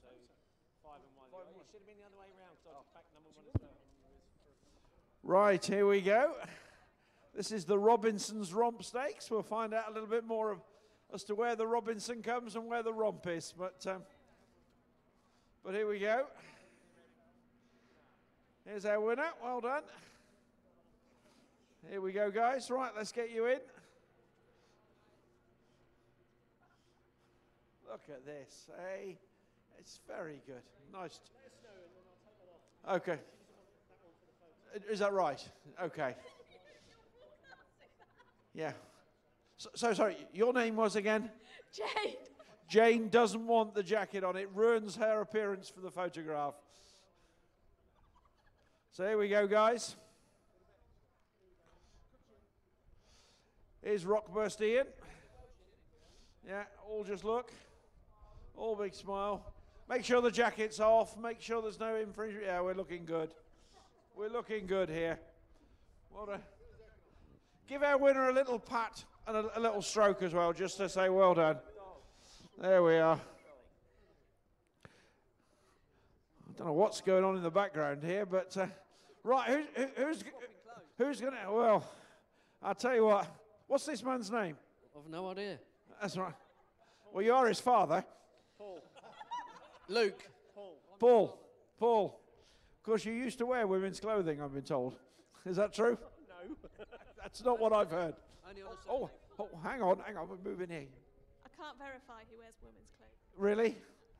So 5 and 1. It should have been the other way around because I was back number 1 as well. Right, here we go. This is the Robinson's Romp Stakes. We'll find out a little bit more as to where the Robinson comes and where the Romp is. But here we go. Here's our winner. Well done. Here we go, guys. Right, let's get you in. Look at this. Hey, it's very good. Nice. Okay. Is that right? Okay. Yeah. So sorry, your name was again? Jane. Jane doesn't want the jacket on. It ruins her appearance for the photograph. So here we go, guys. Here's Rockburst Ian. Yeah, all just look. All big smile. Make sure the jacket's off. Make sure there's no infringement. Yeah, we're looking good. We're looking good here. Give our winner a little pat and a little stroke as well, just to say well done. There we are. I don't know what's going on in the background here, but right, who's going to? Well, I'll tell you what. What's this man's name? I've no idea. That's right. Well, you are his father. Paul. Luke. Paul. Of course, you used to wear women's clothing, I've been told. Is that true? No. That's not what I've heard. Oh, hang on, we're moving here. I can't verify he wears women's clothes. Really?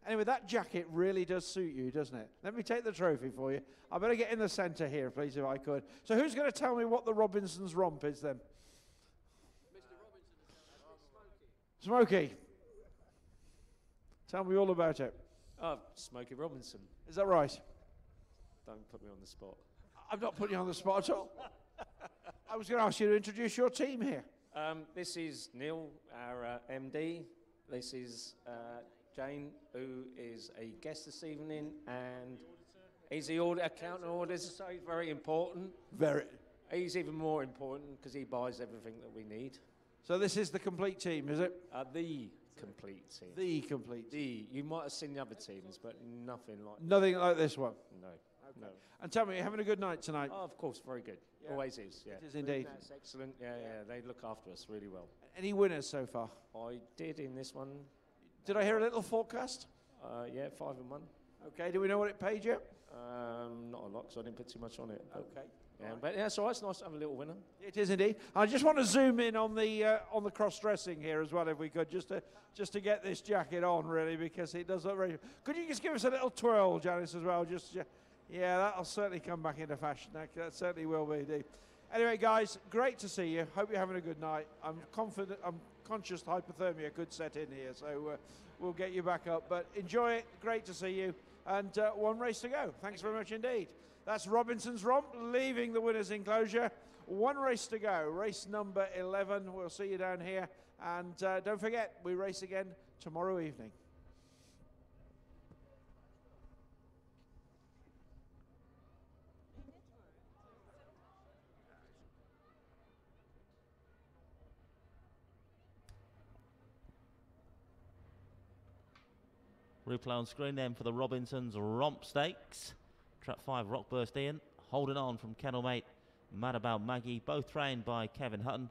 Anyway, that jacket really does suit you, doesn't it? Let me take the trophy for you. I better get in the centre here, please, if I could. So who's going to tell me what the Robinson's Romp is then? Mr. Robinson. Smokey. Tell me all about it. Oh, Smokey Robinson. Is that right? Don't put me on the spot. I'm not putting you on the spot at all. I was going to ask you to introduce your team here. This is Neil, our MD. This is Jane, who is a guest this evening, and he's the accountant auditor, so he's very important. Very. He's even more important because he buys everything that we need. So this is the complete team, is it? The complete team. The complete team. You might have seen the other teams, but nothing like Nothing like this one. No. No. And tell me, you're having a good night tonight? Oh, of course, very good. Yeah. Always is. Yeah. It is indeed. That's excellent. Yeah, they look after us really well. Any winners so far? I did in this one. Did I hear a little forecast? Yeah, 5 and 1. Okay, do we know what it paid you? Not a lot, because I didn't put too much on it. Okay. Yeah, but yeah, so it's nice to have a little winner. It is indeed. I just want to zoom in on the cross-dressing here as well, if we could, just to get this jacket on, really, because it does look very... Could you just give us a little twirl, Janice, as well? Yeah, that'll certainly come back into fashion. That certainly will be, indeed. Anyway, guys, great to see you. Hope you're having a good night. I'm conscious hypothermia could set in here, so we'll get you back up. But enjoy it. Great to see you. And one race to go. Thanks very much indeed. That's Robinson's Romp leaving the winners' enclosure. One race to go. Race number 11. We'll see you down here. And don't forget, we race again tomorrow evening. Replay on screen then for the Robinson's Romp Stakes. Trap 5, Rockburst Ian, holding on from Kennelmate, Mad About Maggie, both trained by Kevin Hutton,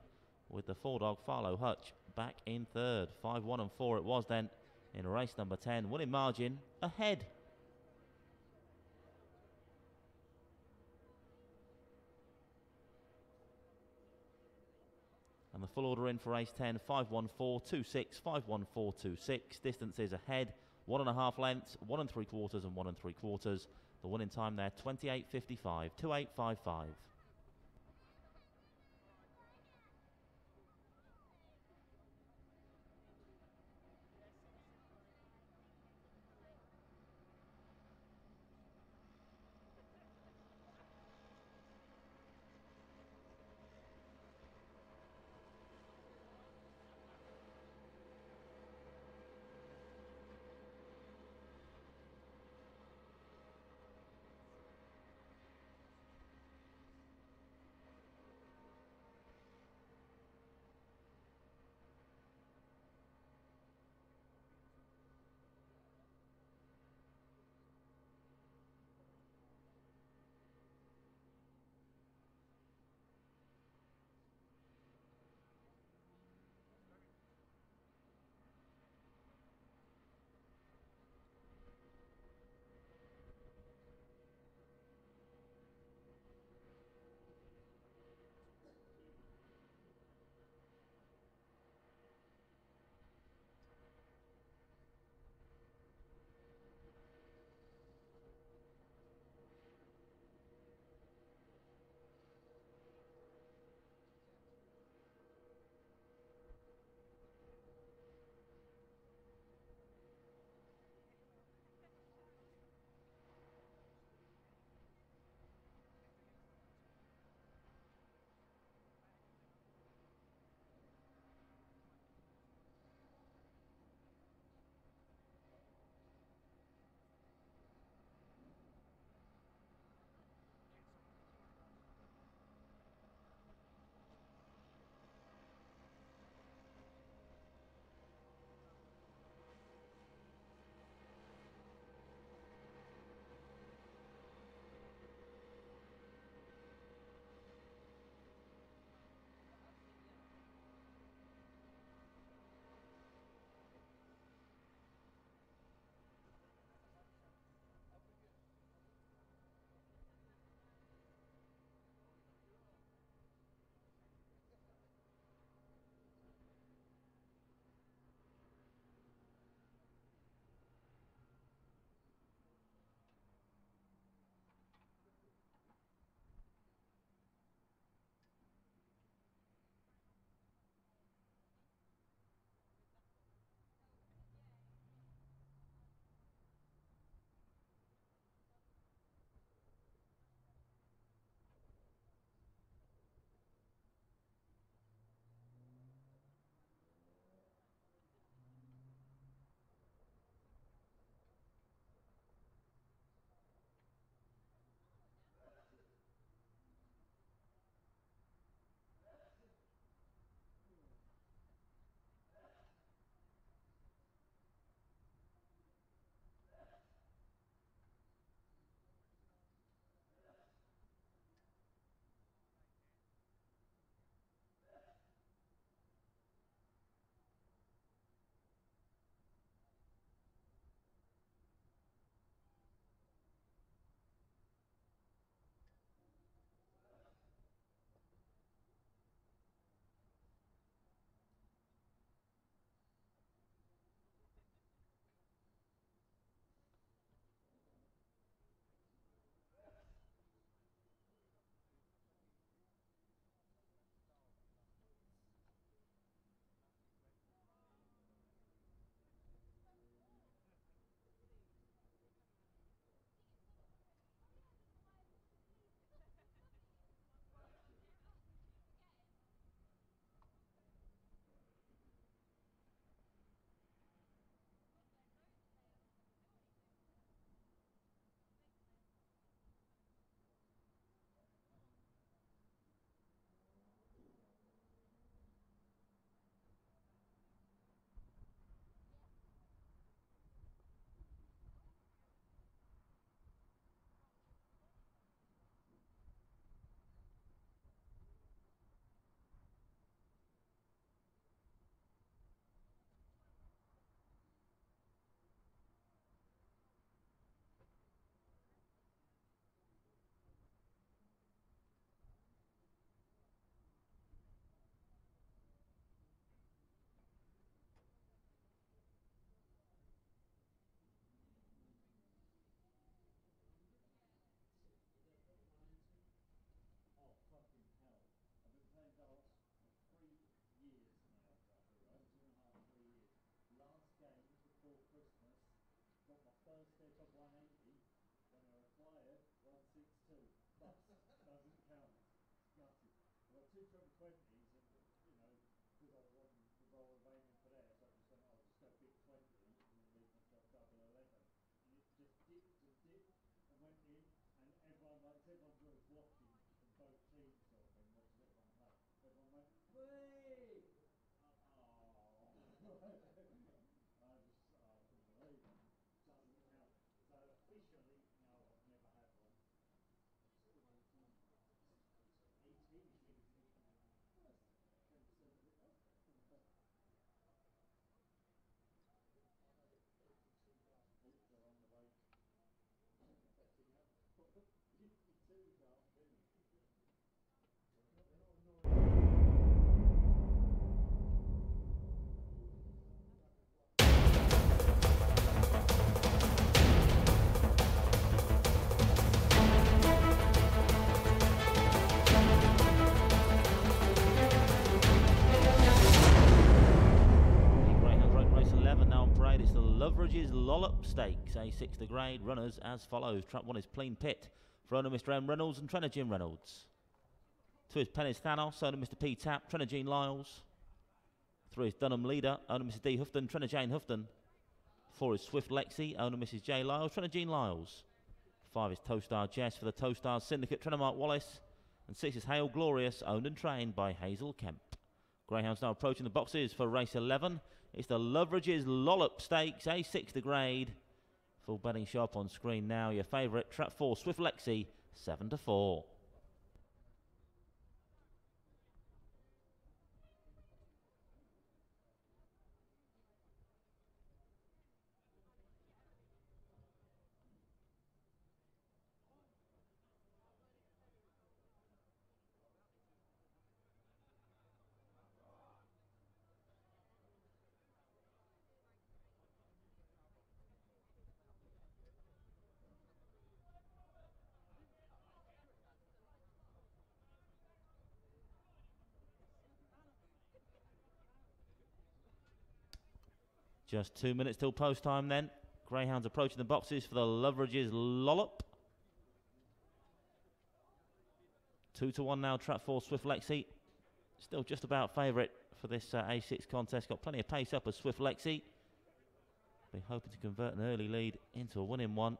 with the 4-dog Farlow Hutch back in third. 5, 1 and 4 it was then in race number 10. Winning margin ahead. And the full order in for race 10, 51426, 51426. Distances ahead, 1.5 lengths, 1 3/4 and 1 3/4. The winning time there, 28.55, 28.55. It's the Loveridge's Lollop Stakes, A6 the grade, runners as follows. Trap 1 is Plain Pit for owner Mr. M. Reynolds and trainer Jim Reynolds. 2 is Pennis Thanos, owner Mr. P. Tap, trainer Jean Lyles. 3 is Dunham Leader, owner Mrs. D. Houghton, trainer Jane Houghton. 4 is Swift Lexi, owner Mrs. J. Lyles, trainer Jean Lyles. 5 is Towstar Jess for the Towstar Syndicate, trainer Mark Wallace. And 6 is Hail Glorious, owned and trained by Hazel Kemp. Greyhounds now approaching the boxes for race 11. It's the Loveridge's Lollop Stakes, A6 the grade. Full betting shop on screen now. Your favourite, Trap 4, Swift Lexi, 7-4. Just 2 minutes till post time then. Greyhounds approaching the boxes for the Loveridge's Lollop. 2-1 now, Trap 4, Swift Lexi. Still just about favourite for this A6 contest. Got plenty of pace up as Swift Lexi. Be hoping to convert an early lead into a winning one.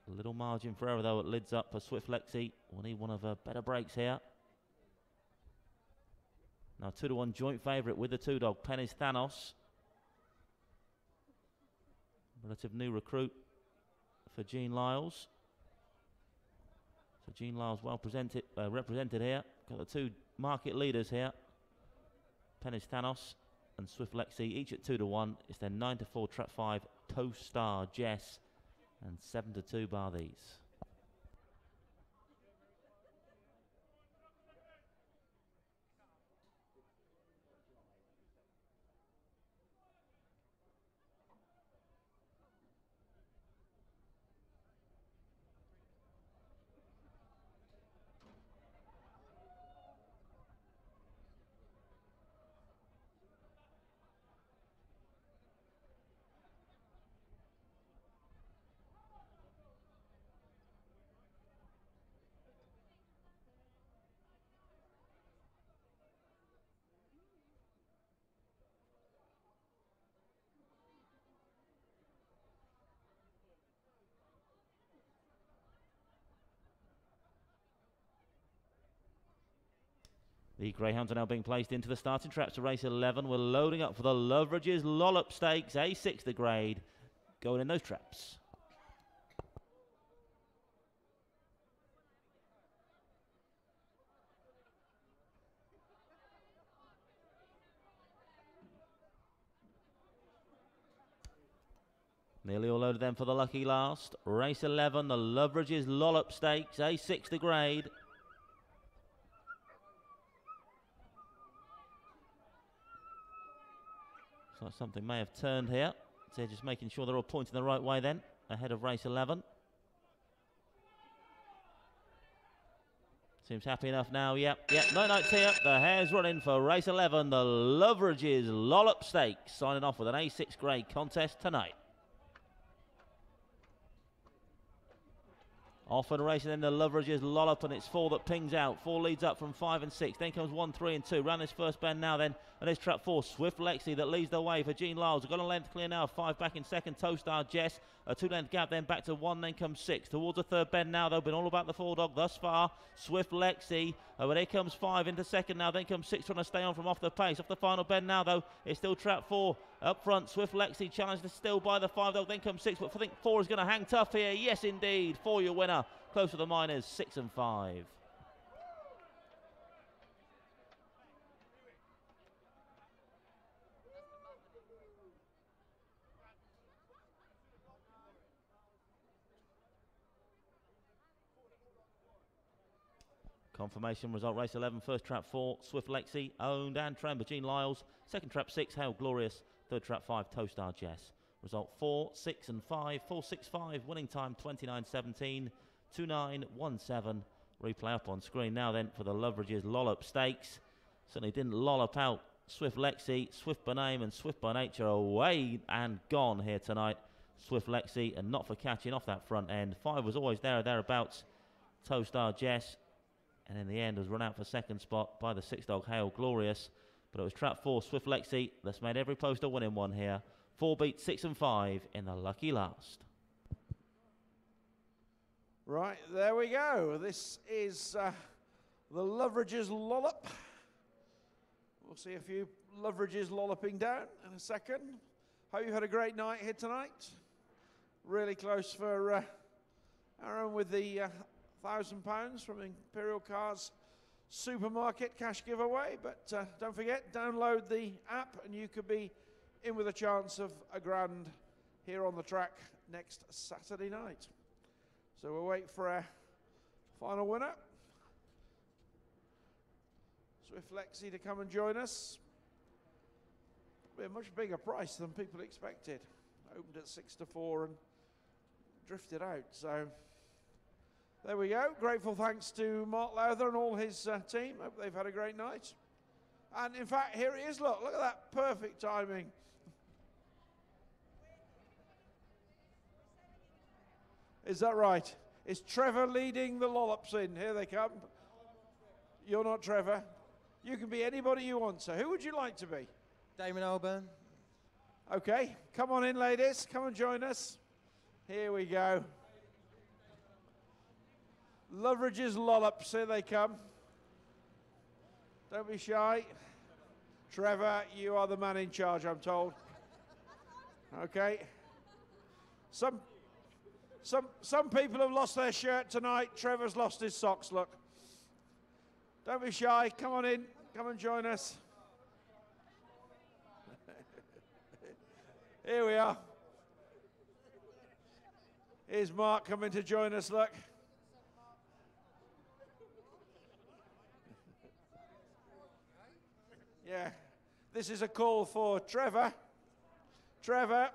A little margin for error though at lids up for Swift Lexi. We'll need one of her better breaks here. Now 2-1 joint favourite with the 2-dog, Pennis Thanos. Relative new recruit for Jean Lyles. So Jean Lyles well represented here. Got the 2 market leaders here. Pennis Thanos and Swift Lexi, each at 2-1. It's their 9-4 Trap 5, Towstar Jess, and 7-2 bar these. The Greyhounds are now being placed into the starting traps of race 11. We're loading up for the Loveridge's Lollop Stakes, A6 the grade, going in those traps. Nearly all loaded then for the lucky last. Race 11, the Loveridge's Lollop Stakes, A6 the grade. Looks like something may have turned here. So they're just making sure they're all pointing the right way then, ahead of race 11. Seems happy enough now, yep, no notes here. The hare's running for race 11, the Loveridge's Lollop Stakes, signing off with an A6 grade contest tonight. Off and racing, then the Loverages Lollop, and it's 4 that pings out. 4 leads up from 5 and 6. Then comes 1, 3 and 2. Round this first bend now then, and it's trap 4. Swift Lexi that leads the way for Jean Lyles. Got a length clear now. 5 back in second. Towstar Jess. A 2-length gap, then back to 1, then comes 6. Towards the third bend now, though. Been all about the 4-dog thus far. Swift Lexi. But here comes 5 into second now. Then comes 6 trying to stay on from off the pace. Off the final bend now, though. It's still trap 4 up front. Swift Lexi challenged still by the 5-dog. Then comes 6, but I think 4 is going to hang tough here. Yes, indeed. 4 your winner. Close to the minors, 6 and 5. Confirmation result, race 11, first trap 4, Swift Lexi, owned and trained by Jean Lyles. Second trap 6, Hail Glorious. Third trap 5, Towstar Jess. Result 4, 6 and 5, 4, 6, 5. Winning time 29.17. 2917. Replay up on screen now then for the Loverages Lollop Stakes. Certainly didn't lollop out Swift Lexi, Swift by name and Swift by nature away and gone here tonight. Swift Lexi and not for catching off that front end. 5 was always there or thereabouts. Towstar Jess, and in the end was run out for second spot by the 6-dog Hail Glorious. But it was trap 4 Swift Lexi that's made every post a winning one here. 4 beat 6 and 5 in the lucky last. Right, there we go. This is the Loverages Lollop. We'll see a few Loverages lolloping down in a second. Hope you had a great night here tonight. Really close for Aaron with the £1,000 from Imperial Cars Supermarket cash giveaway. But don't forget, download the app and you could be in with a chance of a grand here on the track next Saturday night. So we'll wait for our final winner. Swift Lexi to come and join us. Be a much bigger price than people expected. Opened at 6 to 4 and drifted out. So there we go. Grateful thanks to Mark Lowther and all his team. Hope they've had a great night. And in fact, here it is. Look at that perfect timing. Is that right? Is Trevor leading the lollops in? Here they come. You're not Trevor. You can be anybody you want, so who would you like to be? Damon Albarn. Okay, come on in, ladies. Come and join us. Here we go. Loverages Lollops, here they come. Don't be shy. Trevor, you are the man in charge, I'm told. Okay. Some people have lost their shirt tonight. Trevor's lost his socks, look. Don't be shy. Come on in. Come and join us. Here we are. Here's Mark coming to join us, look. Yeah. This is a call for Trevor. Trevor,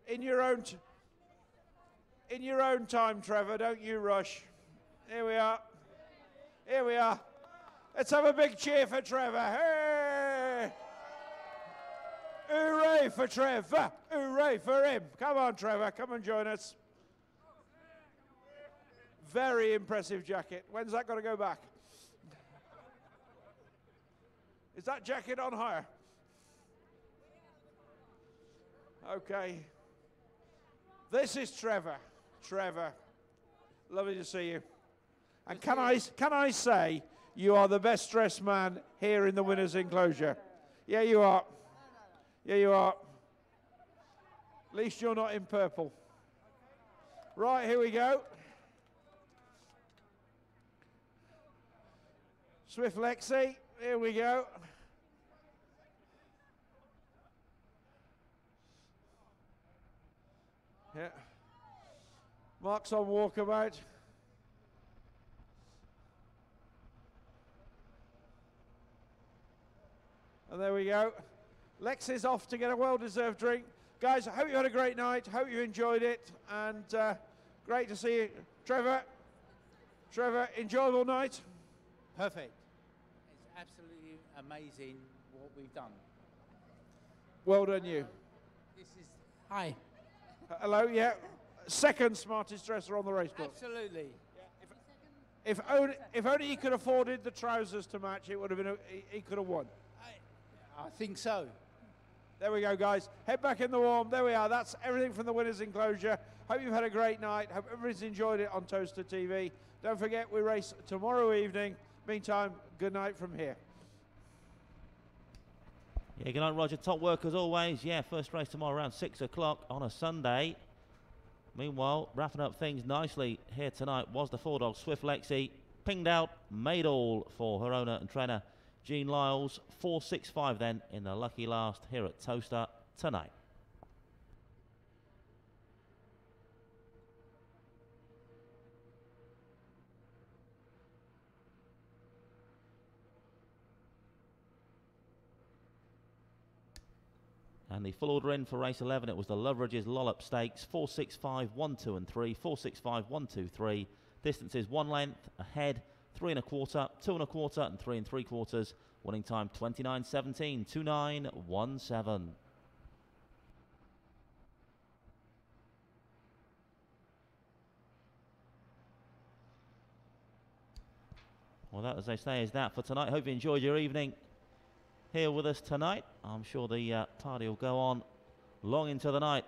in your own time, Trevor, don't you rush. Here we are. Here we are. Let's have a big cheer for Trevor. Hey! Hooray for Trevor. Hooray for him. Come on, Trevor. Come and join us. Very impressive jacket. When's that going to go back? Is that jacket on hire? Okay. This is Trevor. Trevor, lovely to see you. And can I say you are the best dressed man here in the winners' enclosure? Yeah, you are. Yeah, you are. At least you're not in purple. Right, here we go. Swift Lexi, here we go. Yeah. Mark's on walkabout. And there we go. Lex is off to get a well-deserved drink. Guys, I hope you had a great night. Hope you enjoyed it. And great to see you. Trevor, enjoyable night? Perfect. It's absolutely amazing what we've done. Well done, you. This is... Hi. Hello, yeah. second smartest dresser on the race course. Absolutely. If only he could have afforded the trousers to match, it would have been. He could have won. I think so. There we go, guys. Head back in the warm. There we are. That's everything from the winners' enclosure. Hope you've had a great night. Hope everybody's enjoyed it on Towcester TV. Don't forget, we race tomorrow evening. Meantime, good night from here. Yeah, good night, Roger. Top work as always. Yeah, first race tomorrow around 6 o'clock on a Sunday. Meanwhile, wrapping up things nicely here tonight was the 4-dog Swift Lexi. Pinged out, made all for her owner and trainer, Jean Lyles. 4.65 then in the lucky last here at Towcester tonight. And the full order in for race 11, it was the Loveridge's Lollop Stakes, 4.65, 1, 2 and 3, 4.65, 1, 2, 3. Distances 1 length, ahead, 3 1/4, 2 1/4 and 3 3/4. Winning time 29.17, 29.17. Well, that, as they say, is that for tonight. Hope you enjoyed your evening here with us tonight. I'm sure the party will go on long into the night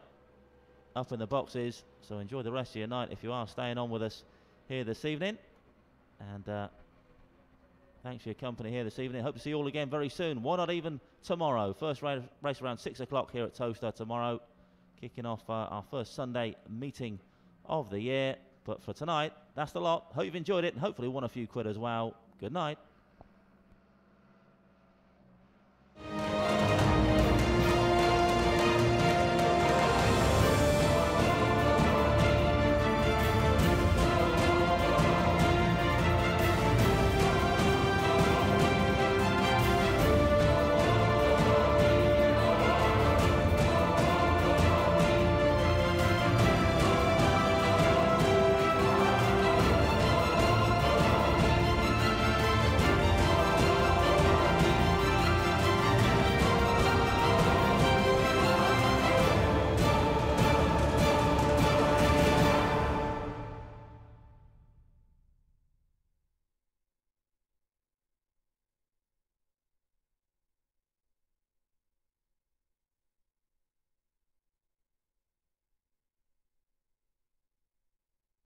up in the boxes, so enjoy the rest of your night if you are staying on with us here this evening. And thanks for your company here this evening. Hope to see you all again very soon. Why not even tomorrow? First race around 6 o'clock here at Towcester tomorrow, kicking off our first Sunday meeting of the year. But for tonight, that's the lot. Hope you've enjoyed it and hopefully won a few quid as well. Good night.